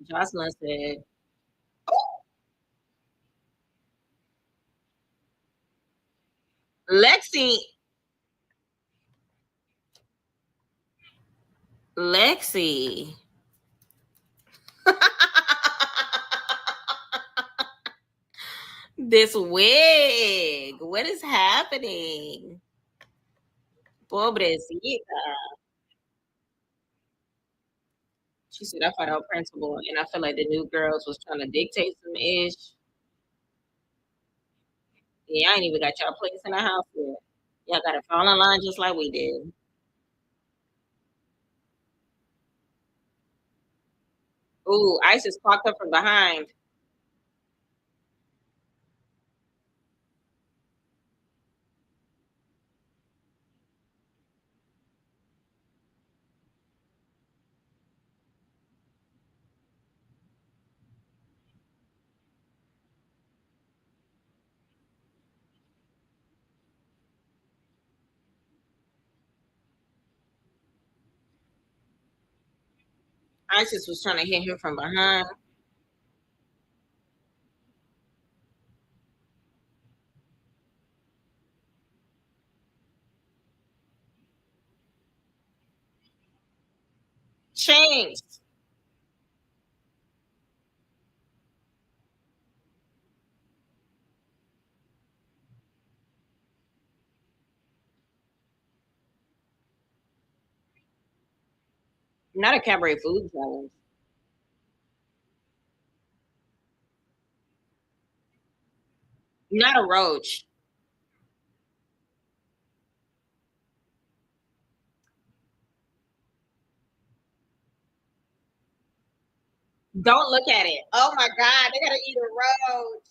Jocelyn said, oh, Lexi, Lexi. This wig. What is happening? Pobrecita. She said, I find out principal, and I feel like the new girls was trying to dictate some ish. Yeah, I ain't even got y'all place in the house yet. Y'all got to fall in line just like we did. Ooh, Isis clocked up from behind. Isis was trying to hit him from behind. Chinks. Not a cabaret food challenge. Not a roach. Don't look at it. Oh my God, they gotta eat a roach.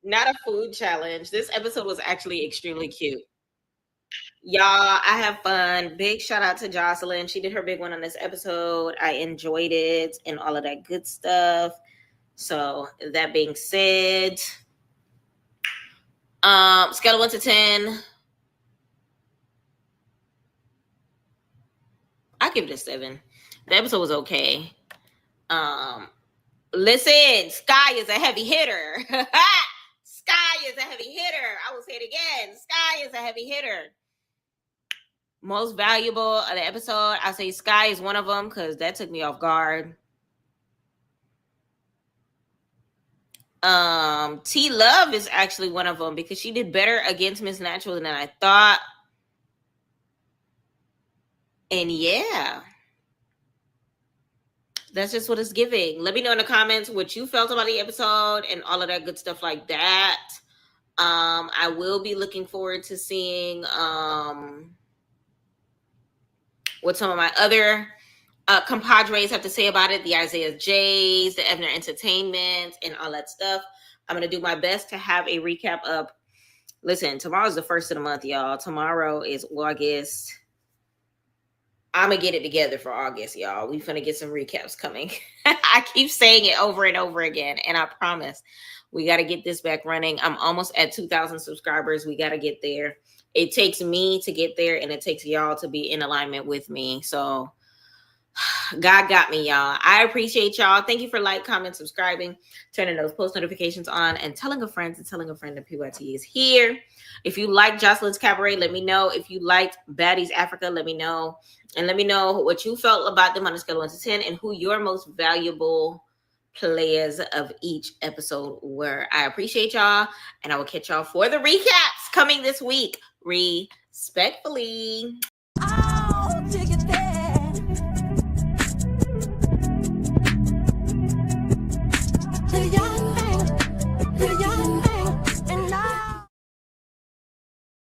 Not a food challenge. This episode was actually extremely cute. Y'all, I have fun. Big shout out to Joseline. She did her big one on this episode. I enjoyed it and all of that good stuff. So that being said, scale of 1 to 10. I give it a 7. The episode was okay. Um, Listen, Sky is a heavy hitter. Sky is a heavy hitter. I will say it again. Sky is a heavy hitter. Most valuable of the episode, I say Sky is one of them because that took me off guard. T Love is actually one of them because she did better against Miss Natural than I thought. And yeah, that's just what it's giving. Let me know in the comments what you felt about the episode and all of that good stuff like that. I will be looking forward to seeing what some of my other compadres have to say about it, the Isaiah J's, the Evner Entertainment, and all that stuff. I'm going to do my best to have a recap up. Listen, tomorrow's the 1st of the month, y'all. Tomorrow is August. I'm going to get it together for August, y'all. We finna get some recaps coming. I keep saying it over and over again, and I promise we got to get this back running. I'm almost at 2,000 subscribers. We got to get there. It takes me to get there, and it takes y'all to be in alignment with me. So God got me, y'all. I appreciate y'all. Thank you for comment, subscribing, turning those post notifications on, and telling a friend that PYT is here. If you like Joseline's Cabaret, let me know. If you liked Baddies Africa, let me know. And let me know what you felt about them on a scale of 1 to 10 and who your most valuable players of each episode were. I appreciate y'all, and I will catch y'all for the recaps coming this week. Respectfully. Oh,